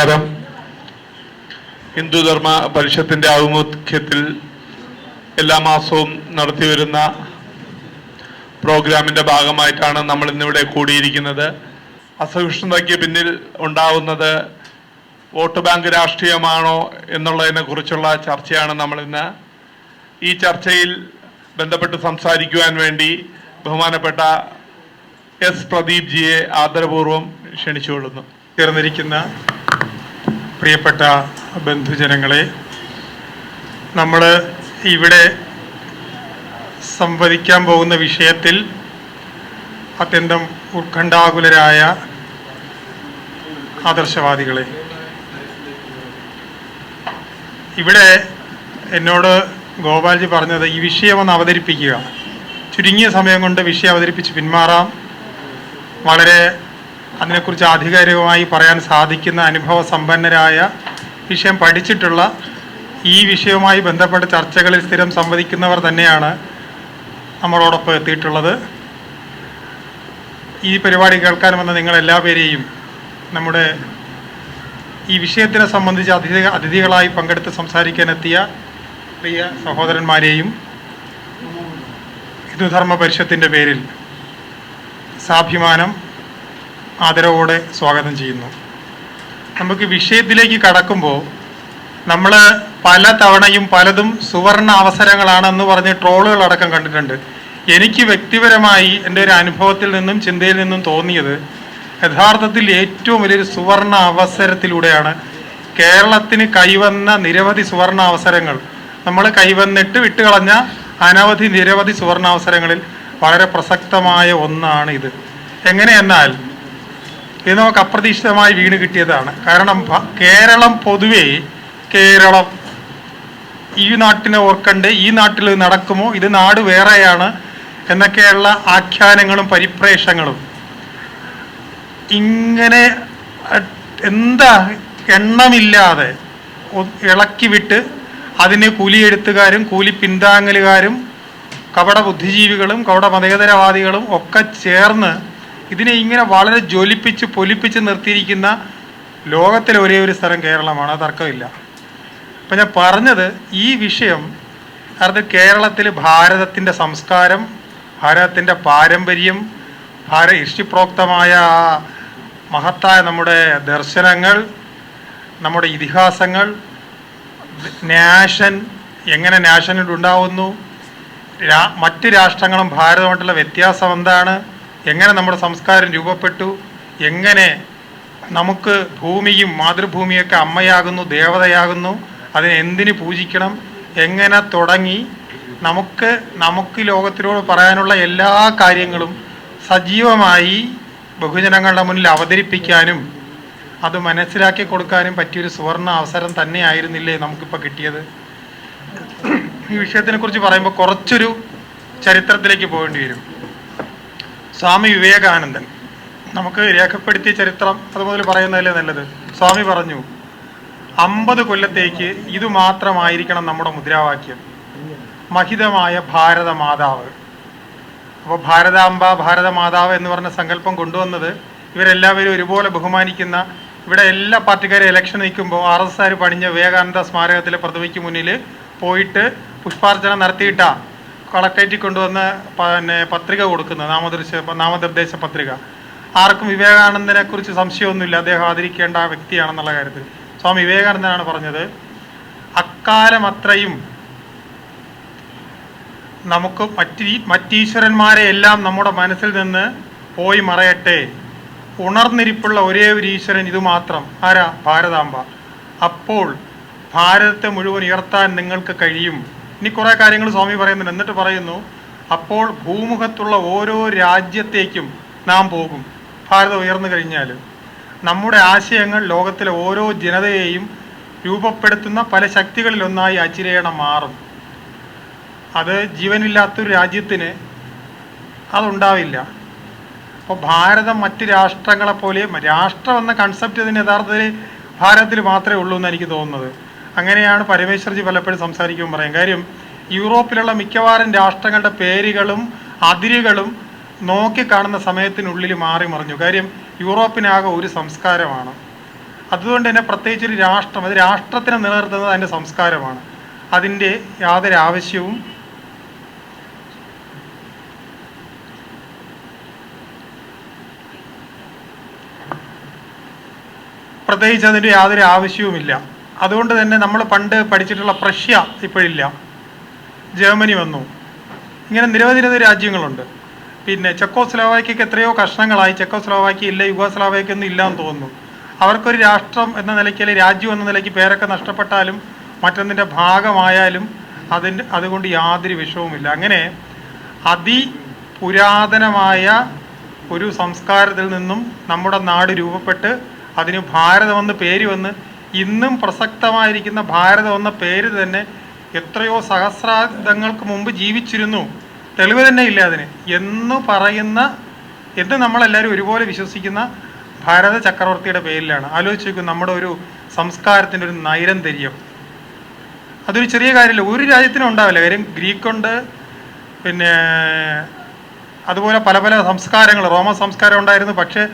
നമസ്കാരം. ഹിന്ദുധർമ്മ പരിഷത്തിന്റെ ആഭിമുഖ്യത്തിൽ എല്ലാ മാസവും നടത്തിവരുന്ന പ്രോഗ്രാമിന്റെ ഭാഗമായിട്ടാണ് നമ്മൾ ഇന്നിവിടെ കൂടിയിരിക്കുന്നത്. അസഹിഷ്ണുതയ്ക്ക് പിന്നിൽ ഉണ്ടാവുന്നത് വോട്ട് ബാങ്ക് രാഷ്ട്രീയമാണോ എന്നുള്ളതിനെ കുറിച്ചുള്ള ചർച്ചയാണ് നമ്മൾ ഇന്ന്. ഈ ചർച്ചയിൽ ബന്ധപ്പെട്ട് സംസാരിക്കുവാൻ വേണ്ടി ബഹുമാനപ്പെട്ട എസ് പ്രദീപ് ജിയെ ആദരപൂർവ്വം ക്ഷണിച്ചുകൊള്ളുന്നു. ചേർന്നിരിക്കുന്ന പ്രിയപ്പെട്ട ബന്ധുജനങ്ങളെ, നമ്മൾ ഇവിടെ സംവദിക്കാൻ പോകുന്ന വിഷയത്തിൽ അത്യന്തം ഉത്കണ്ഠാകുലരായ ആദർശവാദികളെ, ഇവിടെ എന്നോട് ഗോപാൽജി പറഞ്ഞത് ഈ വിഷയം ഒന്ന് അവതരിപ്പിക്കുക, ചുരുങ്ങിയ സമയം കൊണ്ട് വിഷയം അവതരിപ്പിച്ച് പിന്മാറാം, വളരെ അതിനെക്കുറിച്ച് ആധികാരികമായി പറയാൻ സാധിക്കുന്ന അനുഭവ സമ്പന്നരായ, വിഷയം പഠിച്ചിട്ടുള്ള, ഈ വിഷയവുമായി ബന്ധപ്പെട്ട ചർച്ചകളിൽ സ്ഥിരം സംവദിക്കുന്നവർ തന്നെയാണ് നമ്മളോടൊപ്പം എത്തിയിട്ടുള്ളത്. ഈ പരിപാടി കേൾക്കാൻ വന്ന നിങ്ങളെല്ലാ പേരെയും, നമ്മുടെ ഈ വിഷയത്തിനെ സംബന്ധിച്ച് അതിഥികളായി പങ്കെടുത്ത് സംസാരിക്കാനെത്തിയ പ്രിയ സഹോദരന്മാരെയും ഹിന്ദുധർമ്മ പരിഷത്തിൻ്റെ പേരിൽ സാഭിമാനം ആദരവോടെ സ്വാഗതം ചെയ്യുന്നു. നമുക്ക് വിഷയത്തിലേക്ക് കടക്കുമ്പോൾ നമ്മൾ പല തവണയും പലതും സുവർണ അവസരങ്ങളാണെന്ന് പറഞ്ഞ് ട്രോളുകൾ അടക്കം കണ്ടിട്ടുണ്ട്. എനിക്ക് വ്യക്തിപരമായി എൻ്റെ ഒരു അനുഭവത്തിൽ നിന്നും ചിന്തയിൽ നിന്നും തോന്നിയത് യഥാർത്ഥത്തിൽ ഏറ്റവും വലിയൊരു സുവർണ അവസരത്തിലൂടെയാണ് കേരളത്തിന് കൈവന്ന നിരവധി സുവർണ അവസരങ്ങൾ. നമ്മൾ കൈവന്നിട്ട് വിട്ടുകളഞ്ഞ അനവധി നിരവധി സുവർണാവസരങ്ങളിൽ വളരെ പ്രസക്തമായ ഒന്നാണ് ഇത്. എങ്ങനെയെന്നാൽ ഇത് നമുക്ക് അപ്രതീക്ഷിതമായി വീണ് കിട്ടിയതാണ്. കാരണം കേരളം പൊതുവേ കേരളം ഈ നാട്ടിനെ ഓർക്കണ്ട്, ഈ നാട്ടിൽ നടക്കുമോ, ഇത് നാട് വേറെയാണ് എന്നൊക്കെയുള്ള ആഖ്യാനങ്ങളും പരിപ്രേഷങ്ങളും ഇങ്ങനെ എന്താ എണ്ണമില്ലാതെ ഇളക്കി വിട്ട് അതിന് കൂലിയെഴുത്തുകാരും കൂലി പിന്താങ്ങലുകാരും കപട ബുദ്ധിജീവികളും കപട മതേതരവാദികളും ഒക്കെ ചേർന്ന് ഇതിനെ ഇങ്ങനെ വളരെ ജ്വലിപ്പിച്ച് പൊലിപ്പിച്ച് നിർത്തിയിരിക്കുന്ന ലോകത്തിലെ ഒരേ ഒരു സ്ഥലം കേരളമാണ്, തർക്കമില്ല. അപ്പം ഞാൻ പറഞ്ഞത് ഈ വിഷയം അത് കേരളത്തിൽ ഭാരതത്തിൻ്റെ സംസ്കാരം, ഭാരതത്തിൻ്റെ പാരമ്പര്യം, ഋഷിപ്രോക്തമായ മഹത്തായ നമ്മുടെ ദർശനങ്ങൾ, നമ്മുടെ ഇതിഹാസങ്ങൾ, നാഷൻ എങ്ങനെ നാഷനിൽ ഉണ്ടാവുന്നു, മറ്റ് രാഷ്ട്രങ്ങളും ഭാരതമായിട്ടുള്ള വ്യത്യാസം എന്താണ്, എങ്ങനെ നമ്മുടെ സംസ്കാരം രൂപപ്പെട്ടു, എങ്ങനെ നമുക്ക് ഭൂമിയും മാതൃഭൂമിയൊക്കെ അമ്മയാകുന്നു, ദേവതയാകുന്നു, അതിനെ എന്തിന് പൂജിക്കണം, എങ്ങനെ തുടങ്ങി നമുക്ക് ലോകത്തിനോട് പറയാനുള്ള എല്ലാ കാര്യങ്ങളും സജീവമായി ബഹുജനങ്ങളുടെ മുന്നിൽ അവതരിപ്പിക്കാനും അത് മനസ്സിലാക്കി കൊടുക്കാനും പറ്റിയൊരു സുവർണ അവസരം തന്നെയായിരുന്നില്ലേ നമുക്കിപ്പോൾ കിട്ടിയത്. ഈ വിഷയത്തിനെക്കുറിച്ച് പറയുമ്പോൾ കുറച്ചൊരു ചരിത്രത്തിലേക്ക് പോകേണ്ടി വരും. സ്വാമി വിവേകാനന്ദൻ നമുക്ക് രേഖപ്പെടുത്തിയ ചരിത്രം അതുമുതൽ പറയുന്നതല്ലേ നല്ലത്. സ്വാമി പറഞ്ഞു, 50 കൊല്ലത്തേക്ക് ഇത് മാത്രമായിരിക്കണം നമ്മുടെ മുദ്രാവാക്യം, മഹിതമായ ഭാരതമാതാവ്. അപ്പോൾ ഭാരതാംബ, ഭാരതമാതാവ് എന്ന് പറഞ്ഞ സങ്കല്പം കൊണ്ടുവന്നത് ഇവരെല്ലാവരും ഒരുപോലെ ബഹുമാനിക്കുന്ന, ഇവിടെ എല്ലാ പാർട്ടിക്കാരും ഇലക്ഷൻ നിൽക്കുമ്പോൾ RSS പണിഞ്ഞ വിവേകാനന്ദ സ്മാരകത്തിലെ പ്രതിമയ്ക്ക് മുന്നിൽ പോയിട്ട് പുഷ്പാർച്ചന നടത്തിയിട്ടാ കളക്ടറേറ്റിൽ കൊണ്ടുവന്ന് പത്രിക കൊടുക്കുന്നത്, നാമനിർദ്ദേശ പത്രിക. ആർക്കും വിവേകാനന്ദനെ കുറിച്ച് സംശയമൊന്നുമില്ല, അദ്ദേഹം ആദരിക്കേണ്ട വ്യക്തിയാണെന്നുള്ള കാര്യത്തിൽ. സ്വാമി വിവേകാനന്ദനാണ് പറഞ്ഞത്, അക്കാലം അത്രയും നമുക്ക് മറ്റീശ്വരന്മാരെ എല്ലാം നമ്മുടെ മനസ്സിൽ നിന്ന് പോയി മറയട്ടെ, ഉണർന്നിരിപ്പുള്ള ഒരേ ഒരു ഈശ്വരൻ ഇത് മാത്രം, ആരാ? ഭാരതാംബ. അപ്പോൾ ഭാരതത്തെ മുഴുവൻ ഉയർത്താൻ നിങ്ങൾക്ക് കഴിയും. ഇനി കുറേ കാര്യങ്ങൾ സ്വാമി പറയുന്നുണ്ട്. എന്നിട്ട് പറയുന്നു, അപ്പോൾ ഭൂമുഖത്തുള്ള ഓരോ രാജ്യത്തേക്കും നാം പോകും, ഭാരതം ഉയർന്നു കഴിഞ്ഞാൽ. നമ്മുടെ ആശയങ്ങൾ ലോകത്തിലെ ഓരോ ജനതയെയും രൂപപ്പെടുത്തുന്ന പല ശക്തികളിലൊന്നായി അചിരേണം മാറും. അത് ജീവനില്ലാത്തൊരു രാജ്യത്തിന് അതുണ്ടാവില്ല. അപ്പോൾ ഭാരതം മറ്റ് രാഷ്ട്രങ്ങളെ പോലെ, രാഷ്ട്രം എന്ന കൺസെപ്റ്റ് ഇതിന് യഥാർത്ഥത്തിൽ ഭാരതത്തിൽ മാത്രമേ ഉള്ളൂ എന്ന് എനിക്ക് തോന്നുന്നത്. അങ്ങനെയാണ് പരമേശ്വർജി പലപ്പോഴും സംസാരിക്കുമ്പോൾ പറയും. കാര്യം യൂറോപ്പിലുള്ള മിക്കവാറും രാഷ്ട്രങ്ങളുടെ പേരുകളും അതിരുകളും നോക്കിക്കാണുന്ന സമയത്തിനുള്ളിൽ മാറി മറിഞ്ഞു. കാര്യം യൂറോപ്പിനാകെ ഒരു സംസ്കാരമാണ്, അതുകൊണ്ട് തന്നെ പ്രത്യേകിച്ചൊരു രാഷ്ട്രം, അത് രാഷ്ട്രത്തിനെ നിലനിർത്തുന്നത് അതിൻ്റെ സംസ്കാരമാണ്. അതിൻ്റെ യാതൊരു ആവശ്യവും പ്രത്യേകിച്ച് അതിൻ്റെ യാതൊരു ആവശ്യവുമില്ല. അതുകൊണ്ട് തന്നെ നമ്മൾ പണ്ട് പഠിച്ചിട്ടുള്ള പ്രഷ്യ ഇപ്പോഴില്ല, ജർമ്മനി വന്നു, ഇങ്ങനെ നിരവധി രാജ്യങ്ങളുണ്ട്. പിന്നെ ചെക്കോസ്ലോവാക്യയ്ക്ക് എത്രയോ കഷ്ണങ്ങളായി, ചെക്കോസ്ലോവാക്യ ഇല്ല, യുഗോസ്ലോവാക്യൊന്നും ഇല്ലയെന്ന് തോന്നുന്നു. അവർക്കൊരു രാഷ്ട്രം എന്ന നിലയ്ക്ക് അല്ലെങ്കിൽ രാജ്യം എന്ന നിലയ്ക്ക് പേരൊക്കെ നഷ്ടപ്പെട്ടാലും മറ്റൊന്നിൻ്റെ ഭാഗമായാലും അതുകൊണ്ട് യാതൊരു വിഷവുമില്ല. അങ്ങനെ അതിപുരാതനമായ ഒരു സംസ്കാരത്തിൽ നിന്നും നമ്മുടെ നാട് രൂപപ്പെട്ട് അതിന് ഭാരതമെന്ന് പേര് വന്ന് ഇന്നും പ്രസക്തമായിരിക്കുന്ന ഭാരതം എന്ന പേര് തന്നെ എത്രയോ സഹസ്രാബ്ദങ്ങൾക്ക് മുമ്പ് ജീവിച്ചിരുന്നു, തെളിവ് തന്നെ ഇല്ല അതിന് എന്ന് നമ്മളെല്ലാവരും ഒരുപോലെ വിശ്വസിക്കുന്ന ഭാരത ചക്രവർത്തിയുടെ പേരിലാണ്. ആലോചിച്ച് നോക്കും, നമ്മുടെ ഒരു സംസ്കാരത്തിൻ്റെ ഒരു നൈരന്തര്യം. അതൊരു ചെറിയ കാര്യമില്ല, ഒരു രാജ്യത്തിനും ഉണ്ടാവില്ല. കാര്യം ഗ്രീക്കുണ്ട്, പിന്നെ അതുപോലെ പല പല സംസ്കാരങ്ങൾ, റോമ സംസ്കാരം ഉണ്ടായിരുന്നു. പക്ഷേ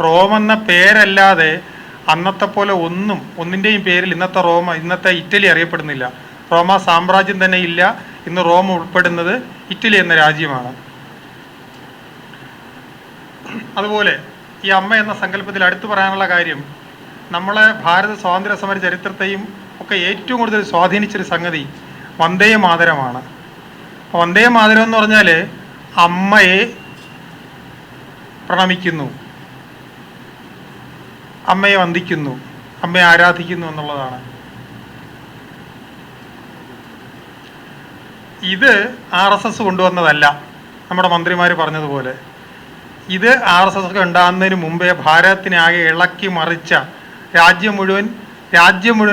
റോം എന്ന പേരല്ലാതെ അന്നത്തെ പോലെ ഒന്നിൻ്റെയും പേരിൽ ഇന്നത്തെ ഇറ്റലി അറിയപ്പെടുന്നില്ല. റോമ സാമ്രാജ്യം തന്നെ ഇല്ല. ഇന്ന് റോം ഉൾപ്പെടുന്നത് ഇറ്റലി എന്ന രാജ്യമാണ്. അതുപോലെ ഈ അമ്മ എന്ന സങ്കല്പത്തിൽ അടുത്ത് പറയാനുള്ള കാര്യം, നമ്മളെ ഭാരത സ്വാതന്ത്ര്യ സമര ചരിത്രത്തെയും ഒക്കെ ഏറ്റവും കൂടുതൽ സ്വാധീനിച്ചൊരു സംഗതി വന്ദേ മാതരമാണ്. വന്ദേ മാതരം എന്ന് പറഞ്ഞാൽ അമ്മയെ പ്രണമിക്കുന്നു, അമ്മയെ വന്ദിക്കുന്നു, അമ്മയെ ആരാധിക്കുന്നു എന്നുള്ളതാണ്. ഇത് RSS കൊണ്ടുവന്നതല്ല, നമ്മുടെ മന്ത്രിമാർ പറഞ്ഞതുപോലെ. ഇത് RSS ഒക്കെ ഉണ്ടാകുന്നതിന് മുമ്പേ ഭാരതത്തിനെ ആകെ ഇളക്കി മറിച്ച, രാജ്യം മുഴുവൻ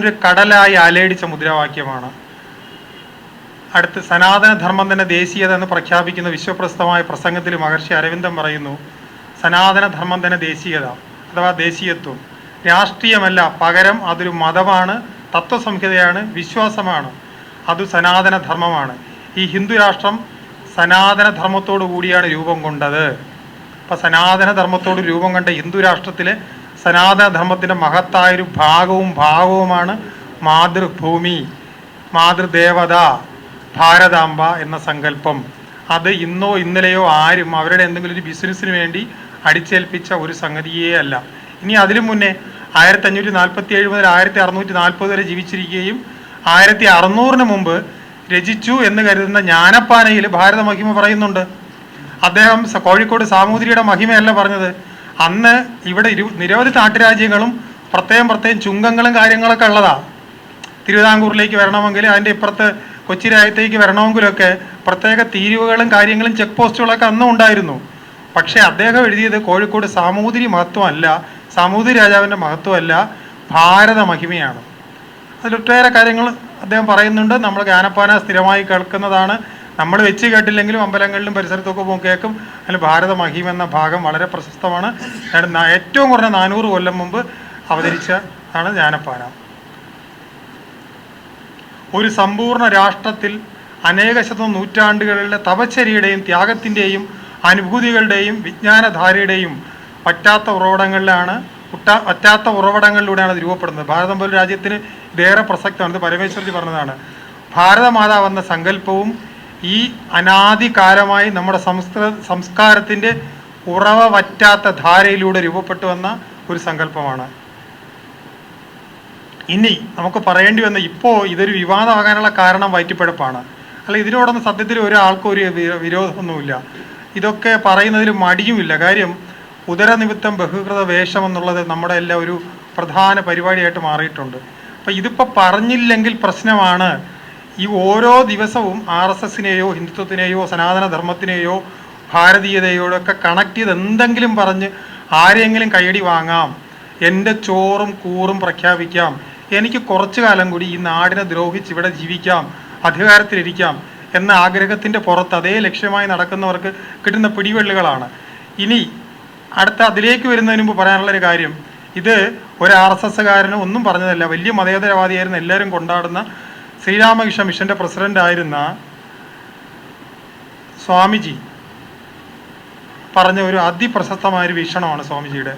ഒരു കടലായി അലയടിച്ച മുദ്രാവാക്യമാണ്. അടുത്ത് സനാതനധർമ്മം തന്നെ ദേശീയത എന്ന് പ്രഖ്യാപിക്കുന്ന വിശ്വപ്രസിദ്ധമായ പ്രസംഗത്തിൽ മഹർഷി അരവിന്ദൻ പറയുന്നു, സനാതനധർമ്മം തന്നെ ദേശീയത അഥവാ ദേശീയത്വം രാഷ്ട്രീയമല്ല, പകരം അതൊരു മതമാണ്, തത്വസംഹിതയാണ്, വിശ്വാസമാണ്, അത് സനാതനധർമ്മമാണ്. ഈ ഹിന്ദു രാഷ്ട്രം സനാതനധർമ്മത്തോടു കൂടിയാണ് രൂപം കൊണ്ടത്. അപ്പം സനാതനധർമ്മത്തോട് രൂപം കൊണ്ട ഹിന്ദു രാഷ്ട്രത്തിലെ സനാതനധർമ്മത്തിൻ്റെ മഹത്തായൊരു ഭാഗവുമാണ് മാതൃഭൂമി, മാതൃദേവത, ഭാരതാംബ എന്ന സങ്കല്പം. അത് ഇന്നോ ഇന്നലെയോ ആരും അവരുടെ എന്തെങ്കിലും ഒരു ബിസിനസ്സിന് വേണ്ടി അടിച്ചേൽപ്പിച്ച ഒരു സംഗതിയേ അല്ല. ഇനി അതിനു മുന്നേ 1547 മുതൽ 1640 വരെ ജീവിച്ചിരിക്കുകയും 1600 മുമ്പ് രചിച്ചു എന്ന് കരുതുന്ന ജ്ഞാനപ്പാനയിൽ ഭാരത മഹിമ പറയുന്നുണ്ട്. അദ്ദേഹം കോഴിക്കോട് സാമൂതിരിയുടെ മഹിമയല്ല പറഞ്ഞത്. അന്ന് ഇവിടെ നിരവധി നാട്ടുരാജ്യങ്ങളും പ്രത്യേകം ചുങ്കങ്ങളും കാര്യങ്ങളൊക്കെ ഉള്ളതാ. തിരുവിതാംകൂറിലേക്ക് വരണമെങ്കിൽ, അതിൻ്റെ ഇപ്പുറത്ത് കൊച്ചി രാജ്യത്തേക്ക് വരണമെങ്കിലൊക്കെ പ്രത്യേക തീരുവകളും കാര്യങ്ങളും ചെക്ക് പോസ്റ്റുകളൊക്കെ അന്നും ഉണ്ടായിരുന്നു. പക്ഷേ അദ്ദേഹം എഴുതിയത് കോഴിക്കോട് സാമൂതിരി മഹത്വമല്ല, സാമൂതിരി രാജാവിൻ്റെ മഹത്വമല്ല, ഭാരത മഹിമയാണ്. അതിലൊട്ടേറെ കാര്യങ്ങൾ അദ്ദേഹം പറയുന്നുണ്ട്. നമ്മൾ ജ്ഞാനപ്പാന സ്ഥിരമായി കേൾക്കുന്നതാണ്. നമ്മൾ വെച്ച് കേട്ടില്ലെങ്കിലും അമ്പലങ്ങളിലും പരിസരത്തൊക്കെ പോകും കേൾക്കും. അതിൽ ഭാരത മഹിമ എന്ന ഭാഗം വളരെ പ്രശസ്തമാണ്. ഏറ്റവും കുറഞ്ഞ 400 കൊല്ലം മുമ്പ് അവതരിച്ച ആണ് ജ്ഞാനപ്പാന. ഒരു സമ്പൂർണ്ണ രാഷ്ട്രത്തിൽ അനേക നൂറ്റാണ്ടുകളിലെ തപശ്ചര്യയുടെയും ത്യാഗത്തിൻ്റെയും അനുഭൂതികളുടെയും വിജ്ഞാനധാരയുടെയും പറ്റാത്ത ഉറവിടങ്ങളിലൂടെയാണ് അത് രൂപപ്പെടുന്നത്. ഭാരതം പോലെ രാജ്യത്തിന് ഇതേറെ പ്രസക്തമാണ്. ഇത് പരമേശ്വരജി പറഞ്ഞതാണ്. ഭാരതമാതാവ് എന്ന സങ്കല്പവും ഈ അനാദികാലമായി നമ്മുടെ സംസ്കാരത്തിൻ്റെ ഉറവ വറ്റാത്ത ധാരയിലൂടെ രൂപപ്പെട്ടു വന്ന ഒരു സങ്കല്പമാണ്. ഇനി നമുക്ക് പറയേണ്ടി വന്ന, ഇപ്പോൾ ഇതൊരു വിവാദമാകാനുള്ള കാരണം വയറ്റിപ്പഴപ്പാണ്. അല്ല, ഇതിനോടൊന്നും സത്യത്തിൽ ഒരാൾക്കും ഒരു വിരോധമൊന്നുമില്ല. ഇതൊക്കെ പറയുന്നതിൽ മടിയുമില്ല. കാര്യം ഉദരനിമിത്തം ബഹുകൃത വേഷം എന്നുള്ളത് നമ്മുടെ എല്ലാം ഒരു പ്രധാന പരിപാടിയായിട്ട് മാറിയിട്ടുണ്ട്. അപ്പം ഇതിപ്പോൾ പറഞ്ഞില്ലെങ്കിൽ പ്രശ്നമാണ്. ഈ ഓരോ ദിവസവും RSSനെയോ ഹിന്ദുത്വത്തിനെയോ സനാതനധർമ്മത്തിനെയോ ഭാരതീയതയോടൊക്കെ കണക്ട് ചെയ്ത് എന്തെങ്കിലും പറഞ്ഞ് ആരെയെങ്കിലും കൈയടി വാങ്ങാം, എൻ്റെ ചോറും കൂറും പ്രഖ്യാപിക്കാം, എനിക്ക് കുറച്ചു കാലം കൂടി ഈ നാടിനെ ദ്രോഹിച്ച് ഇവിടെ ജീവിക്കാം, അധികാരത്തിലിരിക്കാം എന്ന ആഗ്രഹത്തിൻ്റെ പുറത്ത് അതേ ലക്ഷ്യമായി നടക്കുന്നവർക്ക് കിട്ടുന്ന പിടിവെള്ളുകളാണ്. ഇനി അടുത്ത അതിലേക്ക് വരുന്നതിന് മുമ്പ് പറയാനുള്ളൊരു കാര്യം, ഇത് ഒരു RSSകാരനും ഒന്നും പറഞ്ഞതല്ല. വലിയ മതേതരവാദിയായിരുന്ന എല്ലാവരും കൊണ്ടാടുന്ന ശ്രീരാമകൃഷ്ണ മിഷൻ്റെ പ്രസിഡന്റ് ആയിരുന്ന സ്വാമിജി പറഞ്ഞ ഒരു അതിപ്രശസ്തമായൊരു വീക്ഷണമാണ് സ്വാമിജിയുടെ.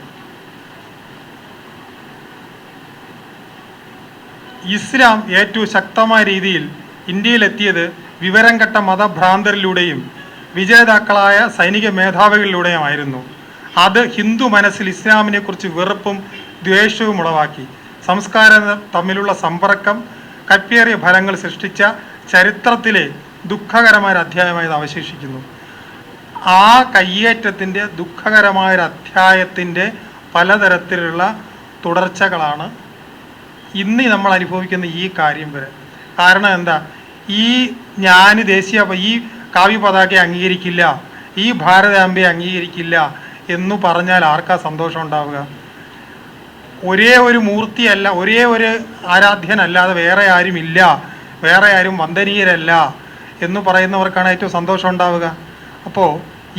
ഇസ്ലാം ഏറ്റവും ശക്തമായ രീതിയിൽ ഇന്ത്യയിലെത്തിയത് വിവരം കെട്ട മതഭ്രാന്തരിലൂടെയും വിജേതാക്കളായ സൈനിക മേധാവികളിലൂടെയുമായിരുന്നു. അത് ഹിന്ദു മനസ്സിൽ ഇസ്ലാമിനെ കുറിച്ച് വെറുപ്പും ദ്വേഷവും ഉളവാക്കി. സംസ്കാരം തമ്മിലുള്ള സമ്പർക്കം കയ്പേറിയ ഫലങ്ങൾ സൃഷ്ടിച്ച ചരിത്രത്തിലെ ദുഃഖകരമായ ഒരു അധ്യായമായി ഇത് അവശേഷിക്കുന്നു. ആ കയ്യേറ്റത്തിൻ്റെ ദുഃഖകരമായ ഒരു അധ്യായത്തിൻ്റെ പലതരത്തിലുള്ള തുടർച്ചകളാണ് ഇന്ന് നമ്മൾ അനുഭവിക്കുന്ന ഈ കാര്യം വരെ. കാരണം എന്താ, ഞാൻ ഈ കാവ്യ പതാകയെ അംഗീകരിക്കില്ല, ഈ ഭാരതാംബയെ അംഗീകരിക്കില്ല എന്ന് പറഞ്ഞാൽ ആർക്കാ സന്തോഷം ഉണ്ടാവുക? ഒരേ ഒരു മൂർത്തിയല്ല, ഒരേ ഒരു ആരാധ്യനല്ലാതെ വേറെ ആരും ഇല്ല, വേറെ ആരും വന്ദനീയരല്ല എന്ന് പറയുന്നവർക്കാണ് ഏറ്റവും സന്തോഷം ഉണ്ടാവുക. അപ്പോൾ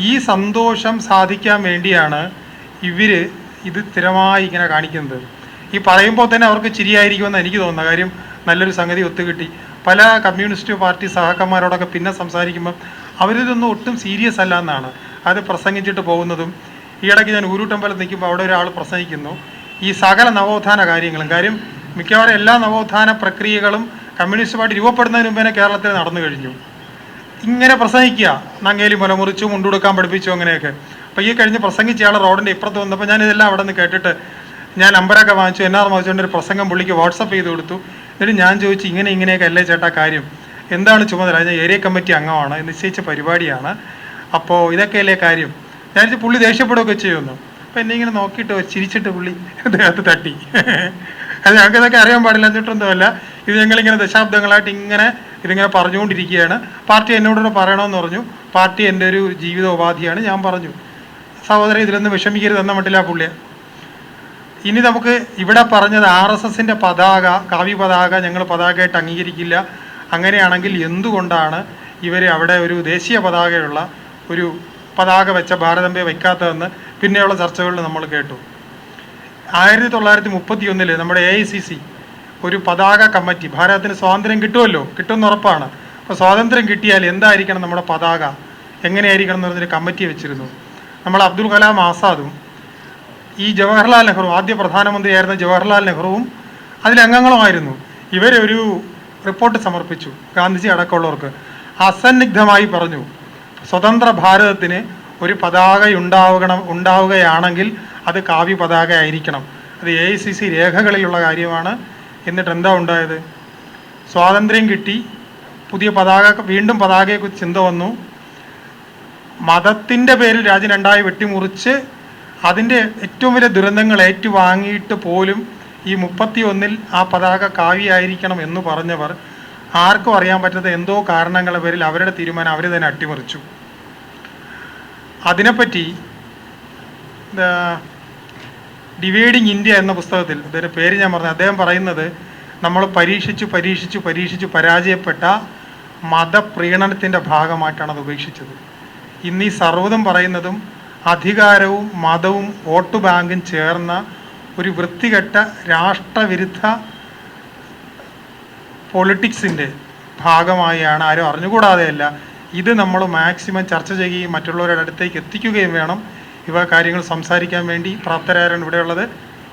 ഈ സന്തോഷം സാധിക്കാൻ വേണ്ടിയാണ് ഇവർ ഇത് സ്ഥിരമായി ഇങ്ങനെ കാണിക്കുന്നത്. ഈ പറയുമ്പോൾ തന്നെ അവർക്ക് ചിരിയായിരിക്കുമെന്ന് എനിക്ക് തോന്നുന്ന കാര്യം, നല്ലൊരു സംഗതി ഒത്തുകിട്ടി. പല കമ്മ്യൂണിസ്റ്റ് പാർട്ടി സഹാക്കന്മാരോടൊക്കെ പിന്നെ സംസാരിക്കുമ്പം അവരിതൊന്നും ഒട്ടും സീരിയസ് അല്ല എന്നാണ് അത് പ്രസംഗിച്ചിട്ട് പോകുന്നതും. ഈയിടയ്ക്ക് ഞാൻ ഊരൂട്ടമ്പലം നിൽക്കുമ്പോൾ അവിടെ ഒരാൾ പ്രസംഗിക്കുന്നു ഈ സകല നവോത്ഥാന കാര്യങ്ങളും. കാര്യം മിക്കവാറും എല്ലാ നവോത്ഥാന പ്രക്രിയകളും കമ്മ്യൂണിസ്റ്റ് പാർട്ടി രൂപപ്പെടുന്നതിന് മുമ്പേ കേരളത്തിൽ നടന്നു കഴിഞ്ഞു. ഇങ്ങനെ പ്രസംഗിക്കുക, നങ്ങേലി മുലമുറിച്ചു, മുണ്ടുകൊടുക്കാൻ പഠിപ്പിച്ചു, അങ്ങനെയൊക്കെ. അപ്പോൾ ഈ കഴിഞ്ഞ് പ്രസംഗിച്ച ആൾ റോഡിൻ്റെ ഇപ്പുറത്ത് വന്നപ്പോൾ ഞാനിതെല്ലാം അവിടെ നിന്ന് കേട്ടിട്ട് ഞാൻ നമ്പരൊക്കെ വാങ്ങിച്ചു, എന്നാർ വാങ്ങിച്ചുകൊണ്ട് ഒരു പ്രസംഗം പുള്ളിക്ക് വാട്സപ്പ് ചെയ്ത് കൊടുത്തു. എന്നിട്ട് ഞാൻ ചോദിച്ചു, ഇങ്ങനെയൊക്കെ അല്ലേ ചേട്ടാ കാര്യം, എന്താണ് ചുമതല? ഞാൻ ഏരിയ കമ്മിറ്റി അംഗമാണ്, നിശ്ചയിച്ച പരിപാടിയാണ്, അപ്പോൾ ഇതൊക്കെയല്ലേ കാര്യം. ഞാൻ പുള്ളി ദേഷ്യപ്പെടുകയൊക്കെ ചെയ്യുന്നു. അപ്പോൾ എന്നെ ഇങ്ങനെ നോക്കിയിട്ട് ചിരിച്ചിട്ട് പുള്ളി ദേഹത്ത് തട്ടി. അത് ഞങ്ങൾക്ക് ഇതൊക്കെ അറിയാൻ പാടില്ല, എന്നിട്ടൊന്നുമല്ല, ഇത് ഞങ്ങളിങ്ങനെ ദശാബ്ദങ്ങളായിട്ട് ഇതിങ്ങനെ പറഞ്ഞുകൊണ്ടിരിക്കുകയാണ്. പാർട്ടി എന്നോടൂടെ പറയണമെന്ന് പറഞ്ഞു. പാർട്ടി എൻ്റെ ഒരു ജീവിതോപാധിയാണ്. ഞാൻ പറഞ്ഞു, സഹോദരൻ ഇതിലൊന്നും വിഷമിക്കരുതെന്ന മട്ടില്ല പുള്ളിയെ. ഇനി നമുക്ക് ഇവിടെ പറഞ്ഞത് RSSൻ്റെ പതാക, കാവ്യ പതാക ഞങ്ങൾ പതാകയായിട്ട് അംഗീകരിക്കില്ല. അങ്ങനെയാണെങ്കിൽ എന്തുകൊണ്ടാണ് ഇവർ അവിടെ ഒരു ദേശീയ പതാകയുള്ള ഒരു പതാക വെച്ച ഭാരതാംബയെ വയ്ക്കാത്തതെന്ന് പിന്നെയുള്ള ചർച്ചകളിൽ നമ്മൾ കേട്ടു. 1931 നമ്മുടെ AICC ഒരു പതാക കമ്മിറ്റി, ഭാരതത്തിന് സ്വാതന്ത്ര്യം കിട്ടുമെന്ന് ഉറപ്പാണ്. അപ്പോൾ സ്വാതന്ത്ര്യം കിട്ടിയാൽ എന്തായിരിക്കണം നമ്മുടെ പതാക, എങ്ങനെയായിരിക്കണം എന്ന് പറഞ്ഞൊരു കമ്മിറ്റി വെച്ചിരുന്നു. നമ്മൾ അബ്ദുൽ കലാം ആസാദും ഈ ജവഹർലാൽ നെഹ്റു, ആദ്യ പ്രധാനമന്ത്രിയായിരുന്ന ജവഹർലാൽ നെഹ്റുവും അതിലംഗങ്ങളുമായിരുന്നു. ഇവരൊരു റിപ്പോർട്ട് സമർപ്പിച്ചു ഗാന്ധിജി അടക്കമുള്ളവർക്ക്. അസന്നിഗ്ധമായി പറഞ്ഞു, സ്വതന്ത്ര ഭാരതത്തിന് ഒരു പതാക ഉണ്ടാവുകയാണെങ്കിൽ അത് കാവ്യ പതാക ആയിരിക്കണം. അത് AICC രേഖകളിലുള്ള കാര്യമാണ്. എന്നിട്ട് എന്താ ഉണ്ടായത്? സ്വാതന്ത്ര്യം കിട്ടി, പുതിയ പതാക, വീണ്ടും പതാകയെക്കുറിച്ച് ചിന്ത വന്നു. മതത്തിൻ്റെ പേരിൽ രാജ്യം രണ്ടായി വെട്ടിമുറിച്ച് അതിൻ്റെ ഏറ്റവും വലിയ ദുരന്തങ്ങൾ ഏറ്റുവാങ്ങിയിട്ട് പോലും ഈ 31 ആ പതാക കാവ്യായിരിക്കണം എന്ന് പറഞ്ഞവർ ആർക്കും അറിയാൻ പറ്റാത്ത എന്തോ കാരണങ്ങളുടെ പേരിൽ അവരുടെ തീരുമാനം അവർ തന്നെ അട്ടിമറിച്ചു. അതിനെപ്പറ്റി ഡിവൈഡിങ് ഇന്ത്യ എന്ന പുസ്തകത്തിൽ, അതിൻ്റെ പേര് ഞാൻ പറഞ്ഞു, അദ്ദേഹം പറയുന്നത് നമ്മൾ പരീക്ഷിച്ചു പരാജയപ്പെട്ട മതപ്രീണനത്തിൻ്റെ ഭാഗമായിട്ടാണ് അത് ഉപേക്ഷിച്ചത്. ഇന്ന് ഈ സർവ്വതും പറയുന്നതും അധികാരവും മതവും വോട്ട് ബാങ്കും ചേർന്ന ഒരു വൃത്തികെട്ട രാഷ്ട്രവിരുദ്ധ പൊളിറ്റിക്സിൻ്റെ ഭാഗമായാണ്, ആരും അറിഞ്ഞുകൂടാതെയല്ല. ഇത് നമ്മൾ മാക്സിമം ചർച്ച ചെയ്യുകയും മറ്റുള്ളവരുടെ അടുത്തേക്ക് എത്തിക്കുകയും വേണം. ഇവ കാര്യങ്ങൾ സംസാരിക്കാൻ വേണ്ടി പ്രാപ്തരായാണ് ഇവിടെയുള്ളത്.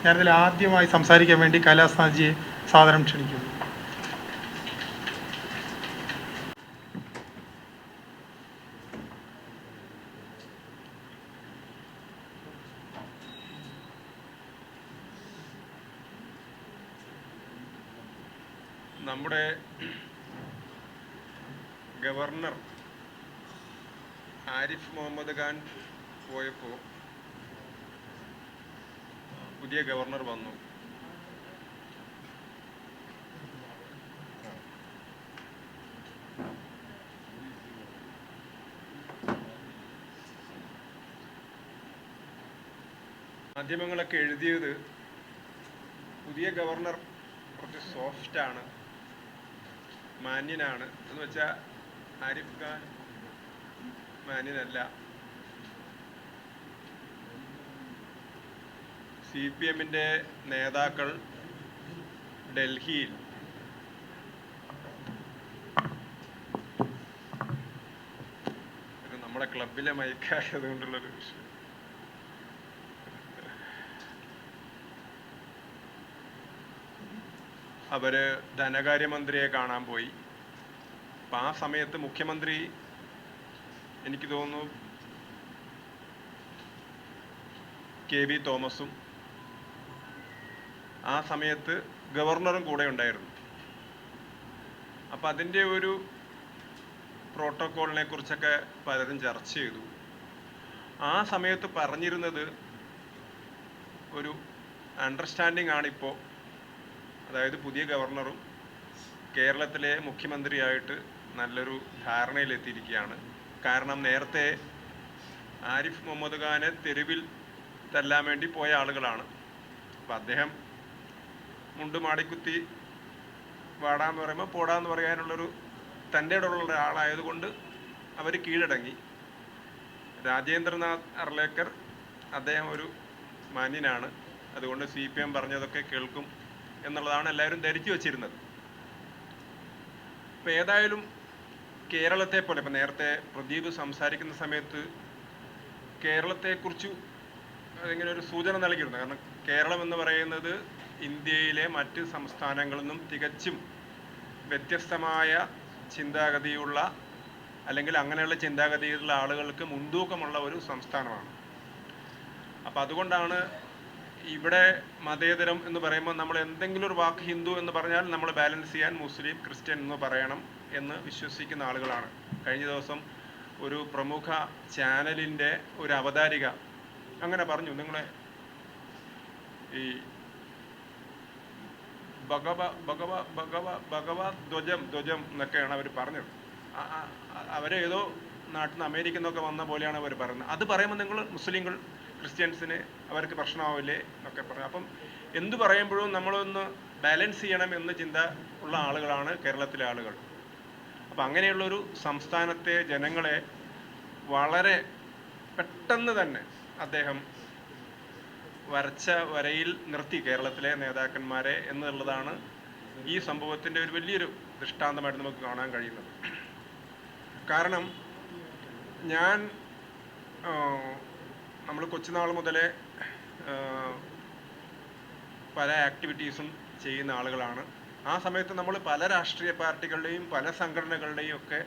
ഞാനിതിൽ ആദ്യമായി സംസാരിക്കാൻ വേണ്ടി കൈലാസ്നാഥ്ജിയെ സാദരം ക്ഷണിക്കുന്നു. നമ്മുടെ ഗവർണർ ആരിഫ് മുഹമ്മദ് ഖാൻ പോയപ്പോൾ പുതിയ ഗവർണർ വന്നു. മാധ്യമങ്ങളൊക്കെ എഴുതിയത് പുതിയ ഗവർണർ കുറച്ച് സോഫ്റ്റാണ്, മാന്യനാണ് എന്ന് വെച്ചാൽ ആരിഫ് ഖാൻ മാന്യനല്ല. CPMൻ്റെ നേതാക്കൾ ഡൽഹിയിൽ നമ്മുടെ ക്ലബിലെ മൈക്കായത് കൊണ്ടുള്ളൊരു വിഷയം. അവർ ധനകാര്യമന്ത്രിയെ കാണാൻ പോയി. അപ്പം ആ സമയത്ത് മുഖ്യമന്ത്രി, എനിക്ക് തോന്നുന്നു KB തോമസും, ആ സമയത്ത് ഗവർണറും കൂടെ ഉണ്ടായിരുന്നു. അപ്പം അതിൻ്റെ ഒരു പ്രോട്ടോക്കോളിനെ കുറിച്ചൊക്കെ പലരും ചർച്ച ചെയ്തു. ആ സമയത്ത് പറഞ്ഞിരുന്നത് ഒരു അണ്ടർസ്റ്റാൻഡിംഗ് ആണിപ്പോൾ, അതായത് പുതിയ ഗവർണറും കേരളത്തിലെ മുഖ്യമന്ത്രിയായിട്ട് നല്ലൊരു ധാരണയിലെത്തിയിരിക്കുകയാണ്. കാരണം നേരത്തെ ആരിഫ് മുഹമ്മദ് ഖാനെ തെരുവിൽ തല്ലാൻ വേണ്ടി പോയ ആളുകളാണ്. അപ്പം അദ്ദേഹം മുണ്ട് മാടിക്കുത്തി വാടാന്ന് പറയുമ്പോൾ പോടാന്ന് പറയാനുള്ളൊരു തൻ്റെ ഇടമുള്ള ആളായതുകൊണ്ട് അവർ കീഴടങ്ങി. രാജേന്ദ്രനാഥ് അർലേക്കർ അദ്ദേഹം ഒരു മാന്യനാണ്, അതുകൊണ്ട് CPM പറഞ്ഞതൊക്കെ കേൾക്കും എന്നുള്ളതാണ് എല്ലാവരും ധരിച്ചു വച്ചിരുന്നത്. ഇപ്പം ഏതായാലും കേരളത്തെ പോലെ, ഇപ്പം നേരത്തെ പ്രദീപ് സംസാരിക്കുന്ന സമയത്ത് കേരളത്തെക്കുറിച്ച് അതിങ്ങനെ ഒരു സൂചന നൽകിയിരുന്നു. കാരണം കേരളം എന്ന് പറയുന്നത് ഇന്ത്യയിലെ മറ്റ് സംസ്ഥാനങ്ങളിൽ നിന്നും തികച്ചും വ്യത്യസ്തമായ ചിന്താഗതിയുള്ള, അല്ലെങ്കിൽ അങ്ങനെയുള്ള ചിന്താഗതിയിലുള്ള ആളുകൾക്ക് മുൻതൂക്കമുള്ള ഒരു സംസ്ഥാനമാണ്. അപ്പം അതുകൊണ്ടാണ് ഇവിടെ മതേതരം എന്ന് പറയുമ്പോൾ നമ്മൾ എന്തെങ്കിലും ഒരു വാക്ക് ഹിന്ദു എന്ന് പറഞ്ഞാൽ നമ്മൾ ബാലൻസ് ചെയ്യാൻ മുസ്ലിം, ക്രിസ്ത്യൻ എന്ന് പറയണം എന്ന് വിശ്വസിക്കുന്ന ആളുകളാണ്. കഴിഞ്ഞ ദിവസം ഒരു പ്രമുഖ ചാനലിൻ്റെ ഒരു അവതാരിക അങ്ങനെ പറഞ്ഞു, നിങ്ങളെ ഈ ധ്വജം എന്നൊക്കെയാണ് അവർ പറഞ്ഞത്. അവരേതോ നാട്ടിൽ നിന്ന് അമേരിക്കയിൽ നിന്നൊക്കെ വന്ന പോലെയാണ് അവർ പറയുന്നത്. അത് പറയുമ്പോൾ നിങ്ങൾ മുസ്ലിങ്ങൾ, ക്രിസ്ത്യൻസിന് അവർക്ക് പ്രശ്നമാവില്ലേ എന്നൊക്കെ പറഞ്ഞു. അപ്പം എന്തു പറയുമ്പോഴും നമ്മളൊന്ന് ബാലൻസ് ചെയ്യണം എന്ന് ചിന്ത ഉള്ള ആളുകളാണ് കേരളത്തിലെ ആളുകൾ. അപ്പം അങ്ങനെയുള്ളൊരു സംസ്ഥാനത്തെ ജനങ്ങളെ വളരെ പെട്ടെന്ന് തന്നെ അദ്ദേഹം വരച്ച വരയിൽ നിർത്തി കേരളത്തിലെ നേതാക്കന്മാരെ എന്നുള്ളതാണ് ഈ സംഭവത്തിൻ്റെ ഒരു വലിയൊരു ദൃഷ്ടാന്തമായിട്ട് നമുക്ക് കാണാൻ കഴിയുന്നത്. കാരണം നമ്മൾ കൊച്ചുനാൾ മുതലേ പല ആക്ടിവിറ്റീസും ചെയ്യുന്ന ആളുകളാണ്. ആ സമയത്ത് നമ്മൾ പല രാഷ്ട്രീയ പാർട്ടികളുടെയും പല സംഘടനകളുടെയും ഒക്കെ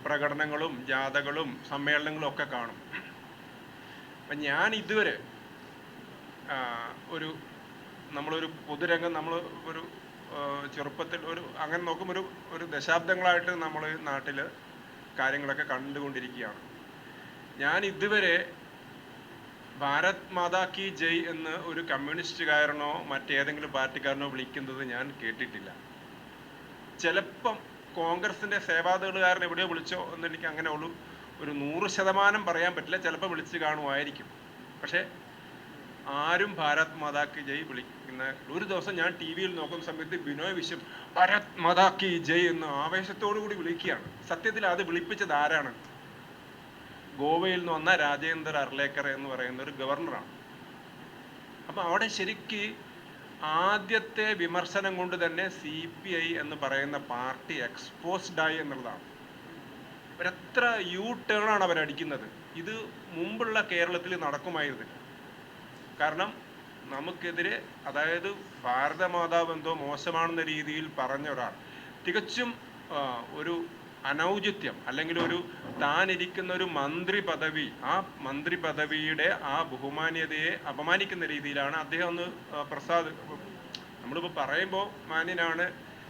പ്രകടനങ്ങളും ജാഥകളും സമ്മേളനങ്ങളും ഒക്കെ കാണും. അപ്പം ഞാൻ ഇതുവരെ നമ്മളൊരു പൊതുരംഗം, നമ്മൾ ഒരു ചെറുപ്പത്തിൽ അങ്ങനെ നോക്കുമ്പോൾ ഒരു ദശാബ്ദങ്ങളായിട്ട് നമ്മൾ നാട്ടിൽ കാര്യങ്ങളൊക്കെ കണ്ടുകൊണ്ടിരിക്കുകയാണ്. ഞാൻ ഇതുവരെ ഭാരത് മാതാ കി ജയ് എന്ന് ഒരു കമ്മ്യൂണിസ്റ്റുകാരനോ മറ്റേതെങ്കിലും പാർട്ടിക്കാരനോ വിളിക്കുന്നത് ഞാൻ കേട്ടിട്ടില്ല. ചിലപ്പം കോൺഗ്രസിൻ്റെ സേവാദളുകാരൻ എവിടെയോ വിളിച്ചോ എന്ന് എനിക്ക് അങ്ങനെ ഒരു 100% പറയാൻ പറ്റില്ല. ചിലപ്പോൾ വിളിച്ച് കാണുമായിരിക്കും. പക്ഷേ ആരും ഭാരത് മാതാ കി ജയ് വിളിക്കുന്ന ഒരു ദിവസം ഞാൻ TV യിൽ നോക്കുന്ന സമയത്ത് ബിനോയ് വിശ്വം ഭാരത് മാതാ കി ജയ് എന്ന് ആവേശത്തോടു കൂടി വിളിക്കുകയാണ്. സത്യത്തിൽ അത് വിളിപ്പിച്ചത് ആരാണ്? ഗോവയിൽ നിന്ന് വന്ന രാജേന്ദ്ര അർലേക്കർ എന്ന് പറയുന്ന ഒരു ഗവർണറാണ്. അപ്പം അവിടെ ശരിക്ക് ആദ്യത്തെ വിമർശനം കൊണ്ട് തന്നെ CPI എന്ന് പറയുന്ന പാർട്ടി എക്സ്പോസ്ഡ് ആയി എന്നുള്ളതാണ്. അവരെത്ര ടേണാണ് അവരടിക്കുന്നത്. ഇത് മുമ്പുള്ള കേരളത്തിൽ നടക്കുമായിരുന്നില്ല. കാരണം നമുക്കെതിരെ, അതായത് ഭാരതമാതാവ് എന്തോ മോശമാണെന്ന രീതിയിൽ പറഞ്ഞ ഒരാൾ തികച്ചും ഒരു അനൗചിത്യം, അല്ലെങ്കിൽ താനിരിക്കുന്ന ഒരു മന്ത്രി പദവി, ആ മന്ത്രി പദവിയുടെ ആ ബഹുമാന്യതയെ അപമാനിക്കുന്ന രീതിയിലാണ് അദ്ദേഹം ഒന്ന് നമ്മളിപ്പോൾ പറയുമ്പോൾ മാന്യനാണ്,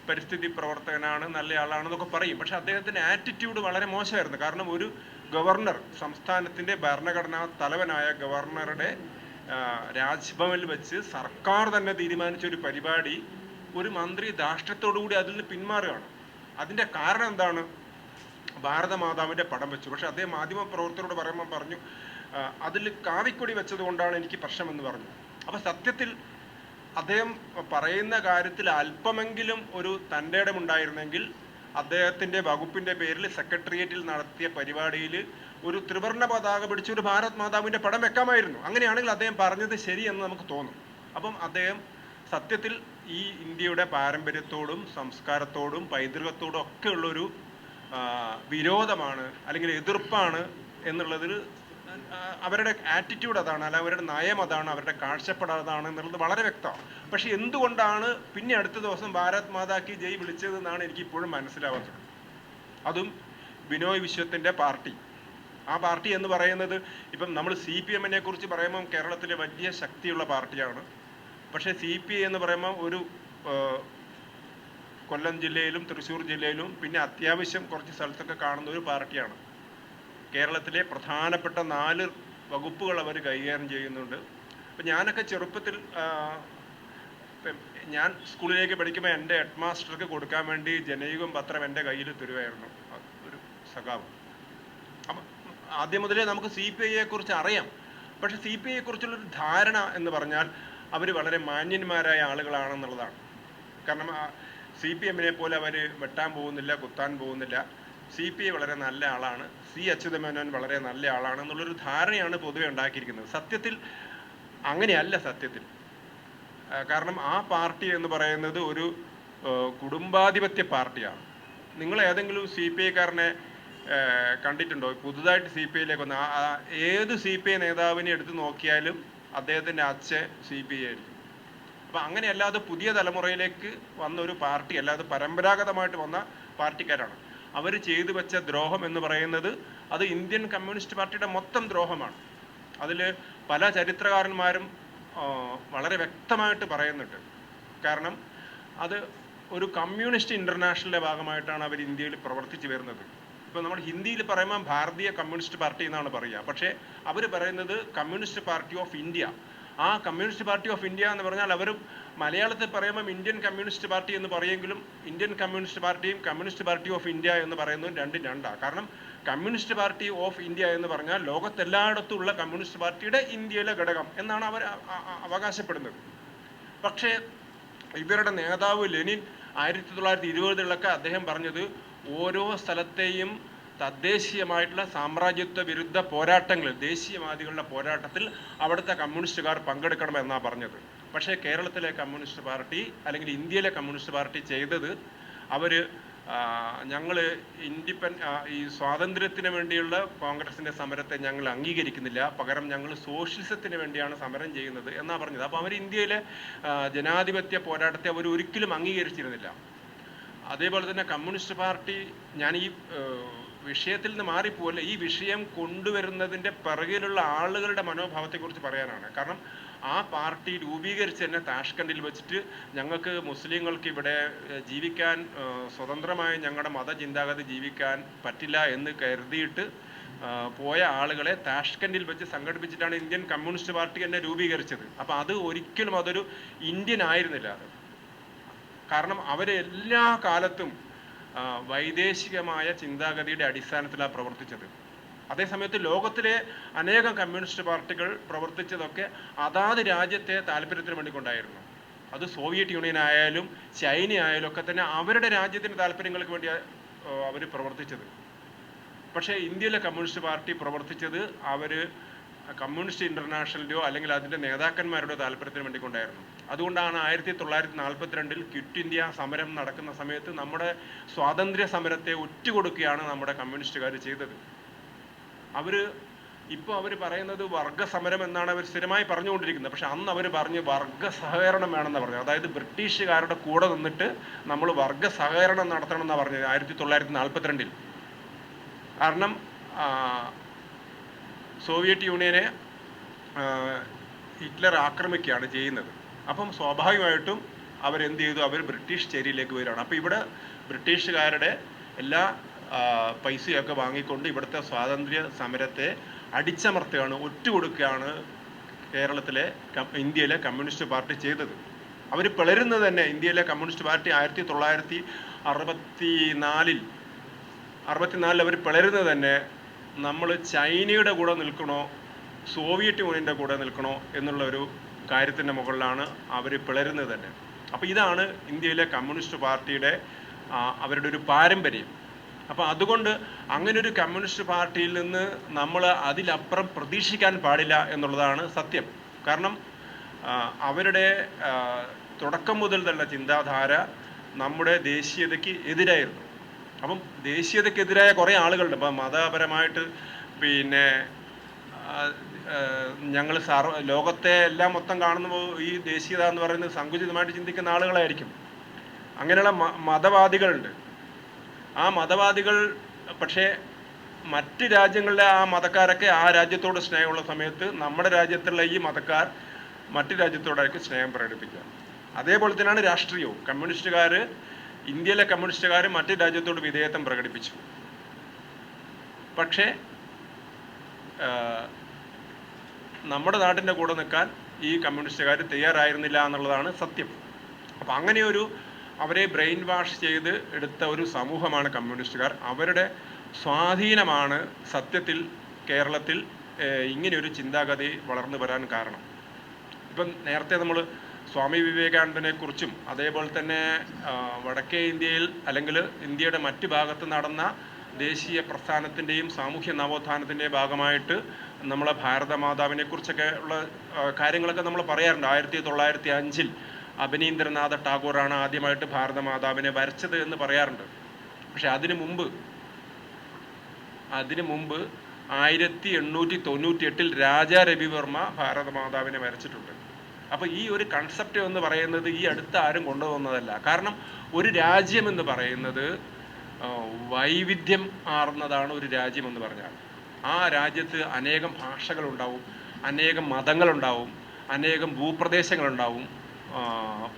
പരിസ്ഥിതി പ്രവർത്തകനാണ്, നല്ല ആളാണെന്നൊക്കെ പറയും. പക്ഷെ അദ്ദേഹത്തിൻ്റെ ആറ്റിറ്റ്യൂഡ് വളരെ മോശമായിരുന്നു. കാരണം ഒരു ഗവർണർ, സംസ്ഥാനത്തിൻ്റെ ഭരണഘടനാ തലവനായ ഗവർണറുടെ രാജ്ഭവനിൽ വെച്ച് സർക്കാർ തന്നെ തീരുമാനിച്ച ഒരു പരിപാടി ഒരു മന്ത്രി ധാർഷ്ട്യത്തോടുകൂടി അതിൽ നിന്ന് പിന്മാറുകയാണ്. അതിൻ്റെ കാരണം എന്താണ്? ഭാരതമാതാവിൻ്റെ പടം വെച്ചു. പക്ഷെ അദ്ദേഹം മാധ്യമ പ്രവർത്തകരോട് പറഞ്ഞു അതിൽ കാവിക്കൊടി വെച്ചത് കൊണ്ടാണ് എനിക്ക് പ്രശ്നമെന്ന് പറഞ്ഞു. അപ്പം സത്യത്തിൽ അദ്ദേഹം പറയുന്ന കാര്യത്തിൽ അല്പമെങ്കിലും ഒരു തൻ്റെ ഇടമുണ്ടായിരുന്നെങ്കിൽ അദ്ദേഹത്തിൻ്റെ വകുപ്പിൻ്റെ പേരിൽ സെക്രട്ടേറിയറ്റിൽ നടത്തിയ പരിപാടിയിൽ ഒരു ത്രിവർണ്ണ പതാക പിടിച്ച് ഒരു ഭാരത് മാതാവിൻ്റെ പടം വെക്കാമായിരുന്നു. അങ്ങനെയാണെങ്കിൽ അദ്ദേഹം പറഞ്ഞത് ശരിയെന്ന് നമുക്ക് തോന്നും. അപ്പം അദ്ദേഹം സത്യത്തിൽ ഈ ഇന്ത്യയുടെ പാരമ്പര്യത്തോടും സംസ്കാരത്തോടും പൈതൃകത്തോടും ഒക്കെ ഉള്ളൊരു വിരോധമാണ്, അല്ലെങ്കിൽ എതിർപ്പാണ് എന്നുള്ളതിൽ അവരുടെ ആറ്റിറ്റ്യൂഡ് അതാണ്, അല്ല അവരുടെ നയം അതാണ്, അവരുടെ കാഴ്ചപ്പാട് അതാണ് എന്നുള്ളത് വളരെ വ്യക്തമാണ്. പക്ഷെ എന്തുകൊണ്ടാണ് പിന്നെ അടുത്ത ദിവസം ഭാരത് മാതാ കി ജയ് വിളിച്ചതെന്നാണ് എനിക്ക് ഇപ്പോഴും മനസ്സിലാവാത്തത്. അതും ബിനോയ് വിശ്വത്തിൻ്റെ പാർട്ടി. ആ പാർട്ടി എന്ന് പറയുന്നത്, ഇപ്പം നമ്മൾ CPM-നെ കുറിച്ച് പറയുമ്പം കേരളത്തിലെ വലിയ ശക്തിയുള്ള പാർട്ടിയാണ്. പക്ഷേ CPI എന്ന് പറയുമ്പോൾ ഒരു കൊല്ലം ജില്ലയിലും തൃശ്ശൂർ ജില്ലയിലും പിന്നെ അത്യാവശ്യം കുറച്ച് സ്ഥലത്തൊക്കെ കാണുന്ന ഒരു പാർട്ടിയാണ്. കേരളത്തിലെ പ്രധാനപ്പെട്ട 4 വകുപ്പുകൾ അവർ കൈകാര്യം ചെയ്യുന്നുണ്ട്. അപ്പം ഞാനൊക്കെ ചെറുപ്പത്തിൽ ഞാൻ സ്കൂളിലേക്ക് പഠിക്കുമ്പോൾ എൻ്റെ ഹെഡ് മാസ്റ്റർക്ക് കൊടുക്കാൻ വേണ്ടി ജനയുഗം പത്രം എൻ്റെ കയ്യിൽ തരുമായിരുന്നു ഒരു സഖാവ്. അപ്പം ആദ്യം മുതലേ നമുക്ക് CPIയെ കുറിച്ച് അറിയാം. പക്ഷെ CPIയെ കുറിച്ചുള്ളൊരു ധാരണ എന്ന് പറഞ്ഞാൽ അവർ വളരെ മാന്യന്മാരായ ആളുകളാണെന്നുള്ളതാണ്. കാരണം CPM-നെ പോലെ അവർ വെട്ടാൻ പോകുന്നില്ല, കുത്താൻ പോകുന്നില്ല. CPI വളരെ നല്ല ആളാണ്, അച്യുതമേനോൻ വളരെ നല്ല ആളാണ് എന്നുള്ളൊരു ധാരണയാണ് പൊതുവെ ഉണ്ടാക്കിയിരിക്കുന്നത്. സത്യത്തിൽ അങ്ങനെയല്ല. സത്യത്തിൽ കാരണം ആ പാർട്ടി എന്ന് പറയുന്നത് ഒരു കുടുംബാധിപത്യ പാർട്ടിയാണ്. നിങ്ങൾ ഏതെങ്കിലും CPI-കാരനെ കണ്ടിട്ടുണ്ടോ? പുതുതായിട്ട് CPI-യിലേക്ക് വന്ന ഏത് CPI നേതാവിനെ എടുത്ത് നോക്കിയാലും അദ്ദേഹത്തിൻ്റെ അച്ഛൻ CPI ആയിരിക്കും. അപ്പം അങ്ങനെയല്ലാതെ പുതിയ തലമുറയിലേക്ക് വന്ന ഒരു പാർട്ടി അല്ലാതെ പരമ്പരാഗതമായിട്ട് വന്ന പാർട്ടിക്കാരാണ്. അവർ ചെയ്തു വെച്ച ദ്രോഹം എന്ന് പറയുന്നത് അത് ഇന്ത്യൻ കമ്മ്യൂണിസ്റ്റ് പാർട്ടിയുടെ മൊത്തം ദ്രോഹമാണ്. അതിൽ പല ചരിത്രകാരന്മാരും വളരെ വ്യക്തമായിട്ട് പറയുന്നുണ്ട്. കാരണം അത് ഒരു കമ്മ്യൂണിസ്റ്റ് ഇൻ്റർനാഷണലിൻ്റെ ഭാഗമായിട്ടാണ് അവർ ഇന്ത്യയിൽ പ്രവർത്തിച്ചു വരുന്നത്. ഇപ്പോൾ നമ്മൾ ഹിന്ദിയിൽ പറയുമ്പോൾ ഭാരതീയ കമ്മ്യൂണിസ്റ്റ് പാർട്ടി എന്നാണ് പറയുക. പക്ഷേ അവർ പറയുന്നത് കമ്മ്യൂണിസ്റ്റ് പാർട്ടി ഓഫ് ഇന്ത്യ. ആ കമ്മ്യൂണിസ്റ്റ് പാർട്ടി ഓഫ് ഇന്ത്യ എന്ന് പറഞ്ഞാൽ അവർ മലയാളത്തിൽ പറയുമ്പം ഇന്ത്യൻ കമ്മ്യൂണിസ്റ്റ് പാർട്ടി എന്ന് പറയുമെങ്കിലും ഇന്ത്യൻ കമ്മ്യൂണിസ്റ്റ് പാർട്ടിയും കമ്മ്യൂണിസ്റ്റ് പാർട്ടി ഓഫ് ഇന്ത്യ എന്ന് പറയുന്നതും രണ്ടും രണ്ടാണ്. കാരണം കമ്മ്യൂണിസ്റ്റ് പാർട്ടി ഓഫ് ഇന്ത്യ എന്ന് പറഞ്ഞാൽ ലോകത്തെല്ലായിടത്തുമുള്ള കമ്മ്യൂണിസ്റ്റ് പാർട്ടിയുടെ ഇന്ത്യയിലെ ഘടകം എന്നാണ് അവർ അവകാശപ്പെടുന്നത്. പക്ഷേ ഇവരുടെ നേതാവ് ലെനിൻ 1920-കളിലൊക്കെ അദ്ദേഹം പറഞ്ഞത് ഓരോ സ്ഥലത്തെയും തദ്ദേശീയമായിട്ടുള്ള സാമ്രാജ്യത്വ വിരുദ്ധ പോരാട്ടങ്ങളിൽ, ദേശീയവാദികളുടെ പോരാട്ടത്തിൽ അവിടുത്തെ കമ്മ്യൂണിസ്റ്റുകാർ പങ്കെടുക്കണമെന്നാണ് പറഞ്ഞത്. പക്ഷേ കേരളത്തിലെ കമ്മ്യൂണിസ്റ്റ് പാർട്ടി അല്ലെങ്കിൽ ഇന്ത്യയിലെ കമ്മ്യൂണിസ്റ്റ് പാർട്ടി ചെയ്തത് അവർ ഞങ്ങൾ ഈ സ്വാതന്ത്ര്യത്തിന് വേണ്ടിയുള്ള കോൺഗ്രസിൻ്റെ സമരത്തെ ഞങ്ങൾ അംഗീകരിക്കുന്നില്ല, പകരം ഞങ്ങൾ സോഷ്യലിസത്തിന് വേണ്ടിയാണ് സമരം ചെയ്യുന്നത് എന്നാണ് പറഞ്ഞത്. അപ്പോൾ അവർ ഇന്ത്യയിലെ ജനാധിപത്യ പോരാട്ടത്തെ അവർ ഒരിക്കലും അംഗീകരിച്ചിരുന്നില്ല. അതേപോലെ തന്നെ കമ്മ്യൂണിസ്റ്റ് പാർട്ടി, ഞാൻ ഈ വിഷയത്തിൽ നിന്ന് മാറിപ്പോവല്ല, ഈ വിഷയം കൊണ്ടുവരുന്നതിൻ്റെ പിറകിലുള്ള ആളുകളുടെ മനോഭാവത്തെക്കുറിച്ച് പറയാനാണ്. കാരണം ആ പാർട്ടി രൂപീകരിച്ച് തന്നെ താഷ്കണ്ടിൽ വെച്ചിട്ട് ഞങ്ങൾക്ക് മുസ്ലിങ്ങൾക്ക് ഇവിടെ ജീവിക്കാൻ, സ്വതന്ത്രമായി ഞങ്ങളുടെ മതചിന്താഗതി ജീവിക്കാൻ പറ്റില്ല എന്ന് കരുതിയിട്ട് പോയ ആളുകളെ താഷ്കണ്ടിൽ വെച്ച് സംഘടിപ്പിച്ചിട്ടാണ് ഇന്ത്യൻ കമ്മ്യൂണിസ്റ്റ് പാർട്ടി തന്നെ രൂപീകരിച്ചത്. അപ്പം അത് ഒരിക്കലും അതൊരു ഇന്ത്യൻ ആയിരുന്നില്ല. അത് കാരണം അവരെല്ലാ കാലത്തും വൈദേശികമായ ചിന്താഗതിയുടെ അടിസ്ഥാനത്തിലാണ് പ്രവർത്തിച്ചത്. അതേസമയത്ത് ലോകത്തിലെ അനേകം കമ്മ്യൂണിസ്റ്റ് പാർട്ടികൾ പ്രവർത്തിച്ചതൊക്കെ അതാത് രാജ്യത്തെ താല്പര്യത്തിന് വേണ്ടിക്കൊണ്ടായിരുന്നു. അത് സോവിയറ്റ് യൂണിയൻ ആയാലും ചൈന ആയാലും ഒക്കെ തന്നെ അവരുടെ രാജ്യത്തിൻ്റെ താല്പര്യങ്ങൾക്ക് വേണ്ടി അവർ പ്രവർത്തിച്ചത്. പക്ഷേ ഇന്ത്യയിലെ കമ്മ്യൂണിസ്റ്റ് പാർട്ടി പ്രവർത്തിച്ചത് അവർ കമ്മ്യൂണിസ്റ്റ് ഇൻ്റർനാഷണലിൻ്റെയോ അല്ലെങ്കിൽ അതിൻ്റെ നേതാക്കന്മാരുടെ താല്പര്യത്തിന് വേണ്ടിക്കൊണ്ടായിരുന്നു. അതുകൊണ്ടാണ് 1942-ൽ ക്വിറ്റ് ഇന്ത്യ സമരം നടക്കുന്ന സമയത്ത് നമ്മുടെ സ്വാതന്ത്ര്യ സമരത്തെ ഒറ്റുകൊടുക്കുകയാണ് നമ്മുടെ കമ്മ്യൂണിസ്റ്റുകാർ ചെയ്തത്. ഇപ്പോൾ അവർ പറയുന്നത് വർഗസമരം എന്നാണ് അവർ സ്ഥിരമായി പറഞ്ഞുകൊണ്ടിരിക്കുന്നത്. പക്ഷെ അന്ന് അവർ പറഞ്ഞ് വർഗ സഹകരണം വേണമെന്നാണ് പറഞ്ഞത്. അതായത് ബ്രിട്ടീഷുകാരുടെ കൂടെ നിന്നിട്ട് നമ്മൾ വർഗ സഹകരണം നടത്തണം എന്നാണ് പറഞ്ഞത് 1942-ൽ. കാരണം സോവിയറ്റ് യൂണിയനെ ഹിറ്റ്ലർ ആക്രമിക്കുകയാണ് ചെയ്യുന്നത്. അപ്പം സ്വാഭാവികമായിട്ടും അവരെന്ത് ചെയ്തു? അവർ ബ്രിട്ടീഷ് ചേരിയിലേക്ക് വരികയാണ്. അപ്പോൾ ഇവിടെ ബ്രിട്ടീഷുകാരുടെ എല്ലാ പൈസയൊക്കെ വാങ്ങിക്കൊണ്ട് ഇവിടുത്തെ സ്വാതന്ത്ര്യ സമരത്തെ അടിച്ചമർത്തുകയാണ്, ഒറ്റുകൊടുക്കുകയാണ് ഇന്ത്യയിലെ കമ്മ്യൂണിസ്റ്റ് പാർട്ടി ചെയ്തത്. അവർ പിളരുന്നത് തന്നെ, ഇന്ത്യയിലെ കമ്മ്യൂണിസ്റ്റ് പാർട്ടി 1964-ൽ അവർ പിളരുന്നത് തന്നെ നമ്മൾ ചൈനയുടെ കൂടെ നിൽക്കണോ സോവിയറ്റ് യൂണിയൻ്റെ കൂടെ നിൽക്കണോ എന്നുള്ള ഒരു കാര്യത്തിൻ്റെ മുകളിലാണ് അവർ പിളരുന്നത് തന്നെ. അപ്പോൾ ഇതാണ് ഇന്ത്യയിലെ കമ്മ്യൂണിസ്റ്റ് പാർട്ടിയുടെ അവരുടെ ഒരു പാരമ്പര്യം. അപ്പോൾ അതുകൊണ്ട് അങ്ങനൊരു കമ്മ്യൂണിസ്റ്റ് പാർട്ടിയിൽ നിന്ന് നമ്മൾ അതിലപ്പുറം പ്രതീക്ഷിക്കാൻ പാടില്ല എന്നുള്ളതാണ് സത്യം. കാരണം അവരുടെ തുടക്കം മുതൽ തന്നെ ചിന്താധാര നമ്മുടെ ദേശീയതയ്ക്ക് എതിരായിരുന്നു. അപ്പം ദേശീയതയ്ക്കെതിരായ കുറേ ആളുകളുണ്ട്. ഇപ്പം മതപരമായിട്ട് പിന്നെ ഞങ്ങൾ ലോകത്തെ എല്ലാം മൊത്തം കാണുമ്പോൾ ഈ ദേശീയത എന്ന് പറയുന്നത് സങ്കുചിതമായിട്ട് ചിന്തിക്കുന്ന ആളുകളായിരിക്കും. അങ്ങനെയുള്ള മതവാദികളുണ്ട്. ആ മതവാദികൾ പക്ഷേ മറ്റ് രാജ്യങ്ങളിലെ ആ മതക്കാരൊക്കെ ആ രാജ്യത്തോട് സ്നേഹമുള്ള സമയത്ത് നമ്മുടെ രാജ്യത്തുള്ള ഈ മതക്കാർ മറ്റു രാജ്യത്തോടായിരിക്കും സ്നേഹം പ്രകടിപ്പിക്കുക. അതേപോലെ തന്നെയാണ് രാഷ്ട്രീയവും. കമ്മ്യൂണിസ്റ്റുകാർ, ഇന്ത്യയിലെ കമ്മ്യൂണിസ്റ്റുകാർ മറ്റു രാജ്യത്തോട് വിധേയത്വം പ്രകടിപ്പിച്ചു. പക്ഷേ നമ്മുടെ നാട്ടിൻ്റെ കൂടെ നിൽക്കാൻ ഈ കമ്മ്യൂണിസ്റ്റുകാർ തയ്യാറായിരുന്നില്ല എന്നുള്ളതാണ് സത്യം. അപ്പം അങ്ങനെയൊരു അവരെ ബ്രെയിൻ വാഷ് ചെയ്ത് എടുത്ത ഒരു സമൂഹമാണ് കമ്മ്യൂണിസ്റ്റുകാർ. അവരുടെ സ്വാധീനമാണ് സത്യത്തിൽ കേരളത്തിൽ ഇങ്ങനെയൊരു ചിന്താഗതി വളർന്നു വരാൻ കാരണം. ഇപ്പം നേരത്തെ നമ്മൾ സ്വാമി വിവേകാനന്ദനെ കുറിച്ചും അതേപോലെ തന്നെ വടക്കേ ഇന്ത്യയിൽ അല്ലെങ്കിൽ ഇന്ത്യയുടെ മറ്റ് ഭാഗത്ത് നടന്ന ദേശീയ പ്രസ്ഥാനത്തിൻ്റെയും സാമൂഹ്യ നവോത്ഥാനത്തിൻ്റെയും ഭാഗമായിട്ട് നമ്മളെ ഭാരതമാതാവിനെ കുറിച്ചൊക്കെ ഉള്ള കാര്യങ്ങളൊക്കെ നമ്മൾ പറയാറുണ്ട്. 1905 അബനീന്ദ്രനാഥ ടാഗോറാണ് ആദ്യമായിട്ട് ഭാരതമാതാവിനെ വരച്ചത് എന്ന് പറയാറുണ്ട്. പക്ഷെ അതിനു മുമ്പ് 1898 രാജാ രവിവർമ്മ ഭാരതമാതാവിനെ വരച്ചിട്ടുണ്ട്. അപ്പോൾ ഈ ഒരു കൺസെപ്റ്റ് എന്ന് പറയുന്നത് ഈ അടുത്ത് ആരും കൊണ്ടുവന്നതല്ല. കാരണം ഒരു രാജ്യം എന്ന് പറയുന്നത് വൈവിധ്യം ആർന്നതാണ്. ഒരു രാജ്യം എന്ന് പറഞ്ഞാൽ ആ രാജ്യത്ത് അനേകം ഭാഷകളുണ്ടാവും, അനേകം മതങ്ങളുണ്ടാവും, അനേകം ഭൂപ്രദേശങ്ങളുണ്ടാവും,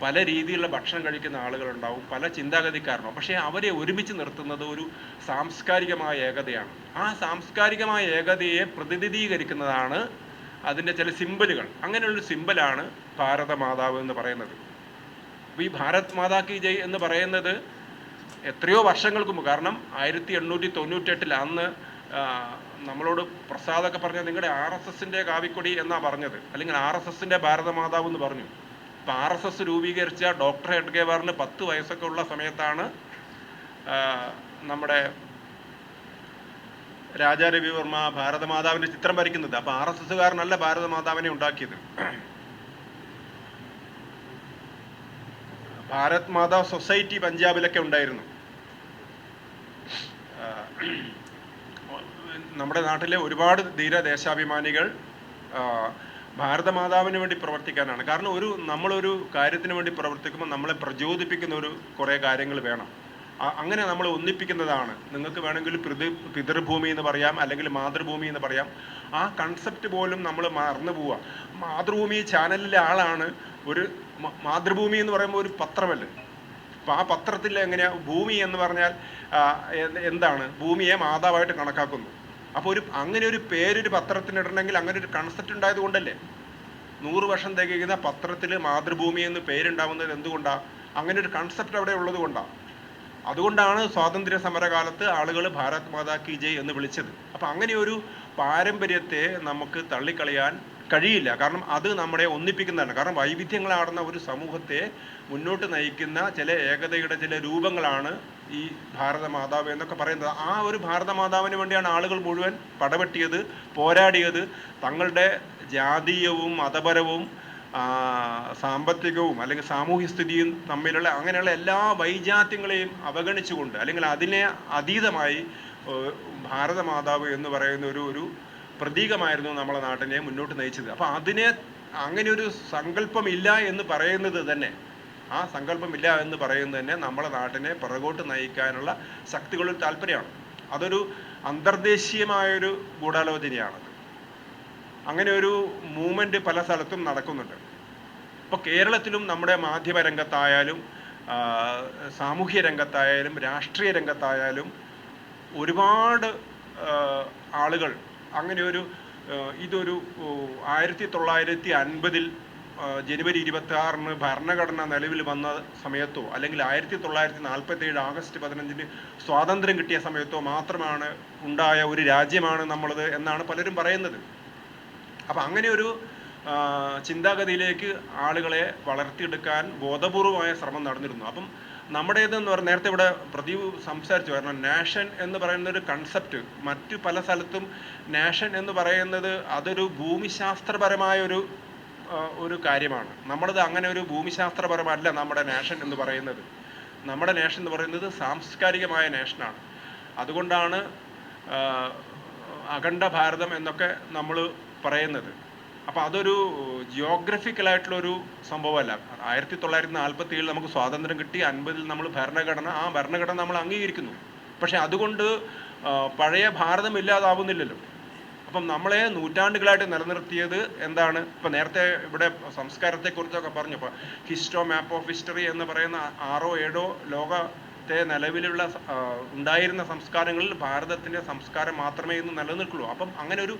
പല രീതിയിലുള്ള ഭക്ഷണം കഴിക്കുന്ന ആളുകളുണ്ടാവും, പല ചിന്താഗതിക്കാരുണ്ടാവും. പക്ഷേ അവരെ ഒരുമിച്ച് നിർത്തുന്നത് ഒരു സാംസ്കാരികമായ ഏകതയാണ്. ആ സാംസ്കാരികമായ ഏകതയെ പ്രതിനിധീകരിക്കുന്നതാണ് അതിൻ്റെ ചില സിമ്പലുകൾ. അങ്ങനെയുള്ളൊരു സിമ്പലാണ് ഭാരതമാതാവ് എന്ന് പറയുന്നത്. അപ്പോൾ ഈ ഭാരത് മാതാ കി ജയ് എന്ന് പറയുന്നത് എത്രയോ വർഷങ്ങൾക്ക് മുമ്പ്, കാരണം 1898 അന്ന് നമ്മളോട് പ്രസാദൊക്കെ പറഞ്ഞത് നിങ്ങളുടെ RSSൻ്റെ കാവിക്കൊടി എന്നാണ് പറഞ്ഞത്, അല്ലെങ്കിൽ RSSൻ്റെ ഭാരതമാതാവ് എന്ന് പറഞ്ഞു. ഇപ്പം RSS രൂപീകരിച്ച ഡോക്ടർ എഡ്ഗേവാറിന് 10 വയസ്സൊക്കെ ഉള്ള സമയത്താണ് നമ്മുടെ രാജാ രവിവർമ്മ ഭാരതമാതാവിൻ്റെ ചിത്രം വരയ്ക്കുന്നത്. അപ്പം RSSകാരനല്ല ഭാരതമാതാവിനെ ഉണ്ടാക്കിയത്. ഭാരത് മാതാ സൊസൈറ്റി പഞ്ചാബിലൊക്കെ ഉണ്ടായിരുന്നു. നമ്മുടെ നാട്ടിലെ ഒരുപാട് ധീരദേശാഭിമാനികൾ ഭാരതമാതാവിന് വേണ്ടി പ്രവർത്തിക്കാനാണ്. കാരണം നമ്മളൊരു കാര്യത്തിന് വേണ്ടി പ്രവർത്തിക്കുമ്പോൾ നമ്മളെ പ്രചോദിപ്പിക്കുന്ന കുറേ കാര്യങ്ങൾ വേണം. അങ്ങനെ നമ്മൾ ഒന്നിപ്പിക്കുന്നതാണ്. നിങ്ങൾക്ക് വേണമെങ്കിൽ പിതൃഭൂമി എന്ന് പറയാം, അല്ലെങ്കിൽ മാതൃഭൂമി എന്ന് പറയാം. ആ കൺസെപ്റ്റ് പോലും നമ്മൾ മറന്നു പോവുക. മാതൃഭൂമി ചാനലിലെ ആളാണ് മാതൃഭൂമി എന്ന് പറയുമ്പോൾ ഒരു പത്രമല്ലേ. അപ്പോൾ ആ പത്രത്തിൽ എങ്ങനെയാണ് ഭൂമി എന്ന് പറഞ്ഞാൽ എന്താണ്? ഭൂമിയെ മാതാവായിട്ട് കണക്കാക്കുന്നു. അപ്പോൾ അങ്ങനെ ഒരു പേരൊരു പത്രത്തിനിടണമെങ്കിൽ അങ്ങനെ ഒരു കൺസെപ്റ്റ് ഉണ്ടായത് കൊണ്ടല്ലേ. 100 വർഷം തികയുന്ന പത്രത്തിൽ മാതൃഭൂമി എന്ന് പേരുണ്ടാവുന്നത് എന്തുകൊണ്ടാണ്? അങ്ങനെ ഒരു കൺസെപ്റ്റ് അവിടെ ഉള്ളത് കൊണ്ടാണ്. അതുകൊണ്ടാണ് സ്വാതന്ത്ര്യ സമരകാലത്ത് ആളുകൾ ഭാരത് മാതാ കി ജയ് എന്ന് വിളിച്ചത്. അപ്പം അങ്ങനെയൊരു പാരമ്പര്യത്തെ നമുക്ക് തള്ളിക്കളയാൻ കഴിയില്ല. കാരണം അത് നമ്മളെ ഒന്നിപ്പിക്കുന്നതാണ്. കാരണം വൈവിധ്യങ്ങളാടുന്ന ഒരു സമൂഹത്തെ മുന്നോട്ട് നയിക്കുന്ന ചില ഏകതയുടെ ചില രൂപങ്ങളാണ് ഈ ഭാരതമാതാവ് എന്നൊക്കെ പറയുന്നത്. ആ ഒരു ഭാരതമാതാവിന് വേണ്ടിയാണ് ആളുകൾ മുഴുവൻ പടവെട്ടിയത്, പോരാടിയത്. തങ്ങളുടെ ജാതീയവും മതപരവും സാമ്പത്തികവും അല്ലെങ്കിൽ സാമൂഹ്യ സ്ഥിതിയും തമ്മിലുള്ള അങ്ങനെയുള്ള എല്ലാ വൈജാത്യങ്ങളെയും അവഗണിച്ചുകൊണ്ട്, അല്ലെങ്കിൽ അതിനെ അതീതമായി ഭാരതമാതാവ് എന്ന് പറയുന്ന ഒരു പ്രതീകമായിരുന്നു നമ്മളെ നാട്ടിനെ മുന്നോട്ട് നയിച്ചത്. അപ്പോൾ അങ്ങനെ ഒരു സങ്കല്പമില്ല എന്ന് പറയുന്നത് തന്നെ, ആ സങ്കല്പമില്ല എന്ന് പറയുന്നത് തന്നെ നമ്മളെ നാട്ടിനെ പിറകോട്ട് നയിക്കാനുള്ള ശക്തികളുടെ താല്പര്യമാണ്. അതൊരു അന്തർദേശീയമായൊരു ഗൂഢാലോചനയാണത്. അങ്ങനെ ഒരു മൂവ്മെൻറ്റ് പല സ്ഥലത്തും നടക്കുന്നുണ്ട്. ഇപ്പോൾ കേരളത്തിലും നമ്മുടെ മാധ്യമ രംഗത്തായാലും സാമൂഹ്യ രംഗത്തായാലും രാഷ്ട്രീയ രംഗത്തായാലും ഒരുപാട് ആളുകൾ ഇതൊരു 1950 ജനുവരി 26 ഭരണഘടന നിലവിൽ വന്ന സമയത്തോ, അല്ലെങ്കിൽ 1947 ആഗസ്റ്റ് 15 സ്വാതന്ത്ര്യം കിട്ടിയ സമയത്തോ മാത്രമാണ് ഉണ്ടായ ഒരു രാജ്യമാണ് നമ്മളത് എന്നാണ് പലരും പറയുന്നത്. അപ്പം അങ്ങനെ ഒരു ചിന്താഗതിയിലേക്ക് ആളുകളെ വളർത്തിയെടുക്കാൻ ബോധപൂർവമായ ശ്രമം നടന്നിരുന്നു. അപ്പം നമ്മുടേതെന്ന് പറഞ്ഞാൽ നേരത്തെ ഇവിടെ പ്രദീപ് സംസാരിച്ചു. കാരണം നാഷൻ എന്ന് പറയുന്ന ഒരു കൺസെപ്റ്റ് മറ്റു പല സ്ഥലത്തും നാഷൻ എന്ന് പറയുന്നത് അതൊരു ഭൂമിശാസ്ത്രപരമായ ഒരു കാര്യമാണ്. നമ്മളത് അങ്ങനെ ഒരു ഭൂമിശാസ്ത്രപരമല്ല നമ്മുടെ നാഷൻ എന്ന് പറയുന്നത്. നമ്മുടെ നാഷൻ എന്ന് പറയുന്നത് സാംസ്കാരികമായ നാഷനാണ്. അതുകൊണ്ടാണ് അഖണ്ഡ ഭാരതം എന്നൊക്കെ നമ്മൾ പറയുന്നത്. അപ്പോൾ അതൊരു ജിയോഗ്രഫിക്കലായിട്ടുള്ളൊരു സംഭവമല്ല. 1947 നമുക്ക് സ്വാതന്ത്ര്യം കിട്ടി, 50 നമ്മൾ ആ ഭരണഘടന നമ്മൾ അംഗീകരിക്കുന്നു. പക്ഷെ അതുകൊണ്ട് പഴയ ഭാരതം ഇല്ലാതാവുന്നില്ലല്ലോ. അപ്പം നമ്മളെ നൂറ്റാണ്ടുകളായിട്ട് നിലനിർത്തിയത് എന്താണ്? ഇപ്പം നേരത്തെ ഇവിടെ സംസ്കാരത്തെക്കുറിച്ചൊക്കെ പറഞ്ഞു. ഇപ്പോൾ മാപ്പ് ഓഫ് ഹിസ്റ്ററി എന്ന് പറയുന്ന 6ഓ 7ഓ ലോകത്തെ നിലവിലുള്ള ഉണ്ടായിരുന്ന സംസ്കാരങ്ങളിൽ ഭാരതത്തിൻ്റെ സംസ്കാരം മാത്രമേ ഇന്ന് നിലനിൽക്കുള്ളൂ. അപ്പം അങ്ങനെ ഒരു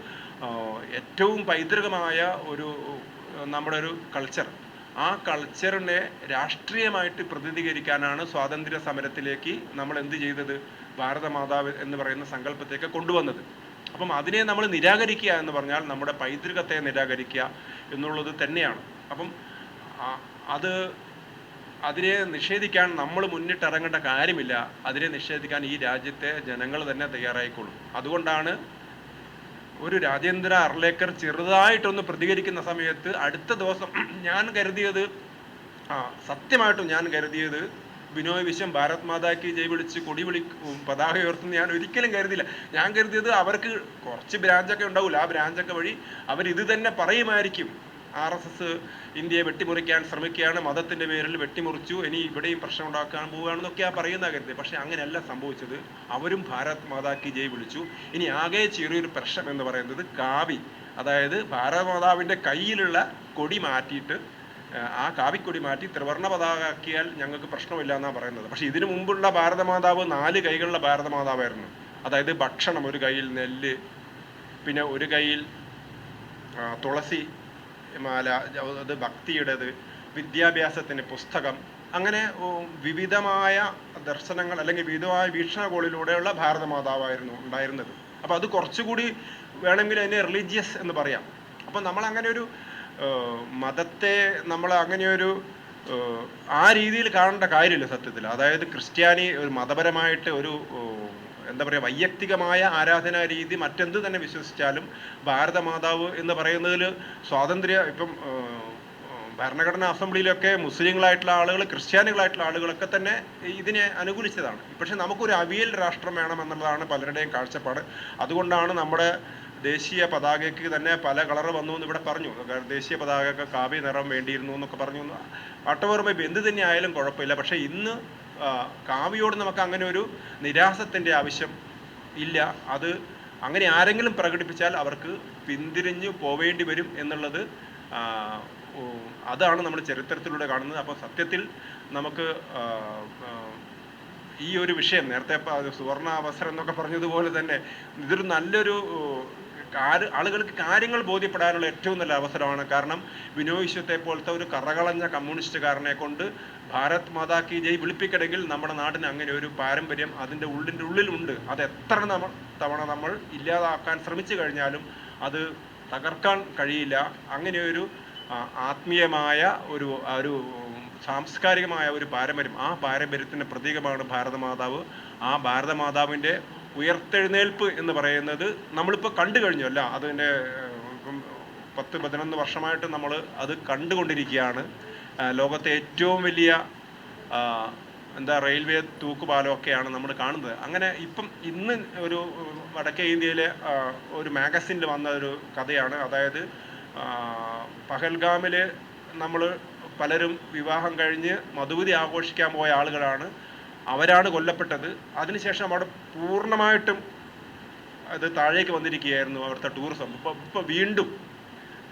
ഏറ്റവും പൈതൃകമായ നമ്മുടെ ഒരു കൾച്ചർ, ആ കൾച്ചറിനെ രാഷ്ട്രീയമായിട്ട് പ്രതിനിധീകരിക്കാനാണ് സ്വാതന്ത്ര്യ സമരത്തിലേക്ക് നമ്മൾ എന്ത് ചെയ്തത്? ഭാരതമാതാവ് എന്ന് പറയുന്ന സങ്കല്പത്തേക്ക് കൊണ്ടുവന്നത്. അപ്പം അതിനെ നമ്മൾ നിരാകരിക്കുക എന്ന് പറഞ്ഞാൽ നമ്മുടെ പൈതൃകത്തെ നിരാകരിക്കുക എന്നുള്ളത് തന്നെയാണ്. അപ്പം അതിനെ നിഷേധിക്കാൻ നമ്മൾ മുന്നിട്ടിറങ്ങേണ്ട കാര്യമില്ല. അതിനെ നിഷേധിക്കാൻ ഈ രാജ്യത്തെ ജനങ്ങൾ തന്നെ തയ്യാറായിക്കൊള്ളും. അതുകൊണ്ടാണ് ഒരു രാജേന്ദ്ര അർലേക്കർ ചെറുതായിട്ടൊന്ന് പ്രതികരിക്കുന്ന സമയത്ത് അടുത്ത ദിവസം സത്യമായിട്ടും ഞാൻ കരുതിയത് ബിനോയ് വിശ്വം ഭാരത് മാതാക്ക് ജയ് വിളിച്ച് പതാക ഉയർത്തുന്ന ഞാൻ ഒരിക്കലും കരുതിയില്ല. ഞാൻ കരുതിയത് അവർക്ക് കുറച്ച് ബ്രാഞ്ചൊക്കെ ഉണ്ടാവില്ല, ആ ബ്രാഞ്ചൊക്കെ വഴി അവരിത് തന്നെ പറയുമായിരിക്കും. RSS ഇന്ത്യയെ വെട്ടിമുറിക്കാൻ ശ്രമിക്കുകയാണ്, മതത്തിൻ്റെ പേരിൽ വെട്ടിമുറിച്ചു, ഇനി ഇവിടെയും പ്രശ്നം ഉണ്ടാക്കാൻ പോവുകയാണെന്നൊക്കെയാണ് പറയുന്ന കരുതി. പക്ഷെ അങ്ങനെയല്ല സംഭവിച്ചത്. അവരും ഭാരത് മാതാക്ക് ജയ് വിളിച്ചു. ഇനി ആകെ ചെറിയൊരു പ്രശ്നം എന്ന് പറയുന്നത് കാവി, അതായത് ഭാരത മാതാവിൻ്റെ കയ്യിലുള്ള കൊടി മാറ്റിയിട്ട് ആ കാവിക്കൊടി മാറ്റി ത്രിവർണ്ണ പതാകയാക്കിയാൽ ഞങ്ങൾക്ക് പ്രശ്നമില്ല എന്നാണ് പറയുന്നത്. പക്ഷെ ഇതിനു മുമ്പുള്ള ഭാരതമാതാവ് 4 കൈകളുള്ള ഭാരതമാതാവായിരുന്നു. അതായത് ഭക്ഷണം ഒരു കയ്യിൽ, നെല്ല്, പിന്നെ ഒരു കയ്യിൽ തുളസി മാല, അത് ഭക്തിയുടേത്, വിദ്യാഭ്യാസത്തിന് പുസ്തകം, അങ്ങനെ വിവിധമായ ദർശനങ്ങൾ അല്ലെങ്കിൽ വിവിധമായ വീക്ഷണകോണിലൂടെയുള്ള ഭാരതമാതാവായിരുന്നു ഉണ്ടായിരുന്നത്. അപ്പോൾ അത് കുറച്ചുകൂടി വേണമെങ്കിൽ അതിനെ റിലീജിയസ് എന്ന് പറയാം. അപ്പം നമ്മൾ അങ്ങനെ ഒരു മതത്തെ നമ്മൾ അങ്ങനെയൊരു ആ രീതിയിൽ കാണേണ്ട കാര്യമില്ല സത്യത്തിൽ. അതായത് ക്രിസ്ത്യാനി ഒരു മതപരമായിട്ട് ഒരു എന്താ പറയുക, വൈയക്തികമായ ആരാധനാ രീതി മറ്റെന്ത് തന്നെ വിശ്വസിച്ചാലും ഭാരതമാതാവ് എന്ന് പറയുന്നതിൽ ഇപ്പം ഭരണഘടനാ അസംബ്ലിയിലൊക്കെ മുസ്ലിങ്ങളായിട്ടുള്ള ആളുകൾ, ക്രിസ്ത്യാനികളായിട്ടുള്ള ആളുകളൊക്കെ തന്നെ ഇതിനെ അനുകൂലിച്ചതാണ്. പക്ഷെ നമുക്കൊരു അവിയൽ രാഷ്ട്രം വേണമെന്നുള്ളതാണ് പലരുടെയും കാഴ്ചപ്പാട്. അതുകൊണ്ടാണ് നമ്മുടെ ദേശീയ പതാകയ്ക്ക് തന്നെ പല കളർ വന്നു എന്ന് ഇവിടെ പറഞ്ഞു. ദേശീയ പതാകയ്ക്ക് കാവ്യ നിറം വേണ്ടിയിരുന്നു എന്നൊക്കെ പറഞ്ഞു. വട്ടപൂർവ്വം എന്ത് തന്നെ ആയാലും കുഴപ്പമില്ല. പക്ഷേ ഇന്ന് കാവ്യയോട് നമുക്ക് അങ്ങനെ ഒരു നിരാസത്തിൻ്റെ ആവശ്യം ഇല്ല. അത് അങ്ങനെ ആരെങ്കിലും പ്രകടിപ്പിച്ചാൽ അവർക്ക് പിന്തിരിഞ്ഞു പോവേണ്ടി വരും എന്നുള്ളത് അതാണ് നമ്മൾ ചരിത്രത്തിലൂടെ കാണുന്നത്. അപ്പോൾ സത്യത്തിൽ നമുക്ക് ഈ ഒരു വിഷയം നേരത്തെ സുവർണ അവസരം എന്നൊക്കെ പറഞ്ഞതുപോലെ തന്നെ ഇതൊരു നല്ലൊരു ആളുകൾക്ക് കാര്യങ്ങൾ ബോധ്യപ്പെടാനുള്ള ഏറ്റവും നല്ല അവസരമാണ്. കാരണം ബിനോയ് വിശ്വത്തെ പോലത്തെ ഒരു കറകളഞ്ഞ കമ്മ്യൂണിസ്റ്റുകാരനെ കൊണ്ട് ഭാരത് മാതാക്ക് ജയ് വിളിപ്പിക്കണമെങ്കിൽ നമ്മുടെ നാടിന് അങ്ങനെ ഒരു പാരമ്പര്യം അതിൻ്റെ ഉള്ളിലുണ്ട്. അത് എത്ര തവണ നമ്മൾ ഇല്ലാതാക്കാൻ ശ്രമിച്ചു കഴിഞ്ഞാലും അത് തകർക്കാൻ കഴിയില്ല. അങ്ങനെയൊരു ആത്മീയമായ ഒരു സാംസ്കാരികമായ ഒരു പാരമ്പര്യം, ആ പാരമ്പര്യത്തിൻ്റെ പ്രതീകമാണ് ഭാരതമാതാവ്. ആ ഭാരതമാതാവിൻ്റെ ഉയർത്തെഴുന്നേൽപ്പ് എന്ന് പറയുന്നത് നമ്മളിപ്പോൾ കണ്ടു കഴിഞ്ഞു. അല്ല, അതിൻ്റെ ഇപ്പം 10-11 വർഷമായിട്ട് നമ്മൾ അത് കണ്ടുകൊണ്ടിരിക്കുകയാണ്. ലോകത്തെ ഏറ്റവും വലിയ റെയിൽവേ തൂക്കുപാലമൊക്കെയാണ് നമ്മൾ കാണുന്നത്. അങ്ങനെ ഇന്ന് ഒരു വടക്കേ ഇന്ത്യയിലെ ഒരു മാഗസിനിൽ വന്ന ഒരു കഥയാണ്. അതായത് പഹൽഗാമിൽ നമ്മൾ പലരും വിവാഹം കഴിഞ്ഞ് മധുവിധി ആഘോഷിക്കാൻ പോയ ആളുകളാണ്, അവരാണ് കൊല്ലപ്പെട്ടത്. അതിനുശേഷം അവിടെ പൂർണ്ണമായിട്ടും അത് താഴേക്ക് വന്നിരിക്കുകയായിരുന്നു അവിടുത്തെ ടൂറിസം. ഇപ്പോൾ വീണ്ടും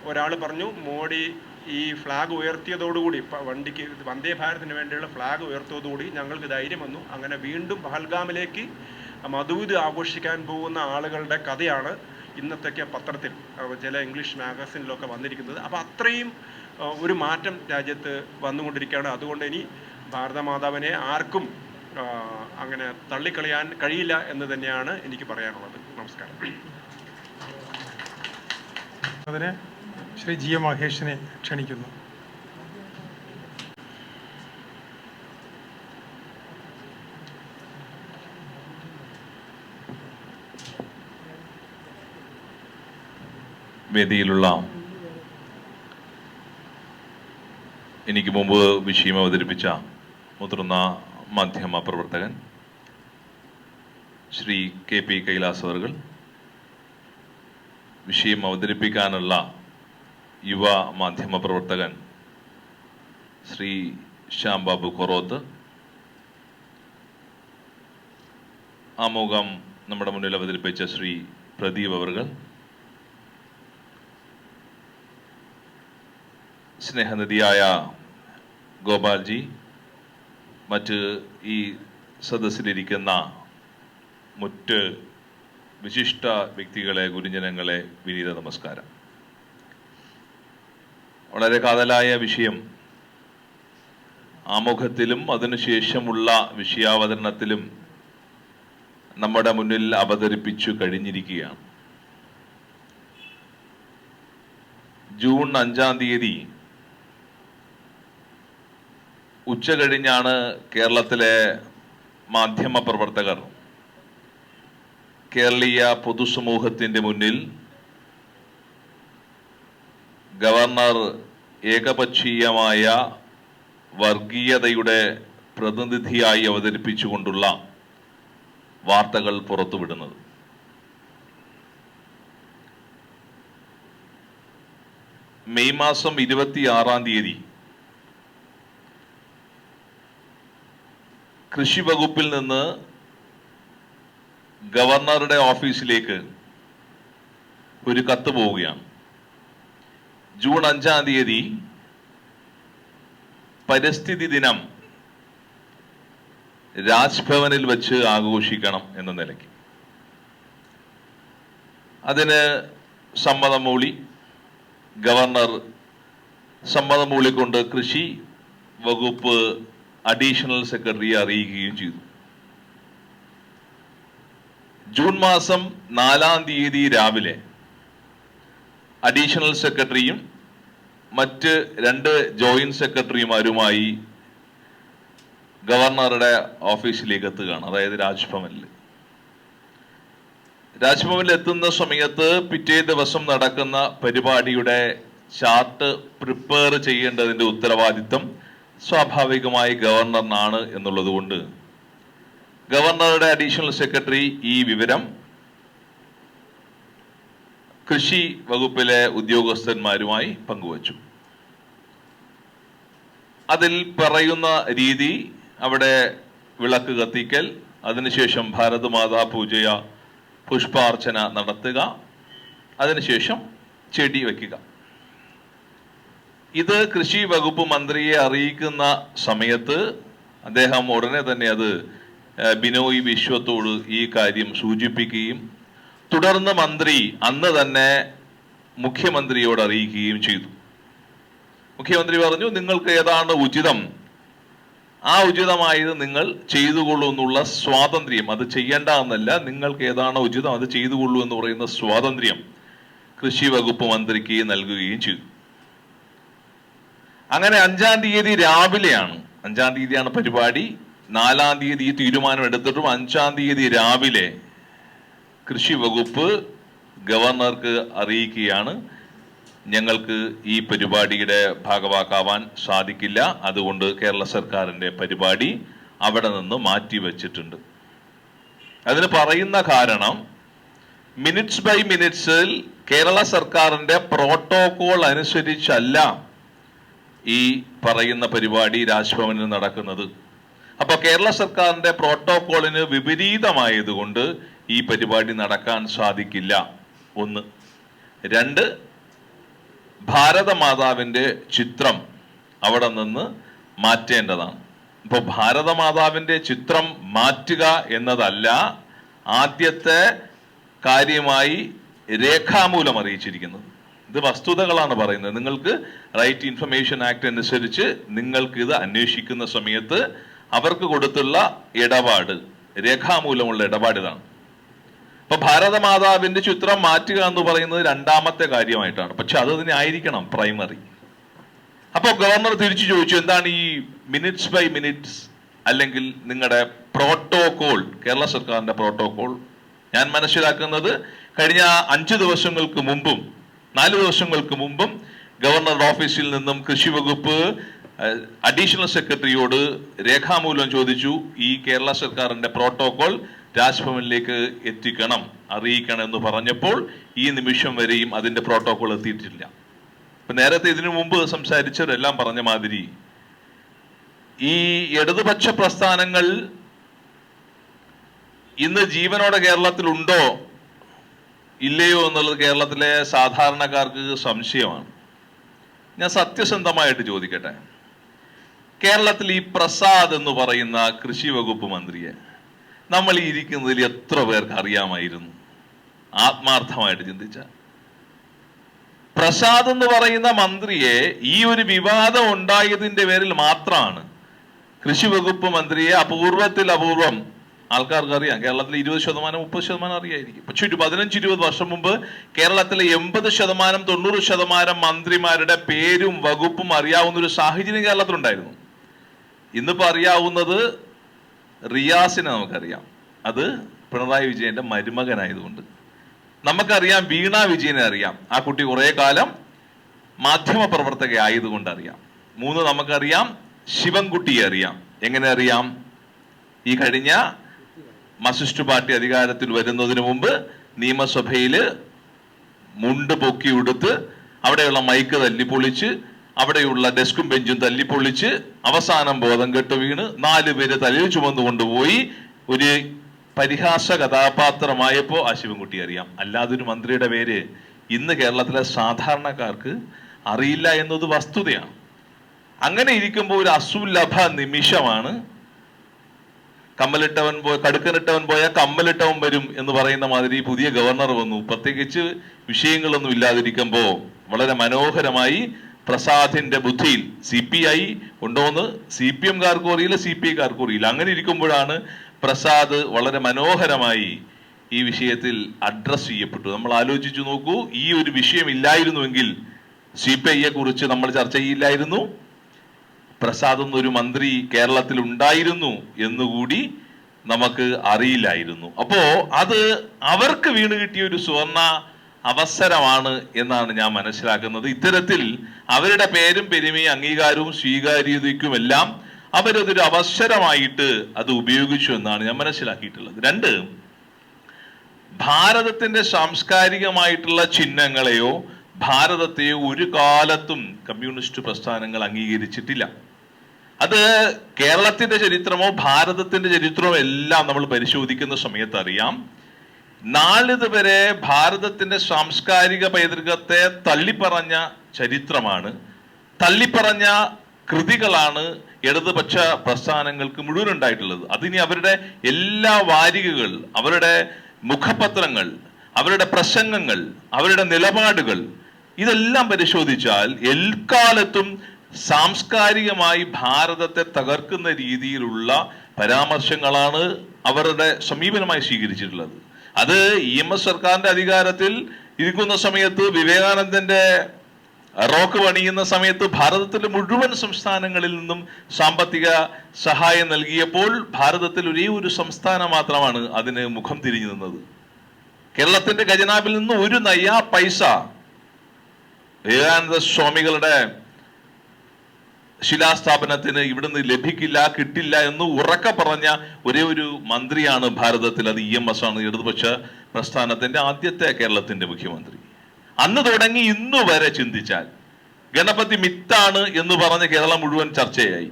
ഒരാൾ പറഞ്ഞു, മോഡി ഈ ഫ്ലാഗ് ഉയർത്തിയതോടുകൂടി, വണ്ടിക്ക് വന്ദേ ഭാരതിന് വേണ്ടിയുള്ള ഫ്ലാഗ് ഉയർത്തിയതോടുകൂടി ഞങ്ങൾക്ക് ധൈര്യം വന്നു. അങ്ങനെ വീണ്ടും പഹൽഗാമിലേക്ക് മധുവിധി ആഘോഷിക്കാൻ പോകുന്ന ആളുകളുടെ കഥയാണ് ഇന്നത്തേക്ക് പത്രത്തിൽ ചില ഇംഗ്ലീഷ് മാഗസിനിലൊക്കെ വന്നിരിക്കുന്നത്. അപ്പോൾ അത്രയും ഒരു മാറ്റം രാജ്യത്ത് വന്നുകൊണ്ടിരിക്കുകയാണ്. അതുകൊണ്ട് ഇനി ഭാരതമാതാവിനെ ആർക്കും അങ്ങനെ തള്ളിക്കളയാൻ കഴിയില്ല എന്ന് തന്നെയാണ് എനിക്ക് പറയാനുള്ളത്. നമസ്കാരം. അതിന് ശ്രീ ജി എം മഹേഷിനെ ക്ഷണിക്കുന്നു. വേദിയിലുള്ള എനിക്ക് മുമ്പ് വിഷയം അവതരിപ്പിച്ച മുതിർന്ന മാധ്യമ പ്രവർത്തകൻ ശ്രീ KP കൈലാസ് അവർകൾ, വിഷയം അവതരിപ്പിക്കാനുള്ള യുവ മാധ്യമ പ്രവർത്തകൻ ശ്രീ ശ്യാം ബാബു കൊറോത്ത്, ആമുഖം നമ്മുടെ മുന്നിൽ അവതരിപ്പിച്ച ശ്രീ പ്രദീപ് അവർകൾ, സ്നേഹനിധിയായ ഗോപാൽജി, മറ്റ് ഈ സദസ്സിലിരിക്കുന്ന മറ്റ് വിശിഷ്ട വ്യക്തികളെ, ഗുരുജനങ്ങളെ വിനീത നമസ്കാരം. വളരെ കാതലായ വിഷയം ആമുഖത്തിലും അതിനുശേഷമുള്ള വിഷയാവതരണത്തിലും നമ്മുടെ മുന്നിൽ അവതരിപ്പിച്ചു കഴിഞ്ഞിരിക്കുകയാണ്. ജൂൺ 5-ാം തീയതി ഉച്ച കഴിഞ്ഞാണ് കേരളത്തിലെ മാധ്യമ പ്രവർത്തകർ കേരളീയ പൊതുസമൂഹത്തിന്റെ മുന്നിൽ ഗവർണർ ഏകപക്ഷീയമായ വർഗീയതയുടെ പ്രതിനിധിയായി അവതരിപ്പിച്ചുകൊണ്ടുള്ള വാർത്തകൾ പുറത്തുവിടുന്നത്. മെയ് മാസം 26-ാം തീയതി കൃഷി വകുപ്പിൽ നിന്ന് ഗവർണറുടെ ഓഫീസിലേക്ക് ഒരു കത്ത് പോവുകയാണ്. ജൂൺ 5-ാം തീയതി പരിസ്ഥിതി ദിനം രാജ്ഭവനിൽ വെച്ച് ആഘോഷിക്കണം എന്ന നിലയ്ക്ക് അതിന് സമ്മതം മൂളി ഗവർണർ സമ്മതം മൂളിക്കൊണ്ട് കൃഷി വകുപ്പ് അഡീഷണൽ സെക്രട്ടറിയെ അറിയിക്കുകയും ചെയ്തു. ജൂൺ മാസം 4-ാം തീയതി രാവിലെ അഡീഷണൽ സെക്രട്ടറിയും മറ്റ് 2 ജോയിന്റ് സെക്രട്ടറിമാരുമായി ഗവർണറുടെ ഓഫീസിലേക്ക് എത്തുകയാണ്, അതായത് രാജ്ഭവനിൽ. രാജ്ഭവനിൽ എത്തുന്ന സമയത്ത് പിറ്റേ ദിവസം നടക്കുന്ന പരിപാടിയുടെ ചാർട്ട് പ്രിപ്പയർ ചെയ്യേണ്ടതിന്റെ ഉത്തരവാദിത്തം സ്വാഭാവികമായി ഗവർണറിനാണ് എന്നുള്ളത് കൊണ്ട് ഗവർണറുടെ അഡീഷണൽ സെക്രട്ടറി ഈ വിവരം കൃഷി വകുപ്പിലെ ഉദ്യോഗസ്ഥന്മാരുമായി പങ്കുവച്ചു. അതിൽ പറയുന്ന രീതി അവിടെ വിളക്ക് കത്തിക്കൽ, അതിനുശേഷം ഭാരതമാതാ പൂജയ പുഷ്പാർച്ചന നടത്തുക, അതിനുശേഷം ചെടി വയ്ക്കുക. ഇത് കൃഷി വകുപ്പ് മന്ത്രിയെ അറിയിക്കുന്ന സമയത്ത് അദ്ദേഹം ഉടനെ തന്നെ അത് ബിനോയ് വിശ്വത്തോട് ഈ കാര്യം സൂചിപ്പിക്കുകയും തുടർന്ന് മന്ത്രി അന്ന് തന്നെ മുഖ്യമന്ത്രിയോട് അറിയിക്കുകയും ചെയ്തു. മുഖ്യമന്ത്രി പറഞ്ഞു, നിങ്ങൾക്ക് ഏതാണ് ഉചിതം ആ ഉചിതമായത് നിങ്ങൾ ചെയ്തുകൊള്ളൂ എന്നുള്ള സ്വാതന്ത്ര്യം, അത് ചെയ്യേണ്ട എന്നല്ല, നിങ്ങൾക്ക് ഏതാണ് ഉചിതം അത് ചെയ്തുകൊള്ളൂ എന്ന് പറയുന്ന സ്വാതന്ത്ര്യം കൃഷി വകുപ്പ് മന്ത്രിക്ക് നൽകുകയും ചെയ്തു. അങ്ങനെ 5-ാം തീയതി രാവിലെയാണ്, 5-ാം തീയതിയാണ് പരിപാടി, 4-ാം തീയതി ഈ തീരുമാനം എടുത്തിട്ടും 5-ാം തീയതി രാവിലെ കൃഷി വകുപ്പ് ഗവർണർക്ക് അറിയിക്കുകയാണ്, ഞങ്ങൾക്ക് ഈ പരിപാടിയുടെ ഭാഗവാക്കാവാൻ സാധിക്കില്ല, അതുകൊണ്ട് കേരള സർക്കാരിന്റെ പരിപാടി അവിടെ നിന്ന് മാറ്റിവെച്ചിട്ടുണ്ട്. അതിന് പറയുന്ന കാരണം മിനിറ്റ്സ് ബൈ മിനിറ്റ്സിൽ കേരള സർക്കാരിന്റെ പ്രോട്ടോകോൾ അനുസരിച്ചല്ല ഈ പറയുന്ന പരിപാടി രാജ്ഭവനിൽ നടക്കുന്നത്. അപ്പൊ കേരള സർക്കാരിന്റെ പ്രോട്ടോകോളിന് വിപരീതമായതുകൊണ്ട് ഈ പരിപാടി നടക്കാൻ സാധിക്കില്ല. 1. 2, ഭാരതമാതാവിന്റെ ചിത്രം അവിടെ നിന്ന് മാറ്റേണ്ടതാണ്. ഇപ്പൊ ഭാരതമാതാവിന്റെ ചിത്രം മാറ്റുക എന്നതല്ല ആദ്യത്തെ കാര്യമായി രേഖാമൂലം അറിയിച്ചിരിക്കുന്നത്. ഇത് വസ്തുതകളാണ് പറയുന്നത്. നിങ്ങൾക്ക് റൈറ്റ് ഇൻഫർമേഷൻ ആക്ട് അനുസരിച്ച് നിങ്ങൾക്ക് ഇത് അന്വേഷിക്കുന്ന സമയത്ത് അവർക്ക് കൊടുത്തുള്ള ഇടപാട്, രേഖാമൂലമുള്ള ഇടപാട് ഇതാണ്. അപ്പൊ ഭാരതമാതാവിന്റെ ചിത്രം മാറ്റുക എന്ന് പറയുന്നത് 2ാമത്തെ കാര്യമായിട്ടാണ്. പക്ഷെ അത് തന്നെ ആയിരിക്കണം പ്രൈമറി. അപ്പൊ ഗവർണർ തിരിച്ചു ചോദിച്ചു, എന്താണ് ഈ മിനിറ്റ്സ് ബൈ മിനിറ്റ്സ് അല്ലെങ്കിൽ നിങ്ങളുടെ പ്രോട്ടോകോൾ, കേരള സർക്കാരിന്റെ പ്രോട്ടോകോൾ? ഞാൻ മനസ്സിലാക്കുന്നത് കഴിഞ്ഞ 5 ദിവസങ്ങൾക്ക് മുമ്പും 4 ദിവസങ്ങൾക്ക് മുമ്പും ഗവർണറുടെ ഓഫീസിൽ നിന്നും കൃഷി വകുപ്പ് അഡീഷണൽ സെക്രട്ടറിയോട് രേഖാമൂലം ചോദിച്ചു, ഈ കേരള സർക്കാരിന്റെ പ്രോട്ടോകോൾ രാജ്ഭവനിലേക്ക് എത്തിക്കണം, അറിയിക്കണം എന്ന് പറഞ്ഞപ്പോൾ ഈ നിമിഷം വരെയും അതിന്റെ പ്രോട്ടോകോൾ എത്തിയിട്ടില്ല. ഇപ്പൊ നേരത്തെ ഇതിനു മുമ്പ് സംസാരിച്ചവരെല്ലാം പറഞ്ഞ മാതിരി ഈ ഇടതുപക്ഷ പ്രസ്ഥാനങ്ങൾ ഇന്ന് ജീവനോടെ കേരളത്തിൽ ഉണ്ടോ ഇല്ലയോ എന്നുള്ളത് കേരളത്തിലെ സാധാരണക്കാർക്ക് സംശയമാണ്. ഞാൻ സത്യസന്ധമായിട്ട് ചോദിക്കട്ടെ, കേരളത്തിൽ ഈ പ്രസാദ് എന്ന് പറയുന്ന കൃഷി വകുപ്പ് മന്ത്രിയെ നമ്മൾ ഈ ഇരിക്കുന്നതിൽ എത്ര പേർക്ക് അറിയാമായിരുന്നു? ആത്മാർത്ഥമായിട്ട് ചിന്തിച്ച പ്രസാദ് എന്ന് പറയുന്ന മന്ത്രിയെ ഈ ഒരു വിവാദം ഉണ്ടായതിന്റെ പേരിൽ മാത്രമാണ് കൃഷി വകുപ്പ് മന്ത്രിയെ അപൂർവം ആൾക്കാർക്ക് അറിയാം. കേരളത്തിൽ 20% 30% അറിയായിരിക്കും. പക്ഷെ ഒരു 15-20 വർഷം മുമ്പ് കേരളത്തിലെ 80% 90% മന്ത്രിമാരുടെ പേരും വകുപ്പും അറിയാവുന്ന ഒരു സാഹചര്യം കേരളത്തിലുണ്ടായിരുന്നു. ഇന്നിപ്പോ അറിയാവുന്നത് റിയാസിനെ നമുക്കറിയാം, അത് പിണറായി വിജയന്റെ മരുമകനായതുകൊണ്ട്. നമുക്കറിയാം വീണ വിജയനെ അറിയാം, ആ കുട്ടി കുറെ കാലം മാധ്യമ പ്രവർത്തക ആയതുകൊണ്ട് അറിയാം. 3 നമുക്കറിയാം ശിവൻകുട്ടിയെ അറിയാം. എങ്ങനെ അറിയാം? ഈ കഴിഞ്ഞ മാർക്സിസ്റ്റ് പാർട്ടി അധികാരത്തിൽ വരുന്നതിന് മുമ്പ് നിയമസഭയില് മുണ്ട് പൊക്കി ഉടുത്ത് അവിടെയുള്ള മൈക്ക് തല്ലിപ്പൊളിച്ച് അവിടെയുള്ള ഡെസ്കും ബെഞ്ചും തല്ലിപ്പൊളിച്ച് അവസാനം ബോധം കെട്ട് വീണ് 4 പേര് തലയിൽ ചുമന്നു കൊണ്ടുപോയി ഒരു പരിഹാസ കഥാപാത്രമായപ്പോ ആ ശിവൻകുട്ടി അറിയാം. അല്ലാതെ ഒരു മന്ത്രിയുടെ പേര് ഇന്ന് കേരളത്തിലെ സാധാരണക്കാർക്ക് അറിയില്ല എന്നത് വസ്തുതയാണ്. അങ്ങനെ ഇരിക്കുമ്പോൾ ഒരു അസുലഭ നിമിഷമാണ് കടുക്കനിട്ടവൻ പോയ കമ്മലിട്ടവൻ വരും എന്ന് പറയുന്ന മാതിരി പുതിയ ഗവർണർ വന്നു. പ്രത്യേകിച്ച് വിഷയങ്ങളൊന്നും ഇല്ലാതിരിക്കുമ്പോ വളരെ മനോഹരമായി പ്രസാദിന്റെ ബുദ്ധിയിൽ CPI ഉണ്ടോന്ന് CPM-കാർക്കും അറിയില്ല, CPI-കാർക്കും അറിയില്ല. അങ്ങനെ ഇരിക്കുമ്പോഴാണ് പ്രസാദ് വളരെ മനോഹരമായി ഈ വിഷയത്തിൽ അഡ്രസ് ചെയ്യപ്പെട്ടു. നമ്മൾ ആലോചിച്ചു നോക്കൂ, ഈ ഒരു വിഷയം ഇല്ലായിരുന്നുവെങ്കിൽ CPI-യെ കുറിച്ച് നമ്മൾ ചർച്ച ചെയ്യില്ലായിരുന്നു, പ്രസാദ് എന്നൊരു മന്ത്രി കേരളത്തിൽ ഉണ്ടായിരുന്നു എന്നുകൂടി നമുക്ക് അറിയില്ലായിരുന്നു. അപ്പോ അത് അവർക്ക് വീണ് കിട്ടിയ ഒരു സുവർണ അവസരമാണ് എന്നാണ് ഞാൻ മനസ്സിലാക്കുന്നത്. ഇത്തരത്തിൽ അവരുടെ പേരും പെരുമയും അംഗീകാരവും സ്വീകാര്യതയ്ക്കുമെല്ലാം അവരതൊരു അവസരമായിട്ട് അത് ഉപയോഗിച്ചു എന്നാണ് ഞാൻ മനസ്സിലാക്കിയിട്ടുള്ളത്. 2, ഭാരതത്തിന്റെ സാംസ്കാരികമായിട്ടുള്ള ചിഹ്നങ്ങളെയോ ഭാരതത്തെയോ ഒരു കാലത്തും കമ്മ്യൂണിസ്റ്റ് പ്രസ്ഥാനങ്ങൾ അംഗീകരിച്ചിട്ടില്ല. അത് കേരളത്തിന്റെ ചരിത്രമോ ഭാരതത്തിന്റെ ചരിത്രമോ എല്ലാം നമ്മൾ പരിശോധിക്കുന്ന സമയത്ത് അറിയാം, നാളിതുവരെ ഭാരതത്തിന്റെ സാംസ്കാരിക പൈതൃകത്തെ തള്ളിപ്പറഞ്ഞ ചരിത്രമാണ്, തള്ളിപ്പറഞ്ഞ കൃതികളാണ് ഇടതുപക്ഷ പ്രസ്ഥാനങ്ങൾക്ക് മുഴുവൻ ഉണ്ടായിട്ടുള്ളത്. അതിനി അവരുടെ എല്ലാ വാരികകൾ, അവരുടെ മുഖപത്രങ്ങൾ, അവരുടെ പ്രസംഗങ്ങൾ, അവരുടെ നിലപാടുകൾ ഇതെല്ലാം പരിശോധിച്ചാൽ എൽക്കാലത്തും സാംസ്കാരികമായി ഭാരതത്തെ തകർക്കുന്ന രീതിയിലുള്ള പരാമർശങ്ങളാണ് അവരുടെ സമീപനമായി സ്വീകരിച്ചിട്ടുള്ളത്. അത് EMS സർക്കാരിന്റെ അധികാരത്തിൽ ഇരിക്കുന്ന സമയത്ത്, വിവേകാനന്ദന്റെ റോക്ക് പണിയുന്ന സമയത്ത് ഭാരതത്തിലെ മുഴുവൻ സംസ്ഥാനങ്ങളിൽ നിന്നും സാമ്പത്തിക സഹായം നൽകിയപ്പോൾ ഭാരതത്തിൽ ഒരേ ഒരു സംസ്ഥാനം മാത്രമാണ് അതിന് മുഖം തിരിഞ്ഞു നിന്നത്. കേരളത്തിന്റെ ഖജനാവിൽ നിന്ന് 1 നയ്യാ പൈസ വിവേകാനന്ദ സ്വാമികളുടെ ശിലാസ്ഥാപനത്തിന് ഇവിടുന്ന് ലഭിക്കില്ല, കിട്ടില്ല എന്ന് ഉറക്കെ പറഞ്ഞ ഒരേ ഒരു മന്ത്രിയാണ് ഭാരതത്തിൽ, അത് EMS ആണ്, ഇടതുപക്ഷ പ്രസ്ഥാനത്തിന്റെ ആദ്യത്തെ കേരളത്തിന്റെ മുഖ്യമന്ത്രി. അന്ന് തുടങ്ങി ഇന്നു വരെ ചിന്തിച്ചാൽ ഗണപതി മിത്താണ് എന്ന് പറഞ്ഞ് കേരളം മുഴുവൻ ചർച്ചയായി.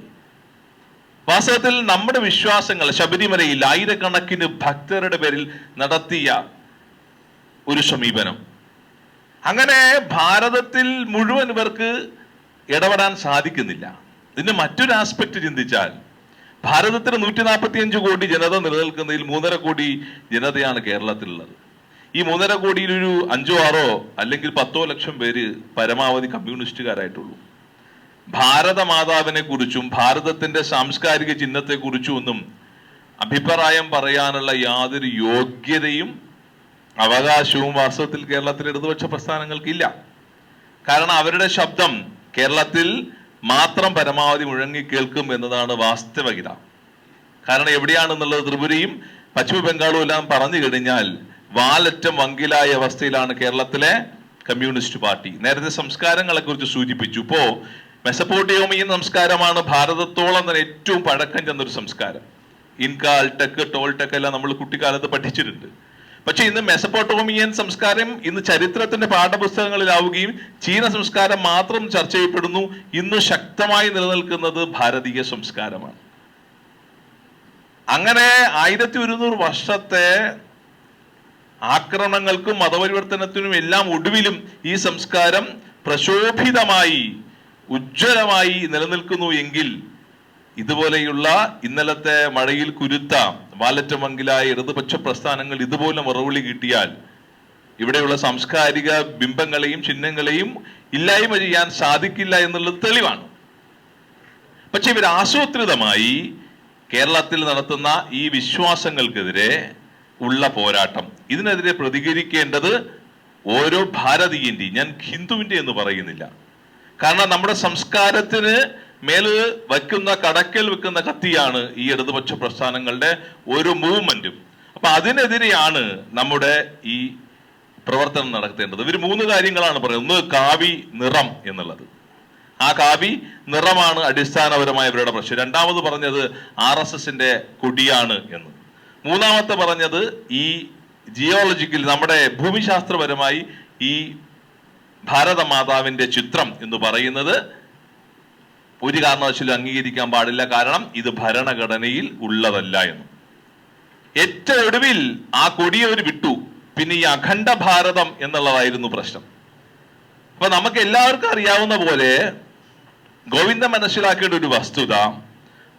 വാസ്തവത്തിൽ നമ്മുടെ വിശ്വാസങ്ങൾ ശബരിമലയിൽ ആയിരക്കണക്കിന് ഭക്തരുടെ പേരിൽ നടത്തിയ ഒരു സമീപനം, അങ്ങനെ ഭാരതത്തിൽ മുഴുവൻ ഇവർക്ക് ഇടപെടാൻ സാധിക്കുന്നില്ല. ഇതിന്റെ മറ്റൊരു ആസ്പെക്ട് ചിന്തിച്ചാൽ ഭാരതത്തിന് 145 കോടി ജനത നിലനിൽക്കുന്നതിൽ 3.5 കോടി ജനതയാണ് കേരളത്തിലുള്ളത്. ഈ 3.5 കോടിയിൽ ഒരു 5, 6 അല്ലെങ്കിൽ 10 ലക്ഷം പേര് പരമാവധി കമ്മ്യൂണിസ്റ്റുകാരായിട്ടുള്ളൂ. ഭാരതമാതാവിനെ കുറിച്ചും ഭാരതത്തിന്റെ സാംസ്കാരിക ചിഹ്നത്തെ കുറിച്ചും ഒന്നും അഭിപ്രായം പറയാനുള്ള യാതൊരു യോഗ്യതയും അവകാശവും വാസ്തവത്തിൽ കേരളത്തിലെ ഇടതുപക്ഷ പ്രസ്ഥാനങ്ങൾക്കില്ല. കാരണം അവരുടെ ശബ്ദം കേരളത്തിൽ മാത്രം പരമാവധി മുഴങ്ങി കേൾക്കും എന്നതാണ് വാസ്തവികത. കാരണം എവിടെയാണെന്നുള്ളത് ത്രിപുരയും പശ്ചിമ ബംഗാളും എല്ലാം പറഞ്ഞു കഴിഞ്ഞാൽ വാലറ്റം വങ്കിലായ അവസ്ഥയിലാണ് കേരളത്തിലെ കമ്മ്യൂണിസ്റ്റ് പാർട്ടി. നേരത്തെ സംസ്കാരങ്ങളെ കുറിച്ച് സൂചിപ്പിച്ചു. ഇപ്പോ മെസപ്പോട്ടേമിയൻ സംസ്കാരമാണ് ഭാരതത്തോളം തന്നെ ഏറ്റവും പഴക്കം ചെന്നൊരു സംസ്കാരം. ഇൻകാൽ ടെക് ടോൾടെക് എല്ലാം നമ്മൾ കുട്ടിക്കാലത്ത് പഠിച്ചിട്ടുണ്ട്. പക്ഷെ ഇന്ന് മെസപ്പൊട്ടോമിയൻ സംസ്കാരം ഇന്ന് ചരിത്രത്തിന്റെ പാഠപുസ്തകങ്ങളിലാവുകയും ചീന സംസ്കാരം മാത്രം ചർച്ച ചെയ്യപ്പെടുന്നു. ഇന്ന് ശക്തമായി നിലനിൽക്കുന്നത് ഭാരതീയ സംസ്കാരമാണ്. അങ്ങനെ 1100 വർഷത്തെ ആക്രമണങ്ങൾക്കും മതപരിവർത്തനത്തിനും എല്ലാം ഒടുവിലും ഈ സംസ്കാരം പ്രശോഭിതമായി ഉജ്ജ്വലമായി നിലനിൽക്കുന്നു എങ്കിൽ ഇതുപോലെയുള്ള ഇന്നലത്തെ മഴയിൽ കുരുത്ത വാലറ്റമംഗിലായ ഇടതുപക്ഷ പ്രസ്ഥാനങ്ങൾ ഇതുപോലെ മറുപടി കിട്ടിയാൽ ഇവിടെയുള്ള സാംസ്കാരിക ബിംബങ്ങളെയും ചിഹ്നങ്ങളെയും ഇല്ലായ്മ ചെയ്യാൻ സാധിക്കില്ല എന്നുള്ളത് തെളിവാണ്. പക്ഷെ ഇവർ ആസൂത്രിതമായി കേരളത്തിൽ നടത്തുന്ന ഈ വിശ്വാസങ്ങൾക്കെതിരെ ഉള്ള പോരാട്ടം, ഇതിനെതിരെ പ്രതികരിക്കേണ്ടത് ഓരോ ഭാരതീയന്റെയും, ഞാൻ ഹിന്ദുവിന്റെ എന്ന് പറയുന്നില്ല, കാരണം നമ്മുടെ സംസ്കാരത്തിന് മേല് വയ്ക്കുന്ന കടക്കൽ വെക്കുന്ന കത്തിയാണ് ഈ ഇടതുപക്ഷ പ്രസ്ഥാനങ്ങളുടെ ഓരോ മൂവ്മെന്റും. അപ്പൊ അതിനെതിരെയാണ് നമ്മുടെ ഈ പ്രവർത്തനം നടത്തേണ്ടത്. ഇവർ 3 കാര്യങ്ങളാണ് പറയുന്നത്. ഒന്ന്, കാവി നിറം എന്നുള്ളത്. ആ കാവി നിറമാണ് അടിസ്ഥാനപരമായ ഇവരുടെ പ്രശ്നം. രണ്ടാമത് പറഞ്ഞത് RSSന്റെ കൊടിയാണ് എന്ന്. മൂന്നാമത്തെ പറഞ്ഞത് ഈ ജിയോളജിക്കൽ, നമ്മുടെ ഭൂമിശാസ്ത്രപരമായി ഈ ഭാരതമാതാവിന്റെ ചിത്രം എന്ന് പറയുന്നത് ഒരു കാരണവശാലും അംഗീകരിക്കാൻ പാടില്ല, കാരണം ഇത് ഭരണഘടനയിൽ ഉള്ളതല്ല എന്ന്. ഏറ്റവും ഒടുവിൽ ആ കൊടിയെ ഒരു വിട്ടു. പിന്നെ ഈ അഖണ്ഡ ഭാരതം എന്നുള്ളതായിരുന്നു പ്രശ്നം. അപ്പൊ നമുക്ക് എല്ലാവർക്കും അറിയാവുന്ന പോലെ ഗോവിന്ദൻ മനസ്സിലാക്കേണ്ട ഒരു വസ്തുത,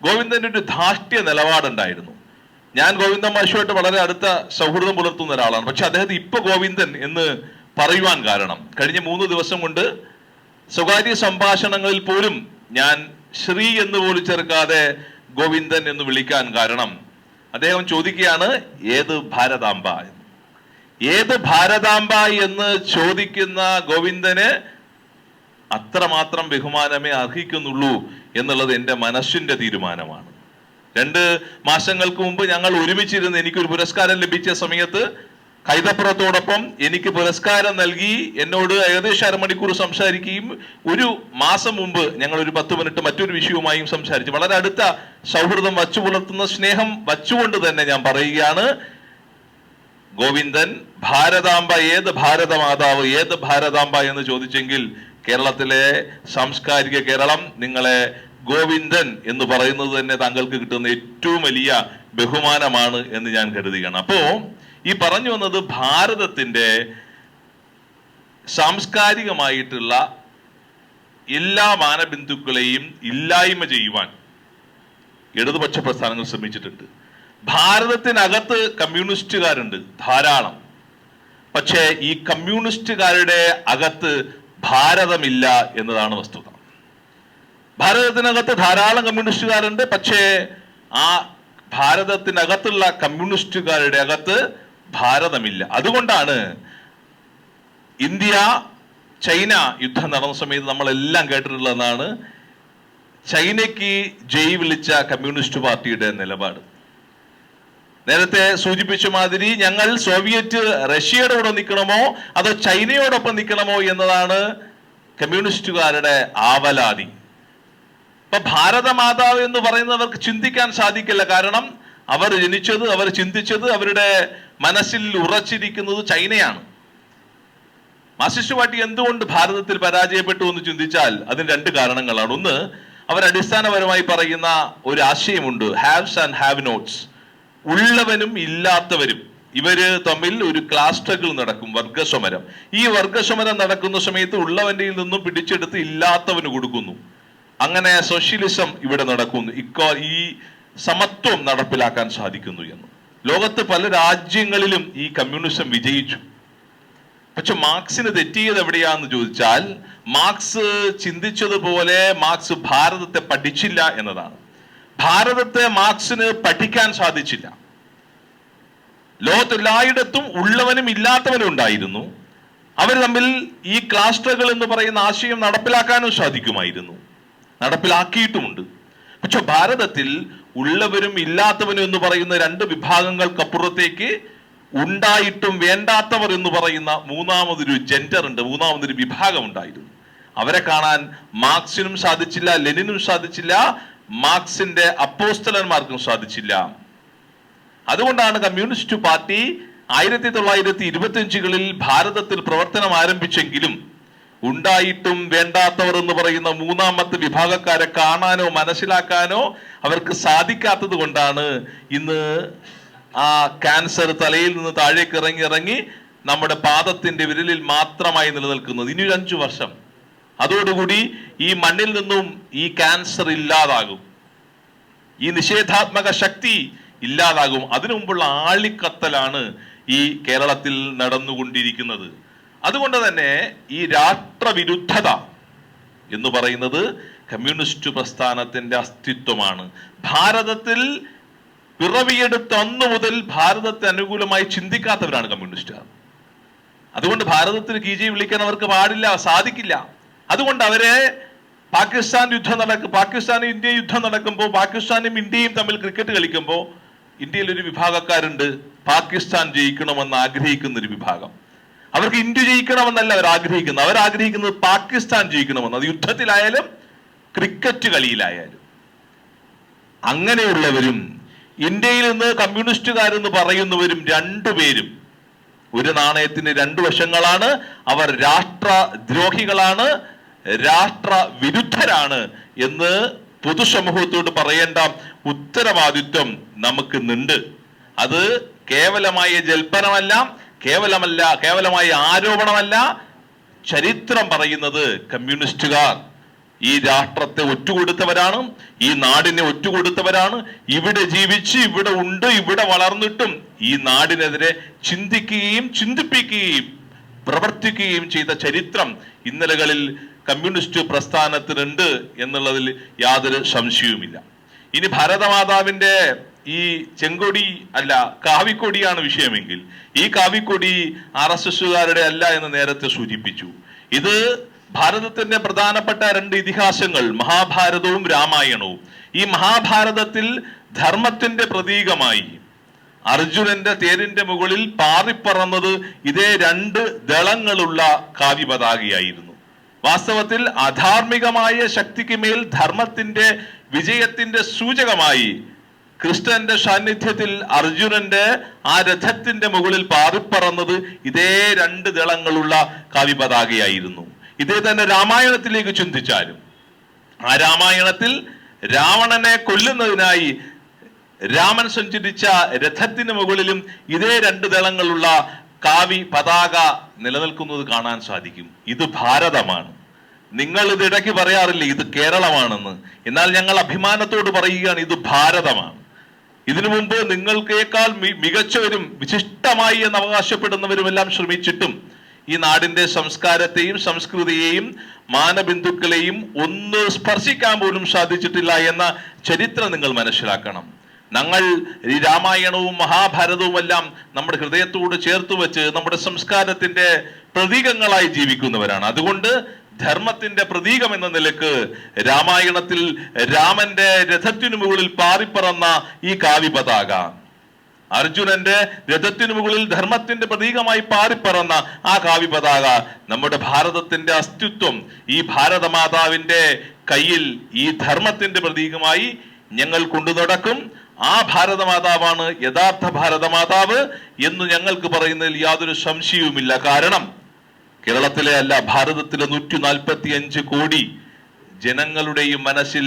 ഗോവിന്ദന്റെ ഒരു ധാർഷ്ട്യ നിലപാടുണ്ടായിരുന്നു. ഞാൻ ഗോവിന്ദൻ മാഷുമായിട്ട് വളരെ അടുത്ത സൗഹൃദം പുലർത്തുന്ന ഒരാളാണ്. പക്ഷെ അദ്ദേഹത്തെ ഇപ്പൊ ഗോവിന്ദൻ എന്ന് പറയുവാൻ കാരണം, കഴിഞ്ഞ 3 ദിവസം കൊണ്ട് സ്വകാര്യ സംഭാഷണങ്ങളിൽ പോലും ഞാൻ ശ്രീ എന്ന് പോലും ചേർക്കാതെ ഗോവിന്ദൻ എന്ന് വിളിക്കാൻ കാരണം, അദ്ദേഹം ചോദിക്കുകയാണ് ഏത് ഭാരതാംബ എന്ന്. ഏത് ഭാരതാംബ എന്ന് ചോദിക്കുന്ന ഗോവിന്ദന് അത്രമാത്രം ബഹുമാനമേ അർഹിക്കുന്നുള്ളൂ എന്നുള്ളത് എൻ്റെ മനസ്സിന്റെ തീരുമാനമാണ്. 2 മാസങ്ങൾക്ക് മുമ്പ് ഞങ്ങൾ ഒരുമിച്ചിരുന്ന് എനിക്കൊരു പുരസ്കാരം ലഭിച്ച സമയത്ത് കൈതപ്പുറത്തോടൊപ്പം എനിക്ക് പുരസ്കാരം നൽകി എന്നോട് ഏകദേശം അരമണിക്കൂർ സംസാരിക്കുകയും 1 മാസം മുമ്പ് ഞങ്ങൾ ഒരു 10 മിനിറ്റ് മറ്റൊരു വിഷയവുമായും സംസാരിച്ചു. വളരെ അടുത്ത സൗഹൃദം വച്ചു പുലർത്തുന്ന സ്നേഹം വച്ചുകൊണ്ട് തന്നെ ഞാൻ പറയുകയാണ്, ഗോവിന്ദൻ ഭാരതാംബ, ഏത് ഭാരതമാതാവ്, ഏത് ഭാരതാംബ എന്ന് ചോദിച്ചെങ്കിൽ കേരളത്തിലെ സാംസ്കാരിക കേരളം നിങ്ങളെ ഗോവിന്ദൻ എന്ന് പറയുന്നത് തന്നെ താങ്കൾക്ക് കിട്ടുന്ന ഏറ്റവും വലിയ ബഹുമാനമാണ് എന്ന് ഞാൻ കരുതുകയാണ്. അപ്പോ ഈ പറഞ്ഞു വന്നത് ഭാരതത്തിന്റെ സാംസ്കാരികമായിട്ടുള്ള എല്ലാ മാനബിന്ദുക്കളെയും ഇല്ലായ്മ ചെയ്യുവാൻ ഇടതുപക്ഷ പ്രസ്ഥാനങ്ങൾ ശ്രമിച്ചിട്ടുണ്ട്. ഭാരതത്തിനകത്ത് കമ്മ്യൂണിസ്റ്റുകാരുണ്ട് ധാരാളം. പക്ഷേ ഈ കമ്മ്യൂണിസ്റ്റുകാരുടെ അകത്ത് ഭാരതമില്ല എന്നതാണ് വസ്തുത. ഭാരതത്തിനകത്ത് ധാരാളം കമ്മ്യൂണിസ്റ്റുകാരുണ്ട്, പക്ഷേ ആ ഭാരതത്തിനകത്തുള്ള കമ്മ്യൂണിസ്റ്റുകാരുടെ അകത്ത് ഭാരതമില്ല. അതുകൊണ്ടാണ് ഇന്ത്യ ചൈന യുദ്ധം നടന്ന സമയത്ത് നമ്മളെല്ലാം കേട്ടിട്ടുള്ളതാണ് ചൈനയ്ക്ക് ജയ് വിളിച്ച കമ്മ്യൂണിസ്റ്റ് പാർട്ടിയുടെ നിലപാട്. നേരത്തെ സൂചിപ്പിച്ച മാതിരി ഞങ്ങൾ സോവിയറ്റ് റഷ്യയുടെ കൂടെ നിൽക്കണമോ അതോ ചൈനയോടൊപ്പം നിൽക്കണമോ എന്നതാണ് കമ്മ്യൂണിസ്റ്റുകാരുടെ ആവലാതി. അപ്പൊ ഭാരതമാതാവ് എന്ന് പറയുന്നവർക്ക് ചിന്തിക്കാൻ സാധിക്കില്ല, കാരണം അവർ ജനിച്ചത്, അവർ ചിന്തിച്ചത്, അവരുടെ മനസ്സിൽ ഉറച്ചിരിക്കുന്നത് ചൈനയാണ്. മാർക്സിസ്റ്റ് പാർട്ടി എന്തുകൊണ്ട് ഭാരതത്തിൽ പരാജയപ്പെട്ടു എന്ന് ചിന്തിച്ചാൽ അതിന് 2 കാരണങ്ങളാണ്. ഒന്ന്, അവർ അടിസ്ഥാനപരമായി പറയുന്ന ഒരു ആശയമുണ്ട്, ഹാവ്സ് ആൻഡ് ഹാവ് നോട്ട്സ്, ഉള്ളവനും ഇല്ലാത്തവരും. ഇവര് തമ്മിൽ ഒരു ക്ലാസ് സ്ട്രഗിൾ നടക്കും, വർഗസമരം. ഈ വർഗസമരം നടക്കുന്ന സമയത്ത് ഉള്ളവന്റെ നിന്നും പിടിച്ചെടുത്ത് ഇല്ലാത്തവന് കൊടുക്കുന്നു. അങ്ങനെ സോഷ്യലിസം ഇവിടെ നടക്കുന്നു, ഈ സമത്വം നടപ്പിലാക്കാൻ സാധിക്കുന്നു എന്ന്. ലോകത്ത് പല രാജ്യങ്ങളിലും ഈ കമ്മ്യൂണിസം വിജയിച്ചു. പക്ഷെ മാർക്സിന് തെറ്റിയത് എവിടെയാന്ന് ചോദിച്ചാൽ, മാർക്സ് ചിന്തിച്ചതുപോലെ മാർക്സ് ഭാരതത്തെ പഠിച്ചില്ല എന്നതാണ്. ഭാരതത്തെ മാർക്സിന് പഠിക്കാൻ സാധിച്ചില്ല. ലോകത്തെല്ലായിടത്തും ഉള്ളവനും ഇല്ലാത്തവനും ഉണ്ടായിരുന്നു. അവർ തമ്മിൽ ഈ ക്ലാസ് സ്ട്രഗിൾ എന്ന് പറയുന്ന ആശയം നടപ്പിലാക്കാനും സാധിക്കുമായിരുന്നു, നടപ്പിലാക്കിയിട്ടുമുണ്ട്. പക്ഷെ ഭാരതത്തിൽ ഉള്ളവരും ഇല്ലാത്തവനും എന്ന് പറയുന്ന 2 വിഭാഗങ്ങൾക്കപ്പുറത്തേക്ക് ഉണ്ടായിട്ടും വേണ്ടാത്തവർ എന്ന് പറയുന്ന മൂന്നാമതൊരു ജെൻഡർ ഉണ്ട്, മൂന്നാമതൊരു വിഭാഗം ഉണ്ടായിരുന്നു. അവരെ കാണാൻ മാർക്സിനും സാധിച്ചില്ല, ലെനിനും സാധിച്ചില്ല, മാർക്സിന്റെ അപ്പോസ്തലന്മാർക്കും സാധിച്ചില്ല. അതുകൊണ്ടാണ് കമ്മ്യൂണിസ്റ്റ് പാർട്ടി 1925കളിൽ ഭാരതത്തിൽ പ്രവർത്തനം ആരംഭിച്ചെങ്കിലും ഉണ്ടായിട്ടും വേണ്ടാത്തവർ എന്ന് പറയുന്ന മൂന്നാമത്തെ വിഭാഗക്കാരെ കാണാനോ മനസ്സിലാക്കാനോ അവർക്ക് സാധിക്കാത്തത് കൊണ്ടാണ് ഇന്ന് ആ ക്യാൻസർ തലയിൽ നിന്ന് താഴേക്ക് ഇറങ്ങി നമ്മുടെ പാദത്തിന്റെ വിരലിൽ മാത്രമായി നിലനിൽക്കുന്നത്. ഇനി ഒരു 5 വർഷം അതോടുകൂടി ഈ മണ്ണിൽ നിന്നും ഈ ക്യാൻസർ ഇല്ലാതാകും, ഈ നിഷേധാത്മക ശക്തി ഇല്ലാതാകും. അതിനു മുമ്പുള്ള ആളിക്കത്തലാണ് ഈ കേരളത്തിൽ നടന്നുകൊണ്ടിരിക്കുന്നത്. അതുകൊണ്ട് തന്നെ ഈ രാഷ്ട്രവിരുദ്ധത എന്ന് പറയുന്നത് കമ്മ്യൂണിസ്റ്റ് പ്രസ്ഥാനത്തിന്റെ അസ്തിത്വമാണ്. ഭാരതത്തിൽ പിറവിയെടുത്ത അന്നു മുതൽ ഭാരതത്തെ അനുകൂലമായി ചിന്തിക്കാത്തവരാണ് കമ്മ്യൂണിസ്റ്റുകാർ. അതുകൊണ്ട് ഭാരതത്തിന് കീജി വിളിക്കാൻ അവർക്ക് പാടില്ല, സാധിക്കില്ല. അതുകൊണ്ട് അവരെ പാകിസ്ഥാനും ഇന്ത്യ യുദ്ധം നടക്കുമ്പോൾ പാകിസ്ഥാനും ഇന്ത്യയും തമ്മിൽ ക്രിക്കറ്റ് കളിക്കുമ്പോൾ ഇന്ത്യയിൽ ഒരു വിഭാഗക്കാരുണ്ട് പാകിസ്ഥാൻ ജയിക്കണമെന്ന് ആഗ്രഹിക്കുന്ന ഒരു വിഭാഗം. അവർക്ക് ഇന്ത്യ ജയിക്കണമെന്നല്ല അവരാഗ്രഹിക്കുന്നത് പാകിസ്ഥാൻ ജയിക്കണമെന്ന്. അത് യുദ്ധത്തിലായാലും ക്രിക്കറ്റ് കളിയിലായാലും. അങ്ങനെയുള്ളവരും ഇന്ത്യയിൽ നിന്ന് കമ്മ്യൂണിസ്റ്റുകാരെന്ന് പറയുന്നവരും രണ്ടുപേരും ഒരു നാണയത്തിന് 2 വശങ്ങളാണ്. അവർ രാഷ്ട്രദ്രോഹികളാണ്, രാഷ്ട്ര വിരുദ്ധരാണ് എന്ന് പൊതുസമൂഹത്തോട് പറയേണ്ട ഉത്തരവാദിത്വം നമുക്കിന്നുണ്ട്. അത് കേവലമായ ജൽപ്പനമല്ല, കേവലമായ ആരോപണമല്ല. ചരിത്രം പറയുന്നത് കമ്മ്യൂണിസ്റ്റുകാർ ഈ രാഷ്ട്രത്തെ ഒറ്റുകൊടുത്തവരാണ്, ഈ നാടിനെ ഒറ്റുകൊടുത്തവരാണ്. ഇവിടെ ജീവിച്ച് ഇവിടെ ഉണ്ട് ഇവിടെ വളർന്നിട്ടും ഈ നാടിനെതിരെ ചിന്തിക്കുകയും ചിന്തിപ്പിക്കുകയും പ്രവർത്തിക്കുകയും ചെയ്ത ചരിത്രം ഇന്നലകളിൽ കമ്മ്യൂണിസ്റ്റ് പ്രസ്ഥാനത്തിനുണ്ട് എന്നുള്ളതിൽ യാതൊരു സംശയവുമില്ല. ഇനി ഭാരതമാതാവിന്റെ ഈ ചെങ്കൊടി അല്ല കാവിക്കൊടിയാണ് വിഷയമെങ്കിൽ ഈ കാവിക്കൊടി RSSകാരുടെ അല്ല എന്ന് നേരത്തെ സൂചിപ്പിച്ചു. ഇത് ഭാരതത്തിന്റെ പ്രധാനപ്പെട്ട 2 ഇതിഹാസങ്ങൾ മഹാഭാരതവും രാമായണവും. ഈ മഹാഭാരതത്തിൽ ധർമ്മത്തിന്റെ പ്രതീകമായി അർജുനന്റെ തേരിന്റെ മുകളിൽ പാറിപ്പറന്നത് ഇതേ 2 ദളങ്ങളുള്ള കാവ്യപതാകയായിരുന്നു. വാസ്തവത്തിൽ അധാർമികമായ ശക്തിക്ക് മേൽ ധർമ്മത്തിന്റെ വിജയത്തിന്റെ സൂചകമായി കൃഷ്ണന്റെ സാന്നിധ്യത്തിൽ അർജുനന്റെ ആ രഥത്തിന്റെ മുകളിൽ പാറിപ്പറന്നത് ഇതേ 2 ദളങ്ങളുള്ള കാവ്യപതാകയായിരുന്നു. ഇതേ തന്നെ രാമായണത്തിലേക്ക് ചിന്തിച്ചാലും ആ രാമായണത്തിൽ രാവണനെ കൊല്ലുന്നതിനായി രാമൻ സഞ്ചരിച്ച രഥത്തിന് മുകളിലും ഇതേ 2 ദളങ്ങളുള്ള കാവി പതാക നിലനിൽക്കുന്നത് കാണാൻ സാധിക്കും. ഇത് ഭാരതമാണ്. നിങ്ങൾ ഇത് ഇടയ്ക്ക് പറയാറില്ലേ ഇത് കേരളമാണെന്ന്. എന്നാൽ ഞങ്ങൾ അഭിമാനത്തോട് പറയുകയാണ് ഇത് ഭാരതമാണ്. ഇതിനു മുമ്പ് നിങ്ങൾക്കേക്കാൾ മികച്ചവരും വിശിഷ്ടമായി എന്ന് അവകാശപ്പെടുന്നവരുമെല്ലാം ശ്രമിച്ചിട്ടും ഈ നാടിന്റെ സംസ്കാരത്തെയും സംസ്കൃതിയെയും മാനബിന്ദുക്കളെയും ഒന്ന് സ്പർശിക്കാൻ പോലും സാധിച്ചിട്ടില്ല എന്ന ചരിത്രം നിങ്ങൾ മനസ്സിലാക്കണം. ഞങ്ങൾ ഈ രാമായണവും മഹാഭാരതവും എല്ലാം നമ്മുടെ ഹൃദയത്തോട് ചേർത്ത് വെച്ച് നമ്മുടെ സംസ്കാരത്തിന്റെ പ്രതീകങ്ങളായി ജീവിക്കുന്നവരാണ്. അതുകൊണ്ട് ധർമ്മത്തിന്റെ പ്രതീകം എന്ന നിലക്ക് രാമായണത്തിൽ രാമന്റെ രഥത്തിനു മുകളിൽ പാറിപ്പറന്ന ഈ കാവ്യപതാക, അർജുനന്റെ രഥത്തിനു മുകളിൽ ധർമ്മത്തിന്റെ പ്രതീകമായി പാറിപ്പറന്ന ആ കാവ്യപതാക നമ്മുടെ ഭാരതത്തിന്റെ അസ്തിത്വം, ഈ ഭാരതമാതാവിന്റെ കയ്യിൽ ഈ ധർമ്മത്തിന്റെ പ്രതീകമായി ഞങ്ങൾ കൊണ്ടു നടക്കും. ആ ഭാരതമാതാവാണ് യഥാർത്ഥ ഭാരതമാതാവ് എന്ന് ഞങ്ങൾക്ക് പറയുന്നതിൽ യാതൊരു സംശയവുമില്ല. കാരണം കേരളത്തിലെ അല്ല ഭാരതത്തിലെ 145 കോടി ജനങ്ങളുടെയും മനസ്സിൽ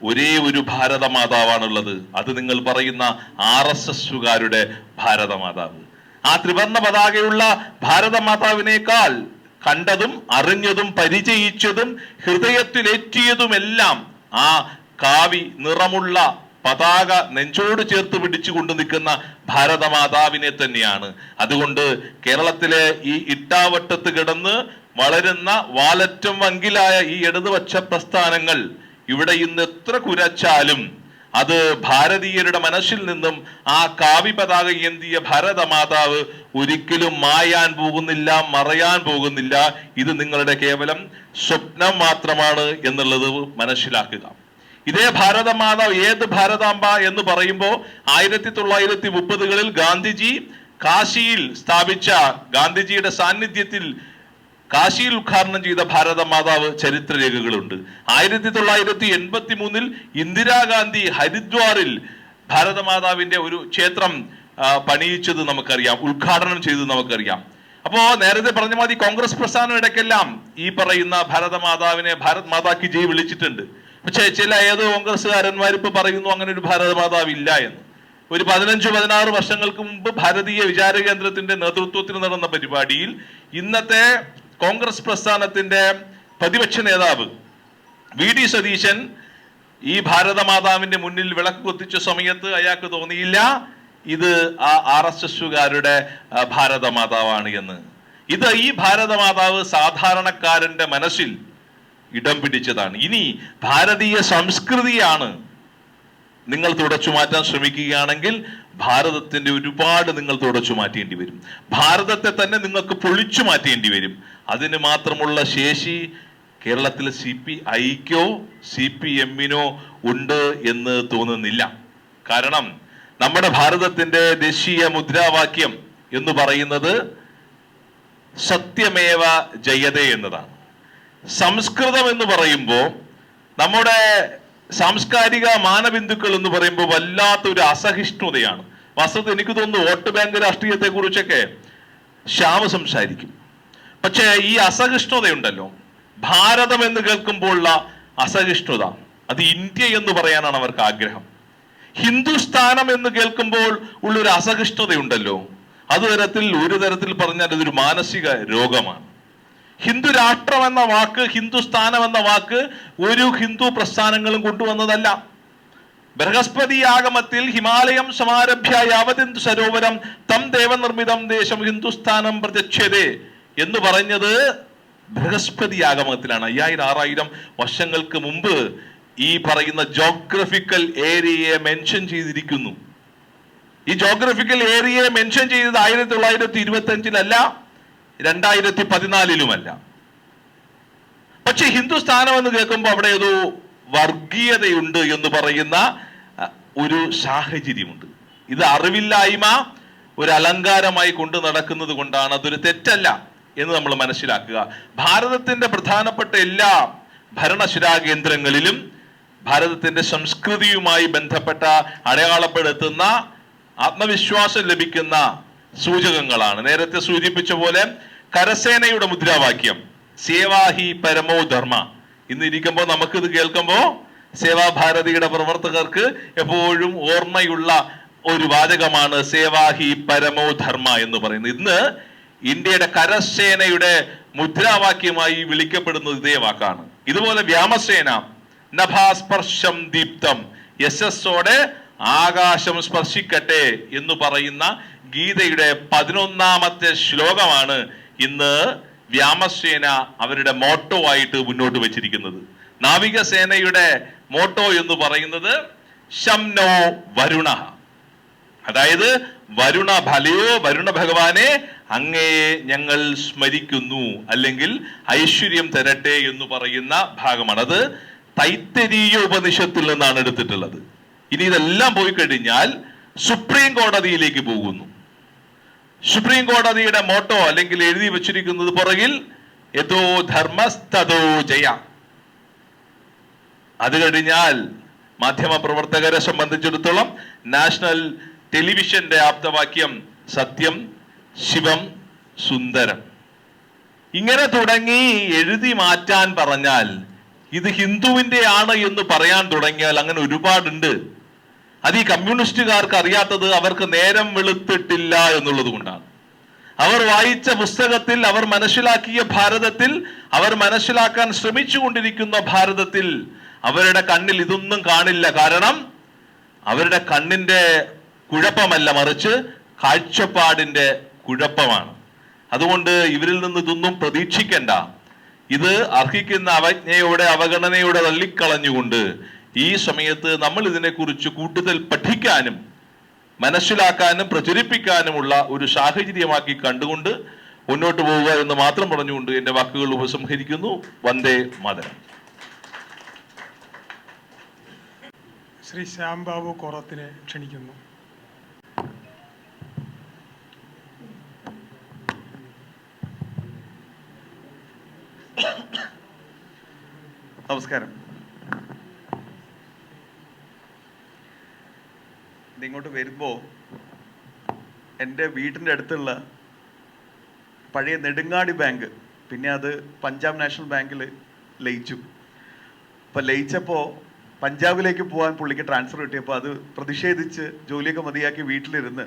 ഒരേ ഒരു ഭാരതമാതാവാണുള്ളത്. അത് നിങ്ങൾ പറയുന്ന RSSകാരുടെ ഭാരതമാതാവ്. ആ ത്രിവർണ്ണ പതാകയുള്ള ഭാരതമാതാവിനേക്കാൾ കണ്ടതും അറിഞ്ഞതും പരിചയിച്ചതും ഹൃദയത്തിലേറ്റിയതുമെല്ലാം ആ കാവി നിറമുള്ള പതാക നെഞ്ചോട് ചേർത്ത് പിടിച്ചു കൊണ്ടു നിൽക്കുന്ന ഭാരതമാതാവിനെ തന്നെയാണ്. അതുകൊണ്ട് കേരളത്തിലെ ഈ ഇട്ടാവട്ടത്ത് കിടന്ന് വളരുന്ന വാലറ്റം വങ്കിലായ ഈ ഇടതുപക്ഷ പ്രസ്ഥാനങ്ങൾ ഇവിടെ ഇന്ന് എത്ര കുരച്ചാലും അത് ഭാരതീയരുടെ മനസ്സിൽ നിന്നും ആ കാവി പതാക ഏന്തിയ ഭാരതമാതാവ് ഒരിക്കലും മായാൻ പോകുന്നില്ല, മറയാൻ പോകുന്നില്ല. ഇത് നിങ്ങളുടെ കേവലം സ്വപ്നം മാത്രമാണ് എന്നുള്ളത് മനസ്സിലാക്കുക. ഇതേ ഭാരതമാതാവ് ഏത് ഭാരതാംബ എന്ന് പറയുമ്പോൾ 1930കളിൽ ഗാന്ധിജി കാശിയിൽ സ്ഥാപിച്ച, ഗാന്ധിജിയുടെ സാന്നിധ്യത്തിൽ കാശിയിൽ ഉദ്ഘാടനം ചെയ്ത ഭാരതമാതാവ് ചരിത്രരേഖകളുണ്ട്. 1983 ഇന്ദിരാഗാന്ധി ഹരിദ്വാറിൽ ഭാരതമാതാവിന്റെ ഒരു ക്ഷേത്രം പണിയിച്ചത് നമുക്കറിയാം, ഉദ്ഘാടനം ചെയ്തത് നമുക്കറിയാം. അപ്പോ നേരത്തെ പറഞ്ഞ മാതിരി കോൺഗ്രസ് പ്രസ്ഥാനം ഇടയ്ക്കെല്ലാം ഈ പറയുന്ന ഭാരതമാതാവിനെ ഭാരത് മാതാ കി ജയ് വിളിച്ചിട്ടുണ്ട്. പക്ഷേ ചില ഏതോ കോൺഗ്രസ്സുകാരന്മാർ ഇപ്പൊ പറയുന്നു അങ്ങനെ ഒരു ഭാരതമാതാവ് ഇല്ല എന്ന്. ഒരു 15-16 വർഷങ്ങൾക്ക് മുമ്പ് ഭാരതീയ വിചാര കേന്ദ്രത്തിന്റെ നേതൃത്വത്തിൽ നടന്ന പരിപാടിയിൽ ഇന്നത്തെ കോൺഗ്രസ് പ്രസ്ഥാനത്തിന്റെ പ്രതിപക്ഷ നേതാവ് VD സതീശൻ ഈ ഭാരതമാതാവിന്റെ മുന്നിൽ വിളക്ക് കൊത്തിച്ച സമയത്ത് അയാൾക്ക് തോന്നിയില്ല ഇത് ആ RSSകാരുടെ ഭാരതമാതാവാണ് എന്ന്. ഈ ഭാരതമാതാവ് സാധാരണക്കാരന്റെ മനസ്സിൽ ഇടം പിടിച്ചതാണ്. ഇനി ഭാരതീയ സംസ്കൃതിയാണ് നിങ്ങൾ തുടച്ചു മാറ്റാൻ ശ്രമിക്കുകയാണെങ്കിൽ ഭാരതത്തിന്റെ ഒരുപാട് നിങ്ങൾ തുടച്ചു മാറ്റേണ്ടി വരും. ഭാരതത്തെ തന്നെ നിങ്ങൾക്ക് പൊളിച്ചു മാറ്റേണ്ടി വരും. അതിന് മാത്രമുള്ള ശേഷി കേരളത്തിലെ CPIക്കോ CPMനോ ഉണ്ട് എന്ന് തോന്നുന്നില്ല. കാരണം നമ്മുടെ ഭാരതത്തിന്റെ ദേശീയ മുദ്രാവാക്യം എന്ന് പറയുന്നത് സത്യമേവ ജയതേ എന്നതാണ്. സംസ്കൃതം എന്ന് പറയുമ്പോൾ നമ്മുടെ സാംസ്കാരിക മാനബിന്ദുക്കൾ എന്ന് പറയുമ്പോൾ വല്ലാത്തൊരു അസഹിഷ്ണുതയാണ്. വാസ്തവത്തിൽ എനിക്ക് തോന്നുന്നു വോട്ട് ബാങ്ക് രാഷ്ട്രീയത്തെ കുറിച്ചൊക്കെ ശ്യാമ സംസാരിക്കും. പക്ഷേ ഈ അസഹിഷ്ണുതയുണ്ടല്ലോ, ഭാരതം എന്ന് കേൾക്കുമ്പോഴുള്ള അസഹിഷ്ണുത, അത് ഇന്ത്യ എന്ന് പറയാനാണ് അവർക്ക് ആഗ്രഹം. ഹിന്ദുസ്ഥാനം എന്ന് കേൾക്കുമ്പോൾ ഉള്ളൊരു അസഹിഷ്ണുതയുണ്ടല്ലോ, ഒരു തരത്തിൽ പറഞ്ഞാൽ ഇതൊരു മാനസിക രോഗമാണ്. ഹിന്ദു രാഷ്ട്രം എന്ന വാക്ക്, ഹിന്ദുസ്ഥാനം എന്ന വാക്ക് ഒരു ഹിന്ദു പ്രസ്ഥാനങ്ങളും കൊണ്ടുവന്നതല്ല. ബൃഹസ്പതി ആഗമത്തിൽ ഹിമാലയം സമാരഭ്യ യാവതിന്ദു സരോവരം തം ദേവനിർമ്മിതം ദേശം ഹിന്ദുസ്ഥാനം പ്രത്യക്ഷതേ എന്ന് പറഞ്ഞത് ബൃഹസ്പതി ആഗമത്തിലാണ്. 5000-6000 വർഷങ്ങൾക്ക് മുമ്പ് ഈ പറയുന്ന ജോഗ്രഫിക്കൽ ഏരിയയെ മെൻഷൻ ചെയ്തിരിക്കുന്നു. ഈ ജോഗ്രഫിക്കൽ ഏരിയയെ മെൻഷൻ ചെയ്തത് 1925-ലല്ല, 2014-ലുമല്ല. പക്ഷെ ഹിന്ദുസ്ഥാനം എന്ന് കേൾക്കുമ്പോൾ അവിടെ ഏതോ വർഗീയതയുണ്ട് എന്ന് പറയുന്ന ഒരു സാഹചര്യമുണ്ട്. ഇത് അറിവില്ലായ്മ ഒരു അലങ്കാരമായി കൊണ്ട് നടക്കുന്നത് കൊണ്ടാണ്. അതൊരു തെറ്റല്ല എന്ന് നമ്മൾ മനസ്സിലാക്കുക. ഭാരതത്തിന്റെ പ്രധാനപ്പെട്ട എല്ലാ ഭരണശിരാ കേന്ദ്രങ്ങളിലും ഭാരതത്തിന്റെ സംസ്കൃതിയുമായി ബന്ധപ്പെട്ട അടയാളപ്പെടുത്തുന്ന ആത്മവിശ്വാസം ലഭിക്കുന്ന സൂചകങ്ങളാണ്. നേരത്തെ സൂചിപ്പിച്ച പോലെ കരസേനയുടെ മുദ്രാവാക്യം സേവാഹി പരമോ ധർമ്മ. ഇന്നിരിക്കുമ്പോൾ നമുക്കിത് കേൾക്കുമ്പോൾ സേവാഭാരതിയുടെ പ്രവർത്തകർക്ക് എപ്പോഴും ഓർമ്മയുള്ള ഒരു വാചകമാണ് സേവാഹി പരമോ ധർമ്മ എന്ന് പറയുന്നത്. ഇന്ന് ഇന്ത്യയുടെ കരസേനയുടെ മുദ്രാവാക്യമായി വിളിക്കപ്പെടുന്നത് ഇതേ വാക്കാണ്. ഇതുപോലെ വ്യോമസേന നഭാസ്പർശം ദീപ്തം, യശസ്സോടെ ആകാശം സ്പർശിക്കട്ടെ എന്ന് പറയുന്ന ഗീതയുടെ 11ാമത്തെ ശ്ലോകമാണ് ഇന്ന് വ്യോമസേന അവരുടെ മോട്ടോ ആയിട്ട് മുന്നോട്ട് വെച്ചിരിക്കുന്നത്. നാവികസേനയുടെ മോട്ടോ എന്ന് പറയുന്നത് ശംനോ വരുണ, അതായത് വരുണ ഭലയോ വരുണ ഭഗവാനെ അങ്ങയെ ഞങ്ങൾ സ്മരിക്കുന്നു, അല്ലെങ്കിൽ ഐശ്വര്യം തരട്ടെ എന്ന് പറയുന്ന ഭാഗമാണ്. അത് തൈത്തരീയ ഉപനിഷത്തിൽ നിന്നാണ് എടുത്തിട്ടുള്ളത്. ഇനി ഇതെല്ലാം പോയി കഴിഞ്ഞാൽ സുപ്രീം കോടതിയിലേക്ക് പോകുന്നു. സുപ്രീം കോടതിയുടെ മോട്ടോ അല്ലെങ്കിൽ എഴുതി വെച്ചിരിക്കുന്നത് പുറകിൽ യഥോ ധർമ്മസ്തോ ജയ. അത് കഴിഞ്ഞാൽ മാധ്യമ പ്രവർത്തകരെ സംബന്ധിച്ചിടത്തോളം നാഷണൽ ടെലിവിഷന്റെ ആപ്തവാക്യം സത്യം ശിവം സുന്ദരം. ഇങ്ങനെ തുടങ്ങി എഴുതി മാറ്റാൻ പറഞ്ഞാൽ ഇത് ഹിന്ദുവിന്റെ ആണ് എന്ന് പറയാൻ തുടങ്ങിയാൽ അങ്ങനെ ഒരുപാടുണ്ട്. അത് ഈ കമ്മ്യൂണിസ്റ്റുകാർക്ക് അറിയാത്തത് അവർക്ക് നേരം വെളുത്തിട്ടില്ല എന്നുള്ളത് കൊണ്ടാണ്. അവർ വായിച്ച പുസ്തകത്തിൽ, അവർ മനസ്സിലാക്കിയ ഭാരതത്തിൽ, അവർ മനസ്സിലാക്കാൻ ശ്രമിച്ചു കൊണ്ടിരിക്കുന്ന ഭാരതത്തിൽ അവരുടെ കണ്ണിൽ ഇതൊന്നും കാണില്ല. കാരണം അവരുടെ കണ്ണിന്റെ കുഴപ്പമല്ല, മറിച്ച് കാഴ്ചപ്പാടിന്റെ കുഴപ്പമാണ്. അതുകൊണ്ട് ഇവരിൽ നിന്ന് ഇതൊന്നും പ്രതീക്ഷിക്കണ്ട. ഇത് അർഹിക്കുന്ന അവജ്ഞയോടെ അവഗണനയോടെ തള്ളിക്കളഞ്ഞുകൊണ്ട് ഈ സമയത്ത് നമ്മൾ ഇതിനെക്കുറിച്ച് കൂടുതൽ പഠിക്കാനും മനസ്സിലാക്കാനും പ്രചരിപ്പിക്കാനുമുള്ള ഒരു സാഹചര്യമാക്കി കണ്ടുകൊണ്ട് മുന്നോട്ട് പോവുക എന്ന് മാത്രം പറഞ്ഞുകൊണ്ട് എന്റെ വാക്കുകൾ ഉപസംഹരിക്കുന്നു. വന്ദേ മാതരം. ശ്രീ ശ്യാംബാബു കോറത്തിനെ ക്ഷണിക്കുന്നു. നമസ്കാരം. ഇങ്ങോട്ട് വരുമ്പോൾ എൻ്റെ വീട്ടിൻ്റെ അടുത്തുള്ള പഴയ നെടുങ്ങാടി ബാങ്ക്, പിന്നെ അത് പഞ്ചാബ് നാഷണൽ ബാങ്കിൽ ലയിച്ചു. അപ്പോൾ ലയിച്ചപ്പോൾ പഞ്ചാബിലേക്ക് പോകാൻ പുള്ളിക്ക് ട്രാൻസ്ഫർ കിട്ടിയപ്പോൾ അത് പ്രതിഷേധിച്ച് ജോലിയൊക്കെ മതിയാക്കി വീട്ടിലിരുന്ന്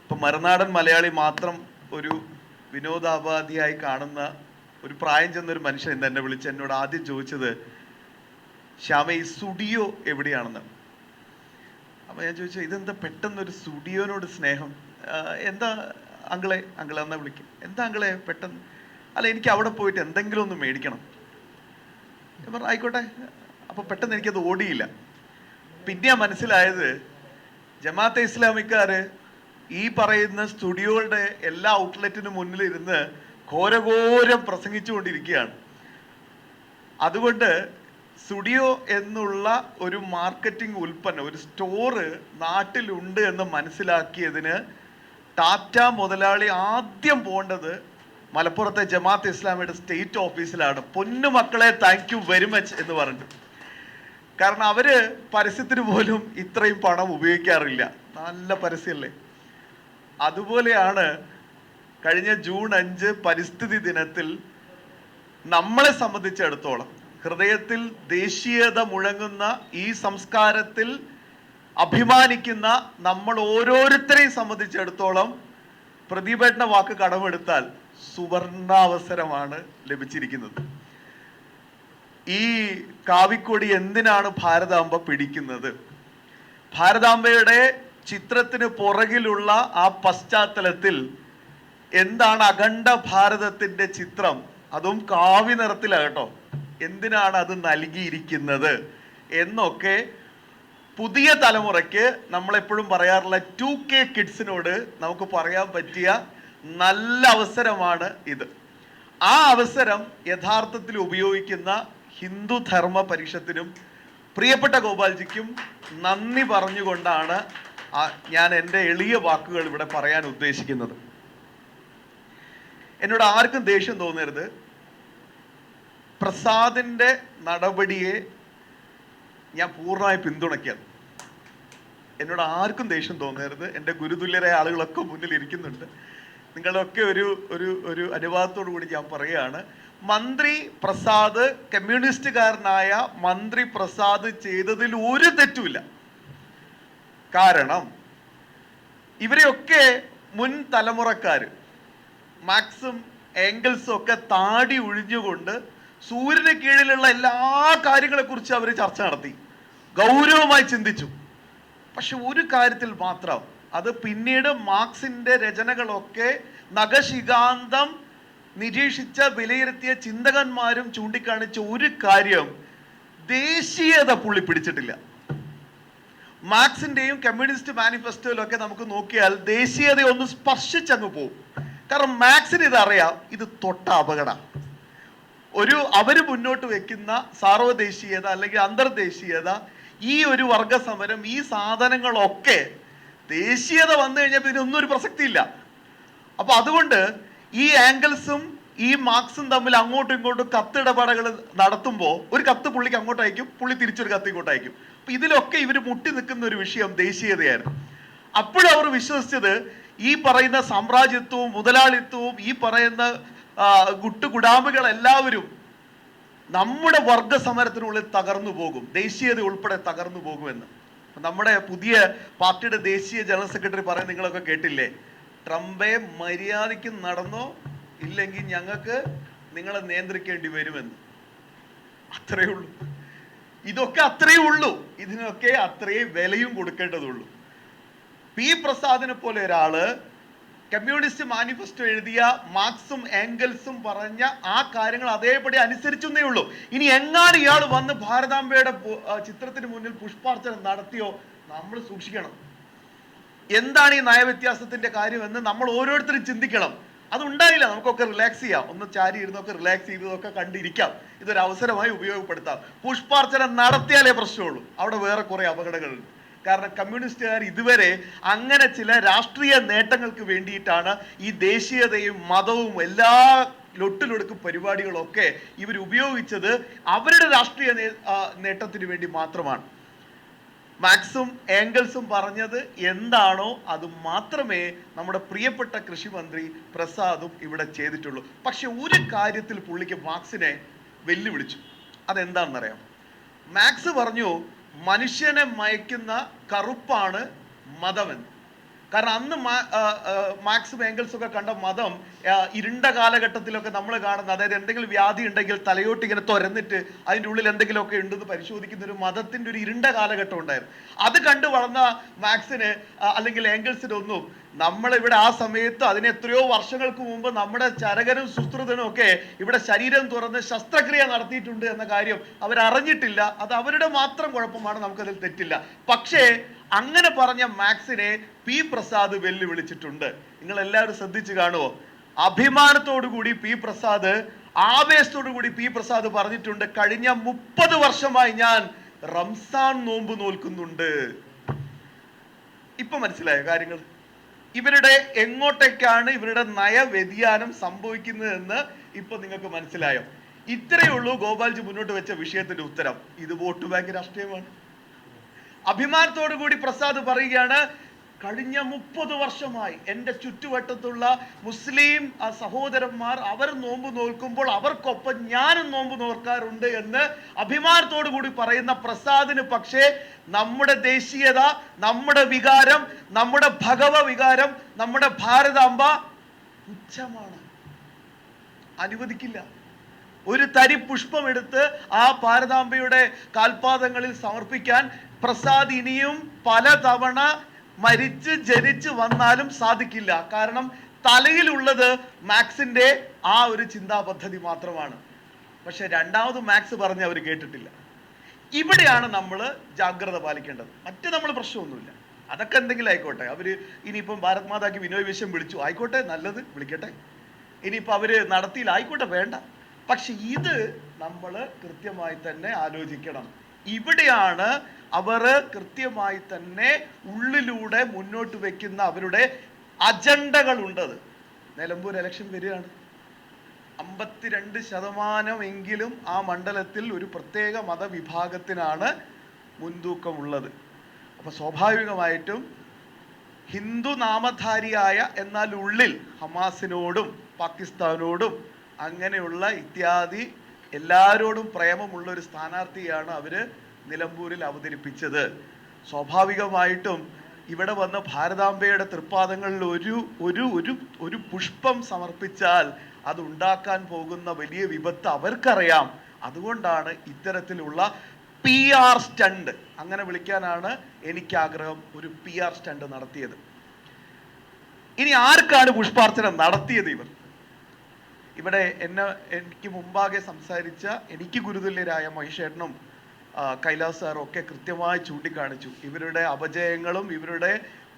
ഇപ്പം മറുനാടൻ മലയാളി മാത്രം ഒരു വിനോദോപാധിയായി കാണുന്ന ഒരു പ്രായം ചെന്നൊരു മനുഷ്യൻ ഇന്ന് എന്നെ വിളിച്ച് എന്നോട് ആദ്യം ചോദിച്ചത്, ശ്യാമ ഈ സ്റ്റുഡിയോ എവിടെയാണെന്ന്. അപ്പോൾ ഞാൻ ചോദിച്ചു, ഇതെന്താ പെട്ടെന്നൊരു സ്റ്റുഡിയോനോട് സ്നേഹം? എന്താ അങ്കിളെ എന്നാ വിളിക്കും, എന്താ അങ്കിളെ പെട്ടെന്ന്? അല്ല, എനിക്ക് അവിടെ പോയിട്ട് എന്തെങ്കിലും ഒന്ന് മേടിക്കണം. ഞാൻ പറഞ്ഞു ആയിക്കോട്ടെ. അപ്പോൾ പെട്ടെന്ന് എനിക്കത് ഓടിയില്ല. പിന്നെയാ മനസ്സിലായത്, ജമാഅത്തെ ഇസ്ലാമിക്കാർ ഈ പറയുന്ന സ്റ്റുഡിയോകളുടെ എല്ലാ ഔട്ട്ലെറ്റിന് മുന്നിലിരുന്ന് ഘോരഘോരം പ്രസംഗിച്ചുകൊണ്ടിരിക്കുകയാണ്. അതുകൊണ്ട് സ്റ്റുഡിയോ എന്നുള്ള ഒരു മാർക്കറ്റിംഗ് ഉൽപ്പന്നം, ഒരു സ്റ്റോറ് നാട്ടിലുണ്ട് എന്ന് മനസ്സിലാക്കിയതിന് ടാറ്റ മുതലാളി ആദ്യം പോകേണ്ടത് മലപ്പുറത്തെ ജമാഅത്തെ ഇസ്ലാമിയുടെ സ്റ്റേറ്റ് ഓഫീസിലാണ്. പൊന്നു മക്കളെ, താങ്ക് യു വെരി മച്ച് എന്ന് പറഞ്ഞിട്ട്. കാരണം അവര് പരസ്യത്തിന് പോലും ഇത്രയും പണം ഉപയോഗിക്കാറില്ല. നല്ല പരസ്യമല്ലേ. അതുപോലെയാണ് കഴിഞ്ഞ ജൂൺ 5 പരിസ്ഥിതി ദിനത്തിൽ നമ്മളെ സംബന്ധിച്ചിടത്തോളം ഹൃദയത്തിൽ ദേശീയത മുഴങ്ങുന്ന ഈ സംസ്കാരത്തിൽ അഭിമാനിക്കുന്ന നമ്മൾ ഓരോരുത്തരെയും സംബന്ധിച്ചിടത്തോളം പ്രതിഭയുടെ വാക്ക് കടമെടുത്താൽ സുവർണാവസരമാണ് ലഭിച്ചിരിക്കുന്നത്. ഈ കാവിക്കൊടി എന്തിനാണ് ഭാരതാംബ പിടിക്കുന്നത്? ഭാരതാംബയുടെ ചിത്രത്തിന് പുറകിലുള്ള ആ പശ്ചാത്തലത്തിൽ എന്താണ് അഖണ്ഡ ഭാരതത്തിന്റെ ചിത്രം, അതും കാവി നിറത്തിലാകട്ടോ, എന്തിനാണ് അത് നൽകിയിരിക്കുന്നത് എന്നൊക്കെ പുതിയ തലമുറയ്ക്ക് നമ്മളെപ്പോഴും പറയാറുള്ള 2K കിഡ്സിനോട് നമുക്ക് പറയാൻ പറ്റിയ നല്ല അവസരമാണ് ഇത്. ആ അവസരം യഥാർത്ഥത്തിൽ ഉപയോഗിക്കുന്ന ഹിന്ദു ധർമ്മ പരിഷത്തിനും പ്രിയപ്പെട്ട ഗോപാൽജിക്കും നന്ദി പറഞ്ഞുകൊണ്ടാണ് ഞാൻ എൻ്റെ എളിയ വാക്കുകൾ ഇവിടെ പറയാൻ ഉദ്ദേശിക്കുന്നത്. എന്നോട് ആർക്കും ദേഷ്യം തോന്നരുത്. പ്രസാദിന്റെ നടപടിയെ ഞാൻ പൂർണ്ണമായി പിന്തുണയ്ക്കാം. എന്നോട് ആർക്കും ദേഷ്യം തോന്നരുത്. എൻ്റെ ഗുരുതുല്യരായ ആളുകളൊക്കെ മുന്നിൽ ഇരിക്കുന്നുണ്ട്. നിങ്ങളൊക്കെ ഒരു അനുവാദത്തോടു കൂടി ഞാൻ പറയുകയാണ്, മന്ത്രി പ്രസാദ്, കമ്മ്യൂണിസ്റ്റുകാരനായ മന്ത്രി പ്രസാദ് ചെയ്തതിൽ ഒരു തെറ്റുമില്ല. കാരണം ഇവരെയൊക്കെ മുൻ തലമുറക്കാര് മാക്സും ഏംഗൽസും ഒക്കെ താടി ഒഴിഞ്ഞുകൊണ്ട് സൂര്യന് കീഴിലുള്ള എല്ലാ കാര്യങ്ങളെക്കുറിച്ച് അവർ ചർച്ച നടത്തി, ഗൗരവമായി ചിന്തിച്ചു. പക്ഷെ ഒരു കാര്യത്തിൽ മാത്രം, അത് പിന്നീട് മാർക്സിന്റെ രചനകളൊക്കെ നഖശികാന്തം നിരീക്ഷിച്ച വിലയിരുത്തിയ ചിന്തകന്മാരും ചൂണ്ടിക്കാണിച്ച ഒരു കാര്യം, ദേശീയത പുള്ളി പിടിച്ചിട്ടില്ല. മാർക്സിന്റെയും കമ്മ്യൂണിസ്റ്റ് മാനിഫെസ്റ്റോയിലൊക്കെ നമുക്ക് നോക്കിയാൽ ദേശീയത ഒന്ന് സ്പർശിച്ചങ്ങ് പോകും. കാരണം മാർക്സിന് ഇതറിയാം, ഇത് തൊട്ട അപകടം. അവര് മുന്നോട്ട് വെക്കുന്ന സാർവദേശീയത അല്ലെങ്കിൽ അന്തർദേശീയത, ഈ ഒരു വർഗസമരം, ഈ സാധനങ്ങളൊക്കെ ദേശീയത വന്നു കഴിഞ്ഞപ്പോൾ ഇതിനൊന്നും ഒരു പ്രസക്തിയില്ല. അപ്പൊ അതുകൊണ്ട് ഈ ആംഗിൾസും ഈ മാർക്സും തമ്മിൽ അങ്ങോട്ടും ഇങ്ങോട്ടും കത്തിടപാടുകൾ നടത്തുമ്പോൾ ഒരു കത്ത് പുള്ളിക്ക് അങ്ങോട്ട് അയക്കും, പുള്ളി തിരിച്ചൊരു കത്ത് ഇങ്ങോട്ട് അയക്കും. അപ്പൊ ഇതിലൊക്കെ ഇവർ മുട്ടി നിൽക്കുന്ന ഒരു വിഷയം ദേശീയതയായിരുന്നു. അപ്പോഴും അവർ വിശ്വസിച്ചത് ഈ പറയുന്ന സാമ്രാജ്യത്വവും മുതലാളിത്വവും ഈ പറയുന്ന ഗുട്ടുകുടാമുകൾ എല്ലാവരും നമ്മുടെ വർഗസമരത്തിനുള്ളിൽ തകർന്നു പോകും, ദേശീയത ഉൾപ്പെടെ തകർന്നു പോകുമെന്ന്. നമ്മുടെ പുതിയ പാർട്ടിയുടെ ദേശീയ ജനറൽ സെക്രട്ടറി പറയാൻ നിങ്ങളൊക്കെ കേട്ടില്ലേ, ട്രംപെ മര്യാദയ്ക്ക് നടന്നോ ഇല്ലെങ്കിൽ ഞങ്ങൾക്ക് നിങ്ങളെ നിയന്ത്രിക്കേണ്ടി വരുമെന്ന്. അത്രയേ ഉള്ളൂ. ഇതൊക്കെ അത്രയേ ഉള്ളൂ. ഇതിനൊക്കെ അത്രയേ വിലയും കൊടുക്കേണ്ടതുള്ളൂ. പി പ്രസാദിനെ പോലെ ഒരാള് കമ്മ്യൂണിസ്റ്റ് മാനിഫെസ്റ്റോ എഴുതിയ മാർക്സും ഏംഗൽസും പറഞ്ഞ ആ കാര്യങ്ങൾ അതേപടി അനുസരിച്ചെന്നേ ഉള്ളൂ. ഇനി എങ്ങാനും ഇയാൾ വന്ന് ഭാരതാംബയുടെ ചിത്രത്തിന് മുന്നിൽ പുഷ്പാർച്ചന നടത്തിയോ, നമ്മൾ സൂക്ഷിക്കണം. എന്താണ് ഈ നയവ്യത്യാസത്തിന്റെ കാര്യമെന്ന് നമ്മൾ ഓരോരുത്തരും ചിന്തിക്കണം. അതുണ്ടായില്ല, നമുക്കൊക്കെ റിലാക്സ് ചെയ്യാം, ഒന്ന് ചാരി ഇരുന്നൊക്കെ റിലാക്സ് ചെയ്തതൊക്കെ കണ്ടിരിക്കാം, ഇതൊരു അവസരമായി ഉപയോഗപ്പെടുത്താം. പുഷ്പാർച്ചന നടത്തിയാലേ പ്രശ്നമുള്ളൂ, അവിടെ വേറെ കുറെ അപകടങ്ങളുണ്ട്. കാരണം കമ്മ്യൂണിസ്റ്റുകാർ ഇതുവരെ അങ്ങനെ ചില രാഷ്ട്രീയ നേട്ടങ്ങൾക്ക് വേണ്ടിയിട്ടാണ് ഈ ദേശീയതയും മതവും എല്ലാ ലൊട്ടിലൊടുക്കും പരിപാടികളൊക്കെ ഇവർ ഉപയോഗിച്ചത് അവരുടെ രാഷ്ട്രീയ നേട്ടത്തിന് വേണ്ടി മാത്രമാണ്. മാക്സും ഏംഗൽസും പറഞ്ഞത് എന്താണോ അത് മാത്രമേ നമ്മുടെ പ്രിയപ്പെട്ട കൃഷിമന്ത്രി പ്രസാദും ഇവിടെ ചെയ്തിട്ടുള്ളൂ. പക്ഷെ ഒരു കാര്യത്തിൽ പുള്ളിക്ക് മാക്സിനെ വെല്ലുവിളിച്ചു. അതെന്താണെന്നറിയാം? മാക്സ് പറഞ്ഞു മനുഷ്യനെ മയക്കുന്ന കറുപ്പാണ് മതമെന്ന്. കാരണം അന്ന് മാക്സും ഏംഗൽസും ഒക്കെ കണ്ട മതം ഇരുണ്ട കാലഘട്ടത്തിലൊക്കെ നമ്മൾ കാണുന്ന, അതായത് എന്തെങ്കിലും വ്യാധി ഉണ്ടെങ്കിൽ തലയോട്ട് ഇങ്ങനെ തുരന്നിട്ട് അതിൻ്റെ ഉള്ളിൽ എന്തെങ്കിലുമൊക്കെ ഉണ്ടെന്ന് പരിശോധിക്കുന്ന ഒരു മതത്തിൻ്റെ ഒരു ഇരുണ്ട കാലഘട്ടം ഉണ്ടായിരുന്നു. അത് കണ്ടു വളർന്ന മാക്സിന് അല്ലെങ്കിൽ ഏംഗൽസിന് ഒന്നും നമ്മളിവിടെ ആ സമയത്ത് അതിന് എത്രയോ വർഷങ്ങൾക്ക് മുമ്പ് നമ്മുടെ ചരകനും സുശ്രുതനും ഒക്കെ ഇവിടെ ശരീരം തുറന്ന് ശസ്ത്രക്രിയ നടത്തിയിട്ടുണ്ട് എന്ന കാര്യം അവരറിഞ്ഞിട്ടില്ല. അത് അവരുടെ മാത്രം കുഴപ്പമാണ്, നമുക്കതിൽ തെറ്റില്ല. പക്ഷേ അങ്ങനെ പറഞ്ഞ മാക്സിനെ പി പ്രസാദ് വെല്ലുവിളിച്ചിട്ടുണ്ട്. നിങ്ങൾ എല്ലാവരും ശ്രദ്ധിച്ചു കാണുമോ? അഭിമാനത്തോടു കൂടി പി പ്രസാദ്, ആവേശത്തോടു കൂടി പി പ്രസാദ് പറഞ്ഞിട്ടുണ്ട്, കഴിഞ്ഞ 30 വർഷമായി ഞാൻ റംസാൻ നോമ്പ് നോൽക്കുന്നുണ്ട്. ഇപ്പൊ മനസ്സിലായോ കാര്യങ്ങൾ? ഇവരുടെ എങ്ങോട്ടേക്കാണ് ഇവരുടെ നയവ്യതിയാനം സംഭവിക്കുന്നതെന്ന് ഇപ്പൊ നിങ്ങൾക്ക് മനസ്സിലായോ? ഇത്രയേ ഉള്ളൂ ഗോപാൽജി മുന്നോട്ട് വെച്ച വിഷയത്തിന്റെ ഉത്തരം. ഇത് വോട്ട് ബാങ്ക് രാഷ്ട്രീയമാണ്. അഭിമാനത്തോടു കൂടി പ്രസാദ് പറയുകയാണ്, കഴിഞ്ഞ 30 വർഷമായി എൻ്റെ ചുറ്റുവട്ടത്തുള്ള മുസ്ലിം സഹോദരന്മാർ അവർ നോമ്പ് നോൽക്കുമ്പോൾ അവർക്കൊപ്പം ഞാനും നോമ്പ് നോൽക്കാറുണ്ട് എന്ന് അഭിമാനത്തോടു കൂടി പറയുന്ന പ്രസാദിന് പക്ഷേ നമ്മുടെ ദേശീയത, നമ്മുടെ വികാരം, നമ്മുടെ ഭഗവ വികാരം, നമ്മുടെ ഭാരതാംബ പുച്ഛമാണ്. അനുവദിക്കില്ല. ഒരു തരി പുഷ്പം എടുത്ത് ആ ഭാരതാംബയുടെ കാൽപാദങ്ങളിൽ സമർപ്പിക്കാൻ പ്രസാദ് ഇനിയും പലതവണ മരിച്ച് ജനിച്ച് വന്നാലും സാധിക്കില്ല. കാരണം തലയിലുള്ളത് മാക്സിന്റെ ആ ഒരു ചിന്താ പദ്ധതി മാത്രമാണ്. പക്ഷെ രണ്ടാമത് മാക്സ് പറഞ്ഞ് അവർ കേട്ടിട്ടില്ല. ഇവിടെയാണ് നമ്മൾ ജാഗ്രത പാലിക്കേണ്ടത്. മറ്റ് നമ്മൾ പ്രശ്നമൊന്നുമില്ല, അതൊക്കെ എന്തെങ്കിലും ആയിക്കോട്ടെ. അവര് ഇനിയിപ്പം ഭാരത് മാതാക്ക് വിനോയ് വിശ്വം വിളിച്ചു, ആയിക്കോട്ടെ, നല്ലത്, വിളിക്കട്ടെ. ഇനിയിപ്പോൾ അവര് നടത്തിയില്ല, ആയിക്കോട്ടെ, വേണ്ട. പക്ഷെ ഇത് നമ്മൾ കൃത്യമായി തന്നെ ആലോചിക്കണം. ഇവിടെയാണ് അവർ കൃത്യമായി തന്നെ ഉള്ളിലൂടെ മുന്നോട്ട് വെക്കുന്ന അവരുടെ അജണ്ടകൾ ഉണ്ടത്. നിലമ്പൂർ ഇലക്ഷൻ വരികയാണ്. 52% എങ്കിലും ആ മണ്ഡലത്തിൽ ഒരു പ്രത്യേക മതവിഭാഗത്തിനാണ് മുൻതൂക്കമുള്ളത്. അപ്പൊ സ്വാഭാവികമായിട്ടും ഹിന്ദു നാമധാരിയായ എന്നാൽ ഉള്ളിൽ ഹമാസിനോടും പാകിസ്ഥാനോടും അങ്ങനെയുള്ള ഇത്യാദി എല്ലാവരോടും പ്രേമമുള്ള ഒരു സ്ഥാനാർത്ഥിയാണ് അവര് നിലമ്പൂരിൽ അവതരിപ്പിച്ചത്. സ്വാഭാവികമായിട്ടും ഇവിടെ വന്ന് ഭാരതാംബയുടെ തൃപ്പാദങ്ങളിൽ ഒരു പുഷ്പം സമർപ്പിച്ചാൽ അത് ഉണ്ടാക്കാൻ പോകുന്ന വലിയ വിപത്ത് അവർക്കറിയാം. അതുകൊണ്ടാണ് ഇത്തരത്തിലുള്ള PR സ്റ്റണ്ട്, അങ്ങനെ വിളിക്കാനാണ് എനിക്ക് ആഗ്രഹം, ഒരു PR സ്റ്റണ്ട് നടത്തിയത്. ഇനി ആർക്കാണ് പുഷ്പാർച്ചന നടത്തിയത്? ഇവിടെ എനിക്ക് മുമ്പാകെ സംസാരിച്ച എനിക്ക് ഗുരുതുല്യരായ മഹിഷേട്ടനും കൈലാസ് സാറും ഒക്കെ കൃത്യമായി ചൂണ്ടിക്കാണിച്ചു. ഇവരുടെ അപജയങ്ങളും ഇവരുടെ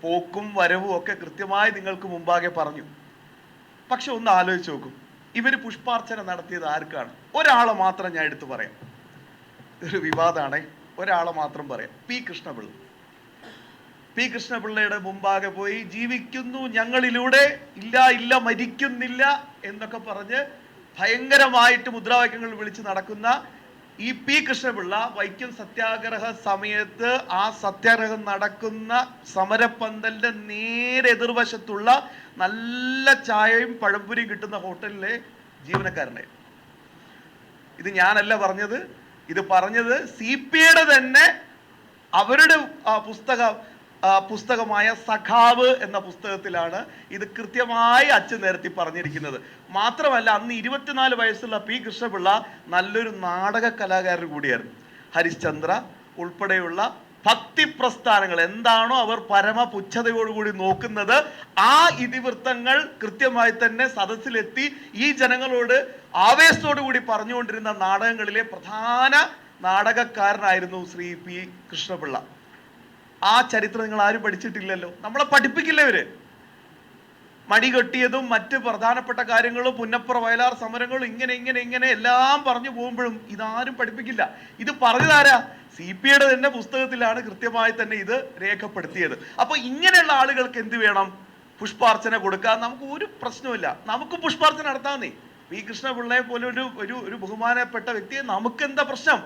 പോക്കും വരവും ഒക്കെ കൃത്യമായി നിങ്ങൾക്ക് മുമ്പാകെ പറഞ്ഞു. പക്ഷെ ഒന്ന് ആലോചിച്ച് നോക്കും, ഇവര് പുഷ്പാർച്ചന നടത്തിയത് ആർക്കാണ്? ഒരാളെ മാത്രം ഞാൻ എടുത്തു പറയാം, ഒരു വിവാദമാണേ, ഒരാളെ മാത്രം പറയാം. പി കൃഷ്ണപിള്ളയുടെ മുമ്പാകെ പോയി ജീവിക്കുന്നു ഞങ്ങളിലൂടെ, ഇല്ല മരിക്കുന്നില്ല എന്നൊക്കെ പറഞ്ഞ് ഭയങ്കരമായിട്ട് മുദ്രാവാക്യങ്ങൾ വിളിച്ച് നടക്കുന്ന ഈ പി കൃഷ്ണപിള്ള വൈക്കം സത്യാഗ്രഹ സമയത്ത് ആ സത്യാഗ്രഹം നടക്കുന്ന സമരപ്പന്തലിന്റെ നേരെ എതിർവശത്തുള്ള നല്ല ചായയും പഴംപൊരിയും കിട്ടുന്ന ഹോട്ടലിലെ ജീവനക്കാരനെ. ഇത് ഞാനല്ല പറഞ്ഞത്, ഇത് പറഞ്ഞത് CPIയുടെ തന്നെ അവരുടെ പുസ്തകമായ സഖാവ് എന്ന പുസ്തകത്തിലാണ് ഇത് കൃത്യമായി അച്ചു നിരത്തി പറഞ്ഞിരിക്കുന്നത്. മാത്രമല്ല അന്ന് 24 വയസ്സുള്ള പി കൃഷ്ണപിള്ള നല്ലൊരു നാടക കലാകാരൻ കൂടിയായിരുന്നു. ഹരിശ്ചന്ദ്ര ഉൾപ്പെടെയുള്ള ഭക്തി പ്രസ്ഥാനങ്ങൾ എന്താണോ അവർ പരമപുച്ഛതയോടുകൂടി നോക്കുന്നത്, ആ ഇതിവൃത്തങ്ങൾ കൃത്യമായി തന്നെ സദസ്സിലെത്തി ഈ ജനങ്ങളോട് ആവേശത്തോടു കൂടി പറഞ്ഞുകൊണ്ടിരുന്ന നാടകങ്ങളിലെ പ്രധാന നാടകക്കാരനായിരുന്നു ശ്രീ പി കൃഷ്ണപിള്ള. ആ ചരിത്രം നിങ്ങൾ ആരും പഠിച്ചിട്ടില്ലല്ലോ, നമ്മളെ പഠിപ്പിക്കില്ല ഇവര്. മടികെട്ടിയതും മറ്റ് പ്രധാനപ്പെട്ട കാര്യങ്ങളും പുന്നപ്പുറ വയലാർ സമരങ്ങളും ഇങ്ങനെ എല്ലാം പറഞ്ഞു പോകുമ്പോഴും ഇതാരും പഠിപ്പിക്കില്ല. ഇത് പറഞ്ഞതാരാ? CPIയുടെ തന്നെ പുസ്തകത്തിലാണ് കൃത്യമായി തന്നെ ഇത് രേഖപ്പെടുത്തിയത്. അപ്പൊ ഇങ്ങനെയുള്ള ആളുകൾക്ക് എന്ത് വേണം? പുഷ്പാർച്ചന കൊടുക്കാൻ നമുക്ക് ഒരു പ്രശ്നമില്ല, നമുക്ക് പുഷ്പാർച്ചന നടത്താന്നേ. പി കൃഷ്ണപിള്ളയെ പോലെ ഒരു ബഹുമാനപ്പെട്ട വ്യക്തിയെ നമുക്ക് എന്താ പ്രശ്നം?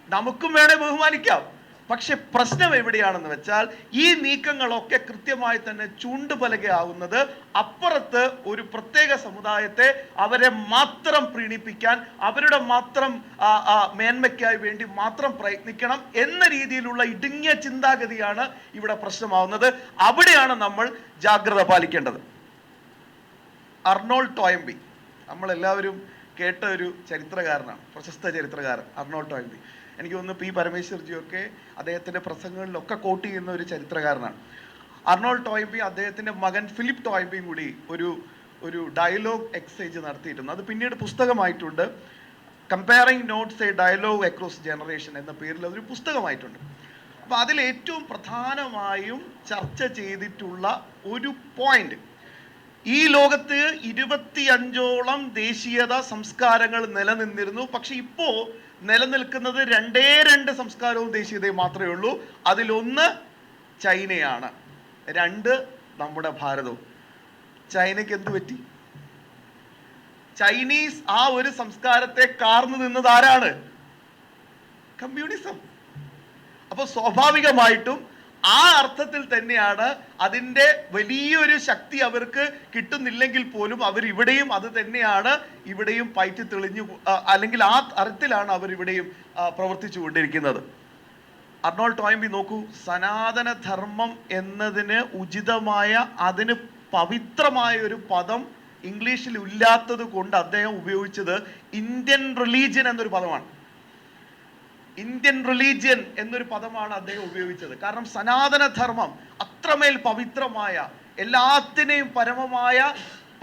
നമുക്കും വേണേ ബഹുമാനിക്കാം. പക്ഷെ പ്രശ്നം എവിടെയാണെന്ന് വെച്ചാൽ ഈ നീക്കങ്ങളൊക്കെ കൃത്യമായി തന്നെ ചൂണ്ടുപലകയാവുന്നത് അപ്പുറത്ത് ഒരു പ്രത്യേക സമുദായത്തെ അവരെ മാത്രം പ്രീണിപ്പിക്കാൻ, അവരുടെ മാത്രം മേന്മയ്ക്കായി വേണ്ടി മാത്രം പ്രയത്നിക്കണം എന്ന രീതിയിലുള്ള ഇടുങ്ങിയ ചിന്താഗതിയാണ് ഇവിടെ പ്രശ്നമാവുന്നത്. അവിടെയാണ് നമ്മൾ ജാഗ്രത പാലിക്കേണ്ടത്. അർണോൾഡ് ടോയംബി നമ്മളെല്ലാവരും കേട്ട ഒരു ചരിത്രകാരനാണ്, പ്രശസ്ത ചരിത്രകാരൻ അർണോൾഡ് ടോയംബി. എനിക്ക് തോന്നുന്നു പി പരമേശ്വർജിയൊക്കെ അദ്ദേഹത്തിൻ്റെ പ്രസംഗങ്ങളിലൊക്കെ കോട്ട് ചെയ്യുന്ന ഒരു ചരിത്രകാരനാണ്. അർണോൾഡ് ടോയംബി അദ്ദേഹത്തിൻ്റെ മകൻ ഫിലിപ്പ് ടോയംബിയും കൂടി ഒരു ഡയലോഗ് എക്സസൈസ് നടത്തിയിട്ടുണ്ട്. അത് പിന്നീട് പുസ്തകമായിട്ടുണ്ട്. Comparing notes a dialogue across generation എന്ന പേരിൽ അതൊരു പുസ്തകമായിട്ടുണ്ട്. അപ്പോൾ അതിൽ ഏറ്റവും പ്രധാനമായും ചർച്ച ചെയ്തിട്ടുള്ള ഒരു പോയിന്റ്, ഈ ലോകത്ത് 25ഓളം ദേശീയത സംസ്കാരങ്ങൾ നിലനിന്നിരുന്നു. പക്ഷെ ഇപ്പോൾ നിലനിൽക്കുന്നത് 2 സംസ്കാരവും ദേശീയതയും മാത്രമേ ഉള്ളൂ. അതിലൊന്ന് ചൈനയാണ്, 2 നമ്മുടെ ഭാരതവും. ചൈനയ്ക്ക് എന്ത് പറ്റി? ചൈനീസ് ആ ഒരു സംസ്കാരത്തെ കാർന്നു നിന്നത് ആരാണ്? കമ്മ്യൂണിസം. അപ്പൊ സ്വാഭാവികമായിട്ടും ആ അർത്ഥത്തിൽ തന്നെയാണ് അതിൻ്റെ വലിയൊരു ശക്തി അവർക്ക് കിട്ടുന്നില്ലെങ്കിൽ പോലും അവർ ഇവിടെയും അത് തന്നെയാണ് ഇവിടെയും പയറ്റി തെളിഞ്ഞു, അല്ലെങ്കിൽ ആ അർത്ഥത്തിലാണ് അവർ ഇവിടെയും പ്രവർത്തിച്ചു കൊണ്ടിരിക്കുന്നത്. അർണോൾഡ് ടോയംബി നോക്കൂ, സനാതന ധർമ്മം എന്നതിന് ഉചിതമായ, അതിന് പവിത്രമായ ഒരു പദം ഇംഗ്ലീഷിൽ ഇല്ലാത്തത് കൊണ്ട് അദ്ദേഹം ഉപയോഗിച്ചത് ഇന്ത്യൻ റിലീജിയൻ എന്നൊരു പദമാണ്. ഇന്ത്യൻ റിലീജിയൻ എന്നൊരു പദമാണ് അദ്ദേഹം ഉപയോഗിച്ചത്. കാരണം സനാതന ധർമ്മം അത്രമേൽ പവിത്രമായ, എല്ലാത്തിനെയും പരമമായ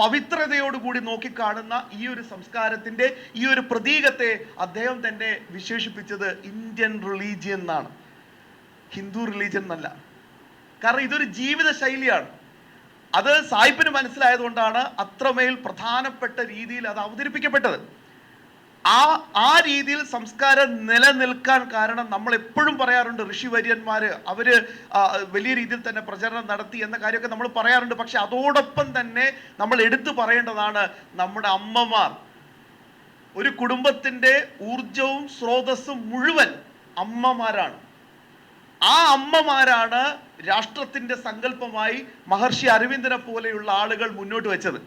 പവിത്രതയോടുകൂടി നോക്കിക്കാണുന്ന ഈ ഒരു സംസ്കാരത്തിൻ്റെ ഈ ഒരു പ്രതീകത്തെ അദ്ദേഹം തന്നെ വിശേഷിപ്പിച്ചത് ഇന്ത്യൻ റിലീജിയൻ എന്നാണ്, ഹിന്ദു റിലീജിയൻ എന്നല്ല. കാരണം ഇതൊരു ജീവിത ശൈലിയാണ്. അത് സായിപ്പിന് മനസ്സിലായതുകൊണ്ടാണ് അത്രമേൽ പ്രധാനപ്പെട്ട രീതിയിൽ അത് അവതരിപ്പിക്കപ്പെട്ടത്. ആ രീതിയിൽ സംസ്കാരം നിലനിൽക്കാൻ കാരണം നമ്മൾ എപ്പോഴും പറയാറുണ്ട്, ഋഷിവര്യന്മാര് അവര് വലിയ രീതിയിൽ തന്നെ പ്രചരണം നടത്തി എന്ന കാര്യമൊക്കെ നമ്മൾ പറയാറുണ്ട്. പക്ഷെ അതോടൊപ്പം തന്നെ നമ്മൾ എടുത്തു പറയേണ്ടതാണ് നമ്മുടെ അമ്മമാർ. ഒരു കുടുംബത്തിന്റെ ഊർജവും സ്രോതസ്സും മുഴുവൻ അമ്മമാരാണ്. ആ അമ്മമാരാണ് രാഷ്ട്രത്തിന്റെ സങ്കല്പമായി മഹർഷി അരവിന്ദനെ പോലെയുള്ള ആളുകൾ മുന്നോട്ട് വെച്ചത്.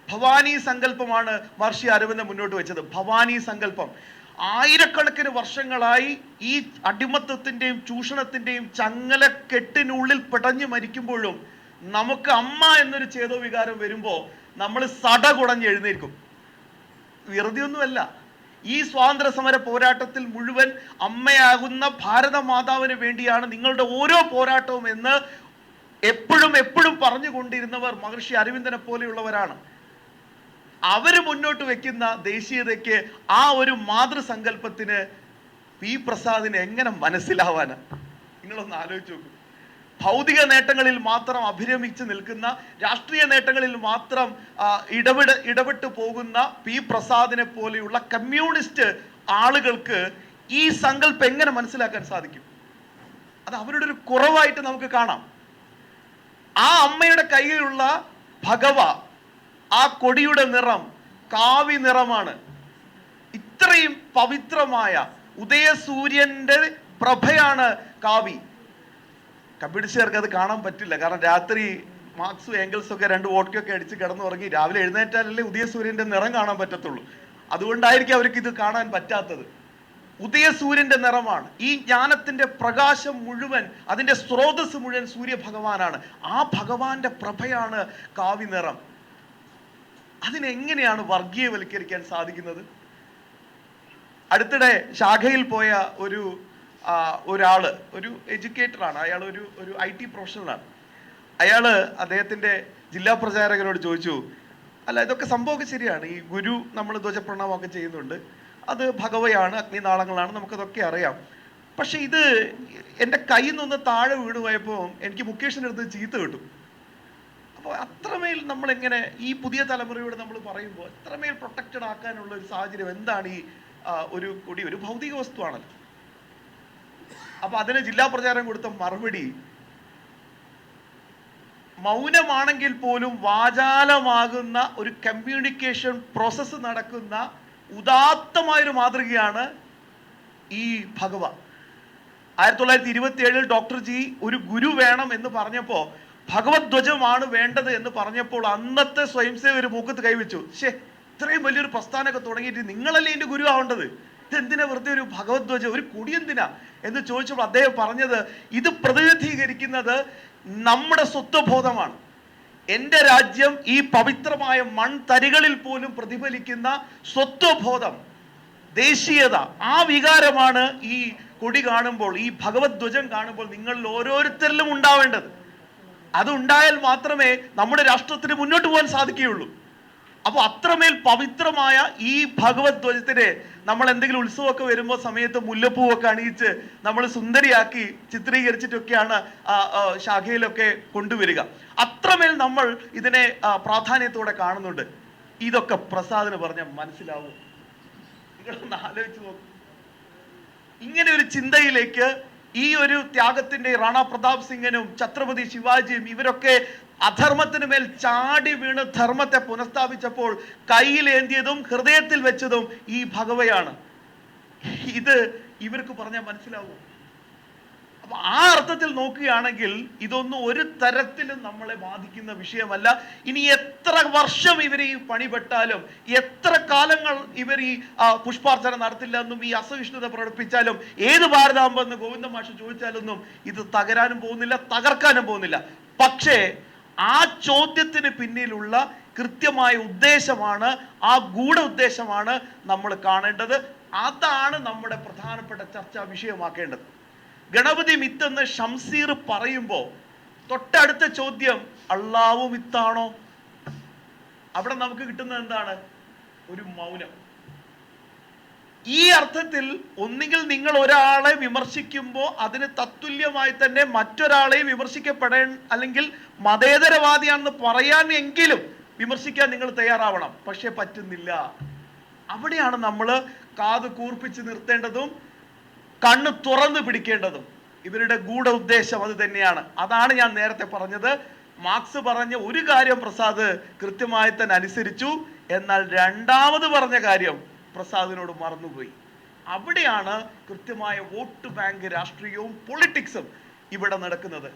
ഭവാനി സങ്കല്പമാണ് മഹർഷി അരവിന്ദൻ മുന്നോട്ട് വെച്ചത്. ഭവാനി സങ്കല്പം ആയിരക്കണക്കിന് വർഷങ്ങളായി ഈ അടിമത്തത്തിന്റെയും ചൂഷണത്തിന്റെയും ചങ്ങലക്കെട്ടിനുള്ളിൽ പിടഞ്ഞു മരിക്കുമ്പോഴും നമുക്ക് അമ്മ എന്നൊരു ചേതോ വികാരം വരുമ്പോൾ നമ്മൾ സടകുടഞ്ഞ് എഴുന്നേൽക്കും. വെറുതെയൊന്നുമല്ല, ഈ സ്വാതന്ത്ര്യ സമര പോരാട്ടത്തിൽ മുഴുവൻ അമ്മയാകുന്ന ഭാരത മാതാവിന് വേണ്ടിയാണ് നിങ്ങളുടെ ഓരോ പോരാട്ടവും എന്ന് എപ്പോഴും പറഞ്ഞുകൊണ്ടിരുന്നവർ മഹർഷി അരവിന്ദനെ പോലെയുള്ളവരാണ്. അവര് മുന്നോട്ട് വെക്കുന്ന ദേശീയതയ്ക്ക്, ആ ഒരു മാതൃസങ്കല്പത്തിന് പി പ്രസാദിന് എങ്ങനെ മനസ്സിലാവാന്? നിങ്ങളൊന്ന് ആലോചിച്ച് നോക്കൂ. ഭൗതിക നേട്ടങ്ങളിൽ മാത്രം അഭിരമിച്ച് നിൽക്കുന്ന, രാഷ്ട്രീയ നേട്ടങ്ങളിൽ മാത്രം ഇടപെട്ട് പോകുന്ന പി പ്രസാദിനെ പോലെയുള്ള കമ്മ്യൂണിസ്റ്റ് ആളുകൾക്ക് ഈ സങ്കല്പം എങ്ങനെ മനസ്സിലാക്കാൻ സാധിക്കും? അത് അവരുടെ ഒരു കുറവായിട്ട് നമുക്ക് കാണാം. ആ അമ്മയുടെ കയ്യിലുള്ള ഭഗവ, ആ കൊടിയുടെ നിറം കാവി നിറമാണ്. ഇത്രയും പവിത്രമായ ഉദയസൂര്യന്റെ പ്രഭയാണ് കാവി. കമ്മ്യൂണിസ്റ്റുകാർക്ക് അത് കാണാൻ പറ്റില്ല. കാരണം രാത്രി മാർക്സും ഏംഗൽസും ഒക്കെ 2 വോഡ്കയൊക്കെ അടിച്ച് കിടന്നുറങ്ങി രാവിലെ എഴുന്നേറ്റാലല്ലേ ഉദയസൂര്യന്റെ നിറം കാണാൻ പറ്റത്തുള്ളൂ. അതുകൊണ്ടായിരിക്കും അവർക്ക് ഇത് കാണാൻ പറ്റാത്തത്. ഉദയസൂര്യന്റെ നിറമാണ്. ഈ ജ്ഞാനത്തിന്റെ പ്രകാശം മുഴുവൻ, അതിന്റെ സ്രോതസ് മുഴുവൻ സൂര്യ ഭഗവാനാണ്. ആ ഭഗവാന്റെ പ്രഭയാണ് കാവി നിറം. അതിനെങ്ങനെയാണ് വർഗീയവൽക്കരിക്കാൻ സാധിക്കുന്നത്? അടുത്തിടെ ശാഖയിൽ പോയ ഒരാള്, ഒരു എഡ്യൂക്കേറ്ററാണ്, അയാൾ ഒരു IT പ്രൊഫഷണലാണ്. അയാള് അദ്ദേഹത്തിന്റെ ജില്ലാ പ്രചാരകനോട് ചോദിച്ചു, അല്ല ഇതൊക്കെ സംഭവമൊക്കെ ശരിയാണ്, ഈ ഗുരു നമ്മൾ ധ്വജപ്രണാമമൊക്കെ ചെയ്യുന്നുണ്ട്, അത് ഭഗവയാണ്, അഗ്നിനാളങ്ങളാണ്, നമുക്കതൊക്കെ അറിയാം. പക്ഷെ ഇത് എൻ്റെ കയ്യിൽ നിന്ന് താഴെ വീണ് പോയപ്പോൾ എനിക്ക് മുകേഷിൻ്റെ അടുത്ത് ചീത്ത കിട്ടും. അപ്പോൾ അത്രമേൽ നമ്മളെങ്ങനെ ഈ പുതിയ തലമുറയോട് നമ്മൾ പറയുമ്പോൾ അത്രമേൽ പ്രൊട്ടക്റ്റഡ് ആക്കാനുള്ള ഒരു സാഹചര്യം എന്താണ്? ഈ ഒരു കൊടി ഒരു ഭൗതിക വസ്തുവാണല്ലോ. അപ്പൊ അതിന് ജില്ലാ പ്രചാരം കൊടുത്ത മറുപടി, മൗനമാണെങ്കിൽ പോലും വാചാലമാകുന്ന ഒരു കമ്മ്യൂണിക്കേഷൻ പ്രോസസ്സ് നടക്കുന്ന ഉദാത്തമായൊരു മാതൃകയാണ് ഈ ഭഗവ. 1927 ഡോക്ടർ ജി ഒരു ഗുരു വേണം എന്ന് പറഞ്ഞപ്പോൾ, ഭഗവത്ധ്വജമാണ് വേണ്ടത് എന്ന് പറഞ്ഞപ്പോൾ അന്നത്തെ സ്വയംസേവകർ മൂക്കത്ത് കൈവച്ചു. ഇത്രയും വലിയൊരു പ്രസ്ഥാനമൊക്കെ തുടങ്ങിയിട്ട് നിങ്ങളല്ലേ ഇതിന്റെ ഗുരു ആവേണ്ടത്, ഇതെന്തിനാ വെറുതെ ഒരു ഭഗവത്ധ്വജം, ഒരു കൊടി എന്തിനാ എന്ന് ചോദിച്ചപ്പോൾ അദ്ദേഹം പറഞ്ഞത്, ഇത് പ്രതിനിധീകരിക്കുന്നത് നമ്മുടെ സ്വത്വബോധമാണ്. എൻ്റെ രാജ്യം ഈ പവിത്രമായ മൺതരികളിൽ പോലും പ്രതിഫലിക്കുന്ന സ്വത്വബോധം, ദേശീയത, ആ വികാരമാണ് ഈ കൊടി കാണുമ്പോൾ, ഈ ഭഗവത്ധ്വജം കാണുമ്പോൾ നിങ്ങളിൽ ഓരോരുത്തരിലും ഉണ്ടാവേണ്ടത്. അതുണ്ടായാൽ മാത്രമേ നമ്മുടെ രാഷ്ട്രത്തിന് മുന്നോട്ട് പോകാൻ സാധിക്കുകയുള്ളൂ. അപ്പോൾ അത്രമേൽ പവിത്രമായ ഈ ഭഗവത്ധ്വജത്തിനെ നമ്മൾ എന്തെങ്കിലും ഉത്സവമൊക്കെ വരുമ്പോൾ സമയത്ത് മുല്ലപ്പൂവൊക്കെ അണിയിച്ച് നമ്മൾ സുന്ദരിയാക്കി ചിത്രീകരിച്ചിട്ടൊക്കെയാണ് ശാഖയിലൊക്കെ കൊണ്ടുവരിക. അത്രമേൽ നമ്മൾ ഇതിനെ പ്രാധാന്യത്തോടെ കാണുന്നുണ്ട്. ഇതൊക്കെ പ്രസാദിന് പറഞ്ഞാൽ മനസ്സിലാവും. നിങ്ങളൊന്ന് ആലോചിച്ച് നോക്കും. ഇങ്ങനെ ഒരു ചിന്തയിലേക്ക് ഈ ഒരു ത്യാഗത്തിന്റെ റാണാ പ്രതാപ് സിംഗിനും ഛത്രപതി ശിവാജിയും ഇവരൊക്കെ അധർമ്മത്തിന് മേൽ ചാടി വീണ് ധർമ്മത്തെ പുനഃസ്ഥാപിച്ചപ്പോൾ കയ്യിലേന്തിയതും ഹൃദയത്തിൽ വെച്ചതും ഈ ഭഗവയാണ്. ഇത് ഇവർക്ക് പറഞ്ഞാൽ മനസ്സിലാവും. അപ്പൊ ആ അർത്ഥത്തിൽ നോക്കുകയാണെങ്കിൽ ഇതൊന്നും ഒരു തരത്തിലും നമ്മളെ ബാധിക്കുന്ന വിഷയമല്ല. ഇനി എത്ര വർഷം ഇവർ ഈ പണിപ്പെട്ടാലും, എത്ര കാലങ്ങൾ ഇവർ ഈ പുഷ്പാർച്ചന നടത്തില്ല എന്നും ഈ അസഹിഷ്ണുത പ്രകടിപ്പിച്ചാലും, ഏത് ഭാരതാമ്പെന്ന് ഗോവിന്ദ മാഷ് ചോദിച്ചാലൊന്നും ഇത് തകരാനും പോകുന്നില്ല, തകർക്കാനും പോകുന്നില്ല. പക്ഷേ ആ ചോദ്യത്തിന് പിന്നിലുള്ള കൃത്യമായ ഉദ്ദേശമാണ്, ആ ഗൂഢ ഉദ്ദേശമാണ് നമ്മൾ കാണേണ്ടത്. അതാണ് നമ്മുടെ പ്രധാനപ്പെട്ട ചർച്ചാ വിഷയമാക്കേണ്ടത്. ഗണപതി മിത്തെന്ന് ഷംസീർ പറയുമ്പോൾ തൊട്ടടുത്ത ചോദ്യം അള്ളാഹു മിത്താണോ? അവിടെ നമുക്ക് കിട്ടുന്നത് എന്താണ്? ഒരു മൗനം. ഈ അർത്ഥത്തിൽ ഒന്നുകിൽ നിങ്ങൾ ഒരാളെ വിമർശിക്കുമ്പോൾ അതിന് തത്തുല്യമായി തന്നെ മറ്റൊരാളെയും വിമർശിക്കപ്പെടാൻ, അല്ലെങ്കിൽ മതേതരവാദിയാണെന്ന് പറയാൻ എങ്കിലും വിമർശിക്കാൻ നിങ്ങൾ തയ്യാറാവണം. പക്ഷെ പറ്റുന്നില്ല. അവിടെയാണ് നമ്മൾ കാത് കൂർപ്പിച്ച് നിർത്തേണ്ടതും കണ്ണ് തുറന്നു പിടിക്കേണ്ടതും. ഇവരുടെ ഗൂഢ ഉദ്ദേശം അത് തന്നെയാണ്. അതാണ് ഞാൻ നേരത്തെ പറഞ്ഞത്. മാർക്സ് പറഞ്ഞ ഒരു കാര്യം പ്രസാദ് കൃത്യമായി തന്നെ അനുസരിച്ചു, എന്നാൽ രണ്ടാമത് പറഞ്ഞ കാര്യം പ്രസാദിനോട് മറന്നുപോയി. അവിടെയാണ് കൃത്യമായ വോട്ട് ബാങ്ക് രാഷ്ട്രീയവും പൊളിറ്റിക്സും ഇവിടെ നടക്കുന്നത്.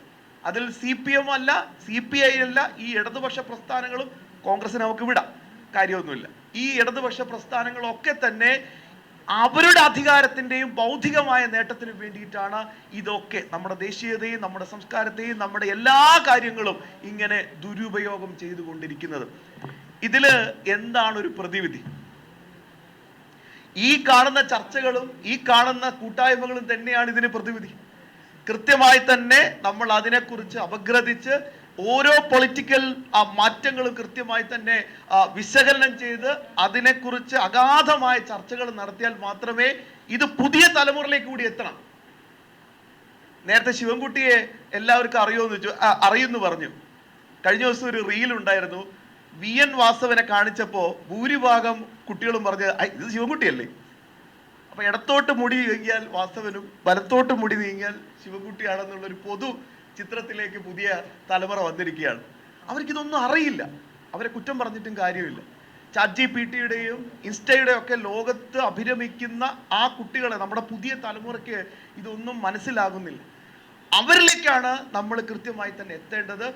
അതിൽ CPM അല്ല, CPI അല്ല, ഈ ഇടതുപക്ഷ പ്രസ്ഥാനങ്ങളും, കോൺഗ്രസിന് നമുക്ക് വിടാം, കാര്യമൊന്നുമില്ല. ഈ ഇടതുപക്ഷ പ്രസ്ഥാനങ്ങളൊക്കെ തന്നെ അവരുടെ അധികാരത്തിന്റെയും ബൗദ്ധികമായ നേട്ടത്തിനും വേണ്ടിയിട്ടാണ് ഇതൊക്കെ നമ്മുടെ ദേശീയതയും നമ്മുടെ സംസ്കാരത്തെയും നമ്മുടെ എല്ലാ കാര്യങ്ങളും ഇങ്ങനെ ദുരുപയോഗം ചെയ്തുകൊണ്ടിരിക്കുന്നത്. ഇതില് എന്താണ് ഒരു പ്രതിവിധി? ഈ കാണുന്ന ചർച്ചകളും ഈ കാണുന്ന കൂട്ടായ്മകളും തന്നെയാണ് ഇതിന് പ്രതിവിധി. കൃത്യമായി തന്നെ നമ്മൾ അതിനെക്കുറിച്ച് അപഗ്രഥിച്ച് ഓരോ പൊളിറ്റിക്കൽ മാറ്റങ്ങളും കൃത്യമായി തന്നെ വിശകലനം ചെയ്ത് അതിനെക്കുറിച്ച് അഗാധമായ ചർച്ചകൾ നടത്തിയാൽ മാത്രമേ ഇത് പുതിയ തലമുറയിലേക്ക് കൂടി എത്തണം. നേരത്തെ ശിവൻകുട്ടിയെ എല്ലാവർക്കും അറിയുമെന്ന് പറഞ്ഞു. കഴിഞ്ഞ ദിവസം ഒരു റീൽ ഉണ്ടായിരുന്നു. VN വാസവനെ കാണിച്ചപ്പോൾ ഭൂരിഭാഗം കുട്ടികളും പറഞ്ഞ് ഇത് ശിവൻകുട്ടിയല്ലേ. അപ്പൊ ഇടത്തോട്ട് മുടി നീങ്ങിയാൽ വാസവനും, വലത്തോട്ട് മുടി നീങ്ങിയാൽ ശിവൻകുട്ടിയാണെന്നുള്ളൊരു പൊതു ചിത്രത്തിലേക്ക് പുതിയ തലമുറ വന്നിരിക്കുകയാണ്. അവർക്കിതൊന്നും അറിയില്ല. അവരെ കുറ്റം പറഞ്ഞിട്ടും കാര്യമില്ല. ChatGPTയുടെയും ഇൻസ്റ്റയുടെയും ഒക്കെ ലോകത്ത് അഭിരമിക്കുന്ന ആ കുട്ടികളെ, നമ്മുടെ പുതിയ തലമുറയ്ക്ക് ഇതൊന്നും മനസ്സിലാകുന്നില്ല. അവരിലേക്കാണ് നമ്മൾ കൃത്യമായി തന്നെ എത്തേണ്ടത്.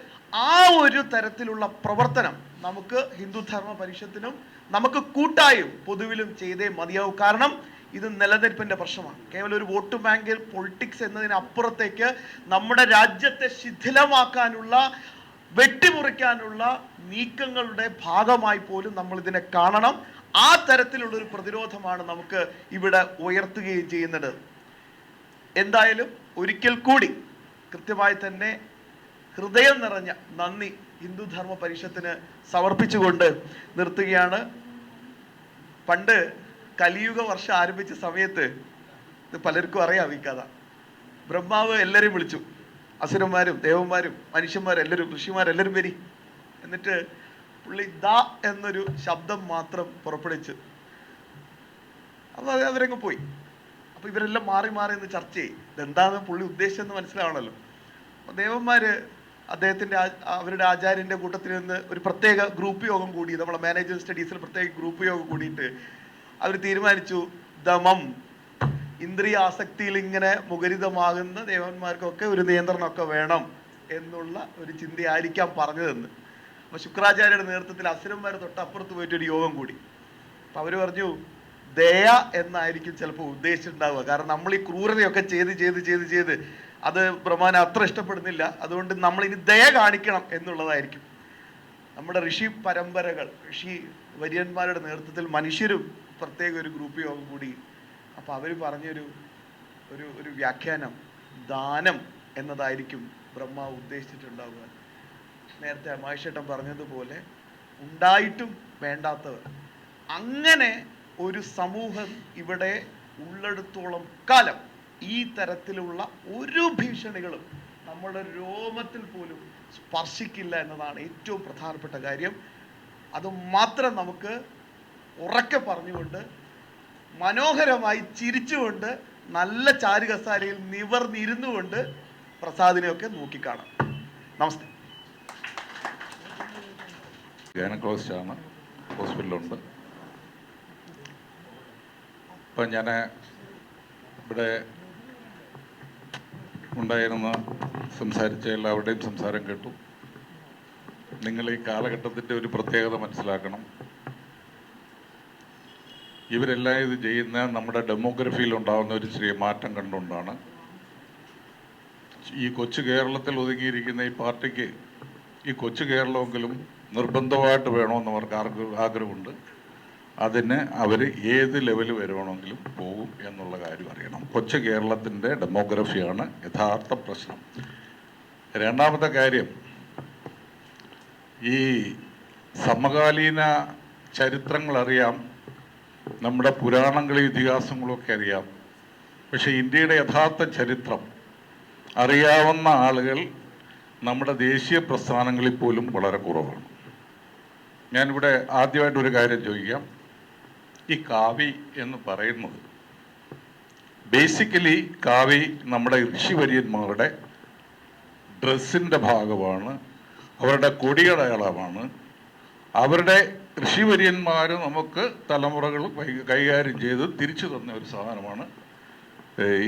ആ ഒരു തരത്തിലുള്ള പ്രവർത്തനം നമുക്ക് ഹിന്ദുധർമ്മ പരിഷത്തിനും നമുക്ക് കൂട്ടായും പൊതുവിലും ചെയ്തേ മതിയാവും. കാരണം ഇത് നിലനിൽപ്പിന്റെ പ്രശ്നമാണ്. കേവലം ഒരു വോട്ട് ബാങ്ക് പൊളിറ്റിക്സ് എന്നതിനപ്പുറത്തേക്ക് നമ്മുടെ രാജ്യത്തെ ശിഥിലമാക്കാനുള്ള, വെട്ടിമുറിക്കാനുള്ള നീക്കങ്ങളുടെ ഭാഗമായി പോലും നമ്മൾ ഇതിനെ കാണണം. ആ തരത്തിലുള്ള ഒരു പ്രതിരോധമാണ് നമുക്ക് ഇവിടെ ഉയർത്തുകയും ചെയ്യുന്നത്. എന്തായാലും ഒരിക്കൽ കൂടി കൃത്യമായി തന്നെ ഹൃദയം നിറഞ്ഞ നന്ദി ഹിന്ദുധർമ്മ പരിഷത്തിന് സമർപ്പിച്ചുകൊണ്ട് നിർത്തുകയാണ്. പണ്ട് കലിയുഗ വർഷം ആരംഭിച്ച സമയത്ത്, ഇത് പലർക്കും അറിയാം ഈ കഥ, ബ്രഹ്മാവ് എല്ലാവരെയും വിളിച്ചു. അസുരന്മാരും ദേവന്മാരും മനുഷ്യന്മാരെല്ലാവരും ഋഷിമാരെല്ലാവരും വരി. എന്നിട്ട് പുള്ളി ദ എന്നൊരു ശബ്ദം മാത്രം പുറപ്പെടുവിച്ചു. അപ്പൊ അവരങ്ങ് പോയി. അപ്പൊ ഇവരെല്ലാം മാറി മാറി എന്ന് ചർച്ച ചെയ്യും. ഇതെന്താന്ന് പുള്ളി ഉദ്ദേശിച്ചെന്ന് മനസ്സിലാവണല്ലോ. അപ്പൊ ദേവന്മാര് അദ്ദേഹത്തിന്റെ അവരുടെ ആചാര്യന്റെ കൂട്ടത്തിൽ നിന്ന് ഒരു പ്രത്യേക ഗ്രൂപ്പ് യോഗം കൂടി, നമ്മളെ മാനേജ്മെന്റ് സ്റ്റഡീസിൽ പ്രത്യേക ഗ്രൂപ്പ് യോഗം കൂടിയിട്ട് അവർ തീരുമാനിച്ചു, ദമം ഇന്ദ്രിയ ആസക്തിയിൽ ഇങ്ങനെ മുഖരിതമാകുന്ന ദേവന്മാർക്കൊക്കെ ഒരു നിയന്ത്രണമൊക്കെ വേണം എന്നുള്ള ഒരു ചിന്തയായിരിക്കാം പറഞ്ഞതെന്ന്. അപ്പോൾ ശുക്രാചാര്യയുടെ നേതൃത്വത്തിൽ അസുരന്മാർ തൊട്ടപ്പുറത്ത് പോയിട്ടൊരു യോഗം കൂടി. അപ്പം അവർ പറഞ്ഞു ദയ എന്നായിരിക്കും ചിലപ്പോൾ ഉദ്ദേശിച്ചിട്ടുണ്ടാവുക. കാരണം നമ്മൾ ഈ ക്രൂരതയൊക്കെ ചെയ്ത് അത് ബ്രഹ്മാനെ അത്ര ഇഷ്ടപ്പെടുന്നില്ല. അതുകൊണ്ട് നമ്മളിനി ദയ കാണിക്കണം എന്നുള്ളതായിരിക്കും. നമ്മുടെ ഋഷി പരമ്പരകൾ, ഋഷി വര്യന്മാരുടെ നേതൃത്വത്തിൽ മനുഷ്യരും പ്രത്യേക ഒരു ഗ്രൂപ്പ് യോഗം കൂടി. അപ്പോൾ അവർ പറഞ്ഞൊരു ഒരു വ്യാഖ്യാനം ദാനം എന്നതായിരിക്കും ബ്രഹ്മാവ് ഉദ്ദേശിച്ചിട്ടുണ്ടാവുക. നേരത്തെ അമായിഷേട്ടൻ പറഞ്ഞതുപോലെ ഉണ്ടായിട്ടും വേണ്ടാത്തവർ, അങ്ങനെ ഒരു സമൂഹം ഇവിടെ ഉള്ളിടത്തോളം കാലം ഈ തരത്തിലുള്ള ഒരു ഭീഷണികളും നമ്മുടെ രോമത്തിൽ പോലും സ്പർശിക്കില്ല എന്നതാണ് ഏറ്റവും പ്രധാനപ്പെട്ട കാര്യം. അതുമാത്രം നമുക്ക് ഉറക്കെ പറഞ്ഞുകൊണ്ട് മനോഹരമായി ചിരിച്ചുകൊണ്ട് നല്ല ചാരുകസാലയിൽ നിവർന്നിരുന്നു കൊണ്ട് പ്രസാദിനെയൊക്കെ നോക്കിക്കാണാം. നമസ്തേ. ഗൈനക്കോളജിസ്റ്റാണ്, ഹോസ്പിറ്റലുണ്ട്. ഇപ്പം ഞാൻ ഇവിടെ ഉണ്ടായിരുന്ന സംസാരിച്ച എല്ലാവരുടെയും സംസാരം കേട്ടു. നിങ്ങൾ ഈ കാലഘട്ടത്തിൻ്റെ ഒരു പ്രത്യേകത മനസ്സിലാക്കണം. ഇവരെല്ലാം ഇത് ചെയ്യുന്ന നമ്മുടെ ഡെമോഗ്രഫിയിൽ ഉണ്ടാകുന്ന ഒരു ചെറിയ മാറ്റം കണ്ടുകൊണ്ടാണ്. ഈ കൊച്ചു കേരളത്തിൽ ഒതുങ്ങിയിരിക്കുന്ന ഈ പാർട്ടിക്ക് ഈ കൊച്ചു കേരളമെങ്കിലും നിർബന്ധമായിട്ട് വേണമെന്ന് അവർക്ക് ആഗ്രഹമുണ്ട്. അതിന് അവർ ഏത് ലെവൽ വരുവാണെങ്കിലും പോകും എന്നുള്ള കാര്യം അറിയണം. കൊച്ചു കേരളത്തിൻ്റെ ഡെമോഗ്രഫിയാണ് യഥാർത്ഥ പ്രശ്നം. രണ്ടാമത്തെ കാര്യം, ഈ സമകാലീന ചരിത്രങ്ങളറിയാം, നമ്മുടെ പുരാണങ്ങളും ഇതിഹാസങ്ങളും ഒക്കെ അറിയാം. പക്ഷേ ഇന്ത്യയുടെ യഥാർത്ഥ ചരിത്രം അറിയാവുന്ന ആളുകൾ നമ്മുടെ ദേശീയ പ്രസ്ഥാനങ്ങളിൽ പോലും വളരെ കുറവാണ്. ഞാനിവിടെ ആദ്യമായിട്ടൊരു കാര്യം ചോദിക്കാം. ഈ കാവി എന്ന് പറയുന്നത് ബേസിക്കലി കാവി നമ്മുടെ ഋഷിവര്യന്മാരുടെ ഡ്രസ്സിൻ്റെ ഭാഗമാണ്, അവരുടെ കൊടിയടയാളമാണ്. അവരുടെ ഋഷിവര്യന്മാർ നമുക്ക് തലമുറകൾ കൈകാര്യം ചെയ്ത് തിരിച്ചു തന്ന ഒരു സാധനമാണ്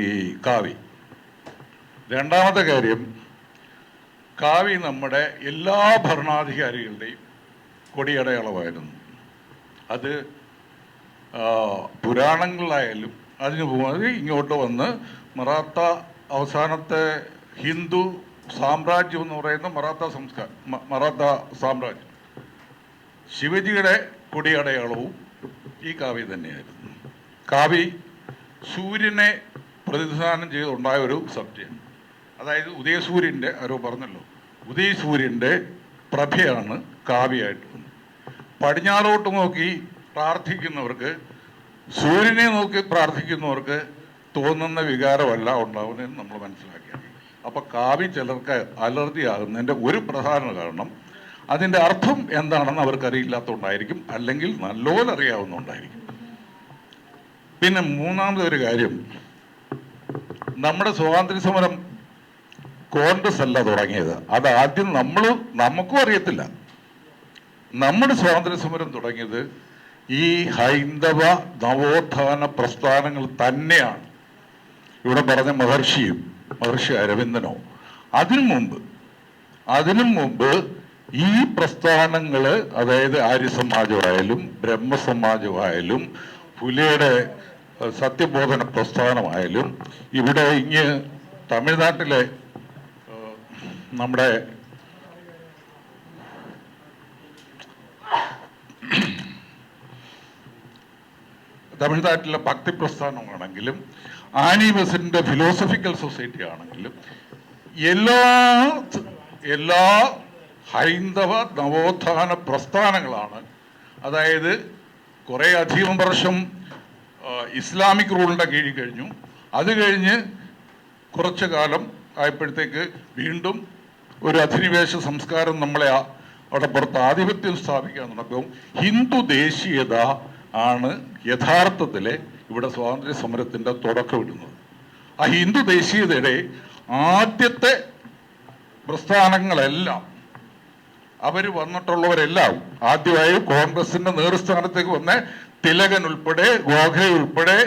ഈ കാവി. രണ്ടാമത്തെ കാര്യം, കാവി നമ്മുടെ എല്ലാ ഭരണാധികാരികളുടെയും കൊടിയടയാളമായിരുന്നു. അത് പുരാണങ്ങളിലായാലും അതിന് പോകുന്നത് ഇങ്ങോട്ട് വന്ന് മറാത്ത അവസാനത്തെ ഹിന്ദു സാമ്രാജ്യം എന്ന് പറയുന്ന മറാത്ത സാമ്രാജ്യം, ശിവജിയുടെ കൊടിയടയാളവും ഈ കാവി തന്നെയായിരുന്നു. കാവി സൂര്യനെ പ്രതിനിധാനം ചെയ്തുണ്ടായ ഒരു സബ്ജക്റ്റാണ്. അതായത് ഉദയസൂര്യൻ്റെ, ആരോ പറഞ്ഞല്ലോ, ഉദയസൂര്യൻ്റെ പ്രഭയാണ് കാവ്യമായിട്ട് വന്നത്. പടിഞ്ഞാറോട്ട് നോക്കി പ്രാർത്ഥിക്കുന്നവർക്ക്, സൂര്യനെ നോക്കി പ്രാർത്ഥിക്കുന്നവർക്ക് തോന്നുന്ന വികാരമല്ല ഉണ്ടാവുന്നതെന്ന് നമ്മൾ മനസ്സിലാക്കിയാണ്. അപ്പം കാവി ചിലർക്ക് അലർജി ആകുന്നതിൻ്റെ ഒരു പ്രധാന കാരണം അതിൻ്റെ അർത്ഥം എന്താണെന്ന് അവർക്കറിയില്ലാത്തതുകൊണ്ടായിരിക്കും, അല്ലെങ്കിൽ നല്ലപോലെ അറിയാവുന്നതുകൊണ്ടായിരിക്കും. പിന്നെ മൂന്നാമതൊരു കാര്യം, നമ്മുടെ സ്വാതന്ത്ര്യ സമരം കോൺഗ്രസ് അല്ല തുടങ്ങിയത്. അത് ആദ്യം നമുക്കും അറിയത്തില്ല. നമ്മുടെ സ്വാതന്ത്ര്യ സമരം തുടങ്ങിയത് ഈ ഹൈന്ദവ നവോത്ഥാന പ്രസ്ഥാനങ്ങൾ തന്നെയാണ്. ഇവിടെ പറഞ്ഞ മഹർഷി അരവിന്ദനോ അതിനു മുമ്പ് ഈ പ്രസ്ഥാനങ്ങൾ, അതായത് ആര്യസമാജമായാലും ബ്രഹ്മസമാജമായാലും ഫുലെയുടെ സത്യബോധന പ്രസ്ഥാനമായാലും, ഇവിടെ തമിഴ്നാട്ടിലെ നമ്മുടെ തമിഴ്നാട്ടിലെ ഭക്തി പ്രസ്ഥാനമാണെങ്കിലും ആനി ബസന്റിന്റെ ഫിലോസഫിക്കൽ സൊസൈറ്റി ആണെങ്കിലും എല്ലാ ഹൈന്ദവ നവോത്ഥാന പ്രസ്ഥാനങ്ങളാണ്. അതായത് കുറേ അധികം വർഷം ഇസ്ലാമിക് റൂളിൻ്റെ കീഴിൽ കഴിഞ്ഞു. അത് കഴിഞ്ഞ് കുറച്ചു കാലം ആയപ്പോഴത്തേക്ക് വീണ്ടും ഒരു അധിനിവേശ സംസ്കാരം നമ്മളെ അവിടെ പുറത്ത് ആധിപത്യം സ്ഥാപിക്കാൻ നടക്കും. ഹിന്ദു ദേശീയത ആണ് യഥാർത്ഥത്തിലെ ഇവിടെ സ്വാതന്ത്ര്യ സമരത്തിൻ്റെ തുടക്കമിടുന്നത്. ആ ഹിന്ദു ദേശീയതയുടെ ആദ്യത്തെ പ്രസ്ഥാനങ്ങളെല്ലാം അവർ വന്നിട്ടുള്ളവരെല്ലാം ആദ്യമായി കോൺഗ്രസിന്റെ നേതൃസ്ഥാനത്തേക്ക് വന്ന തിലകൻ ഉൾപ്പെടെ, ഗോഖലെ ഉൾപ്പെടെ,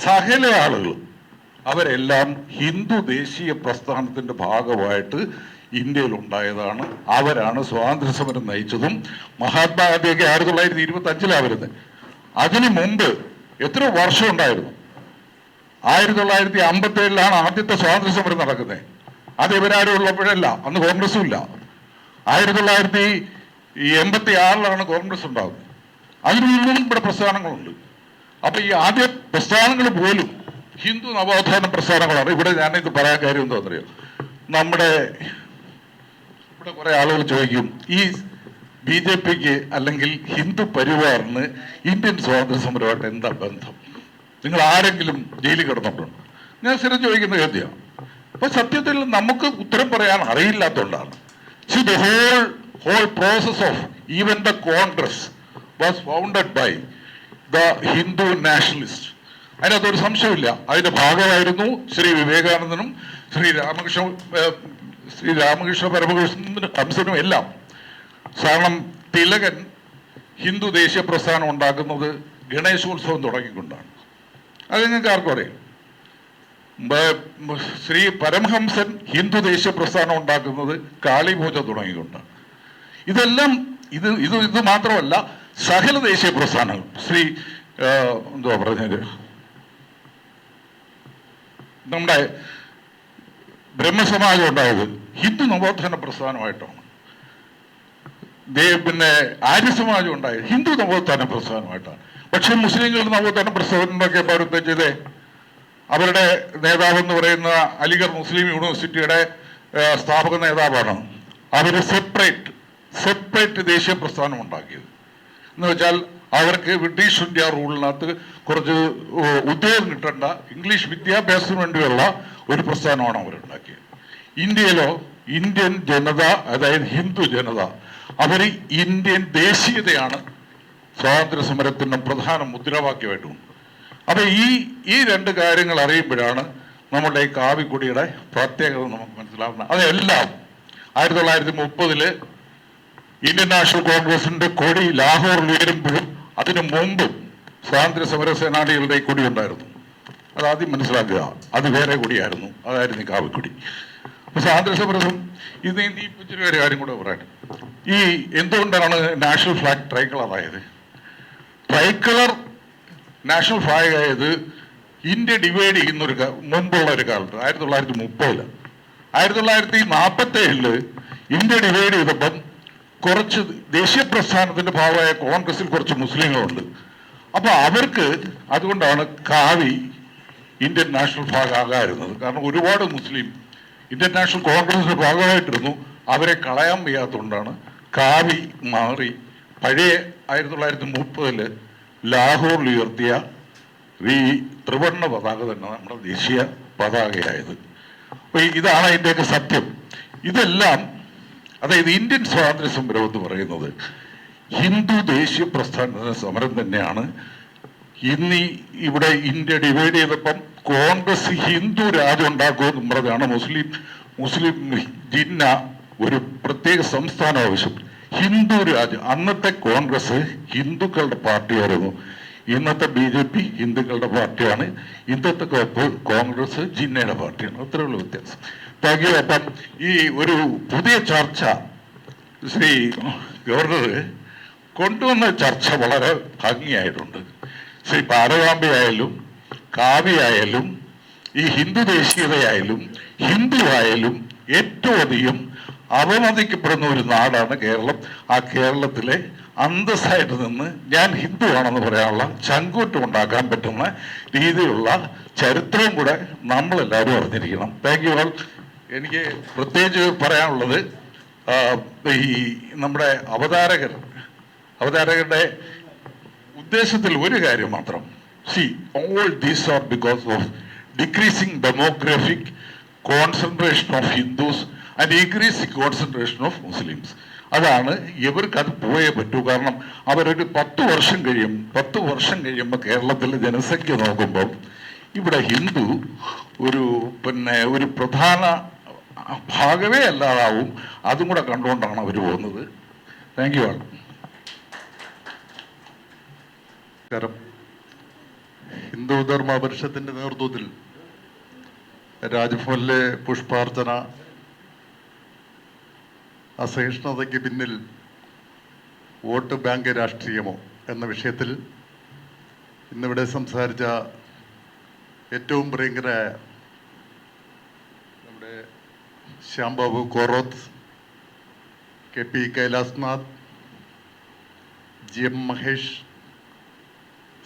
സകല ആളുകളും അവരെല്ലാം ഹിന്ദു ദേശീയ പ്രസ്ഥാനത്തിന്റെ ഭാഗമായിട്ട് ഇന്ത്യയിൽ ഉണ്ടായതാണ്. അവരാണ് സ്വാതന്ത്ര്യ സമരം നയിച്ചതും. മഹാത്മാഗാന്ധിയൊക്കെ 1925 വരുന്നത്. അതിനു മുമ്പ് എത്ര വർഷം ഉണ്ടായിരുന്നു? 1957 ആദ്യത്തെ സ്വാതന്ത്ര്യ സമരം നടക്കുന്നത്. അത് ഇവരാരും ഉള്ളപ്പോഴല്ല, അന്ന് കോൺഗ്രസും ഇല്ല. 1986 കോൺഗ്രസ് ഉണ്ടാകുന്നത്. അതിനു മുമ്പും ഇവിടെ പ്രസ്ഥാനങ്ങളുണ്ട്. അപ്പൊ ഈ ആദ്യ പ്രസ്ഥാനങ്ങൾ പോലും ഹിന്ദു നവോത്ഥാന പ്രസ്ഥാനങ്ങളാണ്. ഇവിടെ ഞാനിത് പറയാൻ കാര്യം എന്താ അറിയോ, നമ്മുടെ ഇവിടെ കുറെ ആളുകൾ ചോദിക്കും, ഈ BJPക്ക് അല്ലെങ്കിൽ ഹിന്ദു പരിവാറിന് ഇന്ത്യൻ സ്വാതന്ത്ര്യ സമരമായിട്ട് എന്താ ബന്ധം? നിങ്ങൾ ആരെങ്കിലും ജയിലിൽ കിടന്നിട്ടുണ്ടോ? ഞാൻ സ്ഥിരം ചോദിക്കുന്ന ചോദ്യമാണ്. അപ്പൊ സത്യത്തിൽ നമുക്ക് ഉത്തരം പറയാൻ അറിയില്ലാത്തതുകൊണ്ടാണ്. The whole process of even the Congress was founded by the Hindu nationalists. അതിനകത്തൊരു സംശയമില്ല. അതിന്റെ ഭാഗമായിരുന്നു ശ്രീ വിവേകാനന്ദനും ശ്രീ രാമകൃഷ്ണ പരമകൃഷ്ണനും ഹംസനും എല്ലാം. കാരണം തിലകൻ ഹിന്ദു ദേശീയ പ്രസ്ഥാനം ഉണ്ടാക്കുന്നത് ഗണേശോത്സവം തുടങ്ങിക്കൊണ്ടാണ്. അത് നിങ്ങൾക്ക് ആർക്കും അറിയാം. ശ്രീ പരമഹംസൻ ഹിന്ദു ദേശീയ പ്രസ്ഥാനം ഉണ്ടാക്കുന്നത് കാളിപൂജ തുടങ്ങിക്കൊണ്ടാണ്. ഇതെല്ലാം ഇത് മാത്രമല്ല, സകല ദേശീയ പ്രസ്ഥാനങ്ങൾ ശ്രീ എന്തുവാ പറഞ്ഞത്, നമ്മുടെ ബ്രഹ്മസമാജം ഉണ്ടായത് ഹിന്ദു നവോത്ഥാന പ്രസ്ഥാനമായിട്ടാണ്. പിന്നെ ആര്യസമാജം ഉണ്ടായത് ഹിന്ദു നവോത്ഥാന പ്രസ്ഥാനമായിട്ടാണ്. പക്ഷെ മുസ്ലിങ്ങളുടെ നവോത്ഥാന പ്രസ്ഥാനമൊക്കെ അവരൊക്കെ ചെയ്തേ, അവരുടെ നേതാവ് എന്ന് പറയുന്ന അലിഗഡ് മുസ്ലിം യൂണിവേഴ്സിറ്റിയുടെ സ്ഥാപക നേതാവാണ്. അവർ സെപ്പറേറ്റ് ദേശീയ പ്രസ്ഥാനം ഉണ്ടാക്കിയത്. എന്ന് വെച്ചാൽ അവർക്ക് ബ്രിട്ടീഷ് ഇന്ത്യ റൂളിനകത്ത് കുറച്ച് ഉദ്യോഗം കിട്ടേണ്ട ഇംഗ്ലീഷ് വിദ്യാഭ്യാസത്തിന് വേണ്ടിയുള്ള ഒരു പ്രസ്ഥാനമാണ് അവരുണ്ടാക്കിയത്. ഇന്ത്യയിലോ ഇന്ത്യൻ ജനത, അതായത് ഹിന്ദു ജനത, അവർ ഇന്ത്യൻ ദേശീയതയാണ് സ്വാതന്ത്ര്യ സമരത്തിന്റെ പ്രധാന മുദ്രാവാക്യമായിട്ടും. അപ്പൊ ഈ രണ്ട് കാര്യങ്ങൾ അറിയുമ്പോഴാണ് നമ്മുടെ ഈ കാവിക്കൊടിയുടെ പ്രത്യേകത നമുക്ക് മനസ്സിലാവുന്നത്. അതെല്ലാം 1930 ഇന്ത്യൻ നാഷണൽ കോൺഗ്രസിന്റെ കൊടി ലാഹോറിൽ ഉയരുമ്പോഴും അതിനു മുമ്പും സ്വാതന്ത്ര്യ സമര സേനാനികളുടെ കൊടി ഉണ്ടായിരുന്നു. അതാദ്യം മനസ്സിലാക്കുക. അത് വേറെ കൊടിയായിരുന്നു, അതായിരുന്നു ഈ കാവിക്കൊടി. അപ്പൊ സ്വാതന്ത്ര്യ സമരം ഇത് ഈ ഒരു കാര്യം കൂടെ പറയട്ടെ. ഈ എന്തുകൊണ്ടാണ് നാഷണൽ ഫ്ലാഗ് ട്രൈ കളർ ആയത്? ട്രൈ കളർ നാഷണൽ ഫ്ലാഗ് ആയത് ഇന്ത്യ ഡിവൈഡ് ചെയ്യുന്ന മുമ്പുള്ള ഒരു കാലത്ത് 1930. 1947 ഇന്ത്യ ഡിവൈഡ് ചെയ്തപ്പം കുറച്ച് ദേശീയ പ്രസ്ഥാനത്തിന്റെ ഭാഗമായ കോൺഗ്രസിൽ കുറച്ച് മുസ്ലിങ്ങളുണ്ട്. അപ്പൊ അവർക്ക് അതുകൊണ്ടാണ് കാവി ഇന്ത്യൻ നാഷണൽ ഫ്ലാഗ് ആകാതിരുന്നത്. കാരണം ഒരുപാട് മുസ്ലിം ഇന്ത്യൻ നാഷണൽ കോൺഗ്രസിന്റെ ഭാഗമായിട്ടിരുന്നു. അവരെ കളയാൻ വയ്യാത്തതുകൊണ്ടാണ് കാവി മാറി പഴയ 1930 ലാഹോറിൽ ഉയർത്തിയ ഈ ത്രിവർണ്ണ പതാക തന്നെ നമ്മുടെ ദേശീയ പതാകയായത്. അപ്പൊ ഇതാണ് അതിൻ്റെയൊക്കെ സത്യം. ഇതെല്ലാം, അതായത് ഇന്ത്യൻ സ്വാതന്ത്ര്യ സമരം എന്ന് പറയുന്നത് ഹിന്ദു ദേശീയ പ്രസ്ഥാനത്തിന്റെ സമരം തന്നെയാണ്. ഇവിടെ ഇന്ത്യ ഡിവൈഡ് ചെയ്തപ്പം കോൺഗ്രസ് ഹിന്ദു രാജ്യം ഉണ്ടാക്കുമെന്നും പറഞ്ഞാണ് മുസ്ലിം ജിന്ന ഒരു പ്രത്യേക സംസ്ഥാനം ആവശ്യം. ഹിന്ദു രാജ്യം. അന്നത്തെ കോൺഗ്രസ് ഹിന്ദുക്കളുടെ പാർട്ടിയായിരുന്നു. ഇന്നത്തെ BJP ഹിന്ദുക്കളുടെ പാർട്ടിയാണ്. ഇന്നത്തെ കോൺഗ്രസ് ജിന്നയുടെ പാർട്ടിയാണ്. അത്രയുള്ള വ്യത്യാസം. അപ്പം ഈ ഒരു പുതിയ ചർച്ച ശ്രീ ഗവർണർ കൊണ്ടുവന്ന ചർച്ച വളരെ ഭംഗിയായിട്ടുണ്ട്. ശ്രീ ഭാരതാംബയായാലും കാവ്യായാലും ഈ ഹിന്ദു ദേശീയതയായാലും ഹിന്ദു ആയാലും ഏറ്റവും അധികം അവമതിക്കപ്പെടുന്ന ഒരു നാടാണ് കേരളം. ആ കേരളത്തിലെ അന്തസ്സായിട്ട് നിന്ന് ഞാൻ ഹിന്ദു ആണെന്ന് പറയാനുള്ള ചങ്കൂറ്റം ഉണ്ടാക്കാൻ പറ്റുന്ന രീതിയിലുള്ള ചരിത്രവും കൂടെ നമ്മളെല്ലാവരും അറിഞ്ഞിരിക്കണം. താങ്ക് യു ആൾ. എനിക്ക് പ്രത്യേകിച്ച് പറയാനുള്ളത് ഈ നമ്മുടെ അവതാരകരുടെ ഉദ്ദേശത്തിൽ ഒരു കാര്യം മാത്രം. all these are because of decreasing demographic concentration of Hindus and increasing concentration of Muslims. അതാണ് ഇവർക്ക് അത് പോയേ പറ്റൂ. കാരണം അവരൊരു 10 വർഷം കഴിയുമ്പോൾ കേരളത്തിലെ ജനസംഖ്യ നോക്കുമ്പോൾ ഇവിടെ ഹിന്ദു ഒരു പ്രധാന ഭാഗമേ അല്ലാതാവും. അതും കൂടെ കണ്ടുകൊണ്ടാണ് അവർ പോകുന്നത്. Thank you all. ഹിന്ദു ധർമ്മ പരിഷത്തിന്റെ നേതൃത്വത്തിൽ രാജ്ഭവനിലെ പുഷ്പാർച്ചന, അസഹിഷ്ണുതയ്ക്ക് പിന്നിൽ വോട്ട് ബാങ്ക് രാഷ്ട്രീയമോ എന്ന വിഷയത്തിൽ ഇന്നിവിടെ സംസാരിച്ച ഏറ്റവും പ്രിയങ്കരായ നമ്മുടെ Shyam Babu Koroth, K P Kailasnath, G M Mahesh,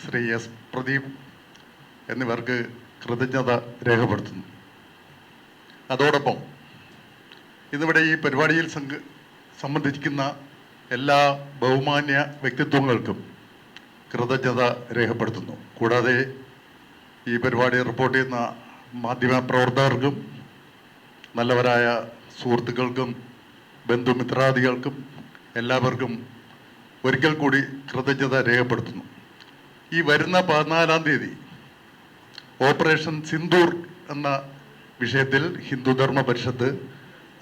Shri S Pradeep എന്നിവർക്ക് കൃതജ്ഞത രേഖപ്പെടുത്തുന്നു. അതോടൊപ്പം ഇന്നിവിടെ ഈ പരിപാടിയിൽ സംബന്ധിക്കുന്ന എല്ലാ ബഹുമാന്യ വ്യക്തിത്വങ്ങൾക്കും കൃതജ്ഞത രേഖപ്പെടുത്തുന്നു. കൂടാതെ ഈ പരിപാടി റിപ്പോർട്ട് ചെയ്യുന്ന മാധ്യമ പ്രവർത്തകർക്കും നല്ലവരായ സുഹൃത്തുക്കൾക്കും ബന്ധുമിത്രാദികൾക്കും എല്ലാവർക്കും ഒരിക്കൽ കൂടി കൃതജ്ഞത രേഖപ്പെടുത്തുന്നു. ഈ വരുന്ന 14-ാം തീയതി ഓപ്പറേഷൻ സിന്ദൂർ എന്ന വിഷയത്തിൽ ഹിന്ദു ധർമ്മ പരിഷത്ത്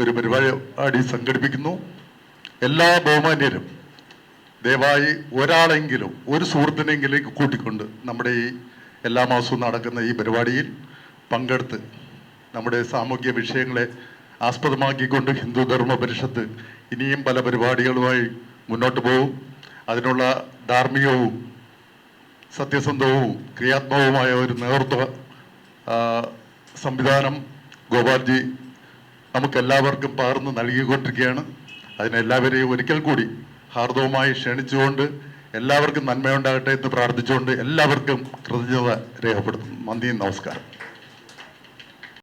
ഒരു പരിപാടി സംഘടിപ്പിക്കുന്നു. എല്ലാ ബഹുമാന്യരും ദയവായി ഒരാളെങ്കിലും, ഒരു സുഹൃത്തിനെങ്കിലും കൂട്ടിക്കൊണ്ട് നമ്മുടെ ഈ എല്ലാ മാസവും നടക്കുന്ന ഈ പരിപാടിയിൽ പങ്കെടുത്ത് നമ്മുടെ സാമൂഹ്യ വിഷയങ്ങളെ ആസ്പദമാക്കിക്കൊണ്ട് ഹിന്ദു ധർമ്മ പരിഷത്ത് ഇനിയും പല പരിപാടികളുമായി മുന്നോട്ട് പോകും. അതിനുള്ള ധാർമ്മികവും സത്യസന്ധവും ക്രിയാത്മകവുമായ ഒരു നേതൃത്വ സംവിധാനം ഗോപാൽജി നമുക്കെല്ലാവർക്കും പകർന്ന് നൽകിക്കൊണ്ടിരിക്കുകയാണ്. അതിനെല്ലാവരെയും ഒരിക്കൽ കൂടി ഹാർദവമായി ക്ഷണിച്ചുകൊണ്ട് എല്ലാവർക്കും നന്മയുണ്ടാകട്ടെ എന്ന് പ്രാർത്ഥിച്ചുകൊണ്ട് എല്ലാവർക്കും കൃതജ്ഞത രേഖപ്പെടുത്തുന്നു. നന്ദി, നമസ്കാരം.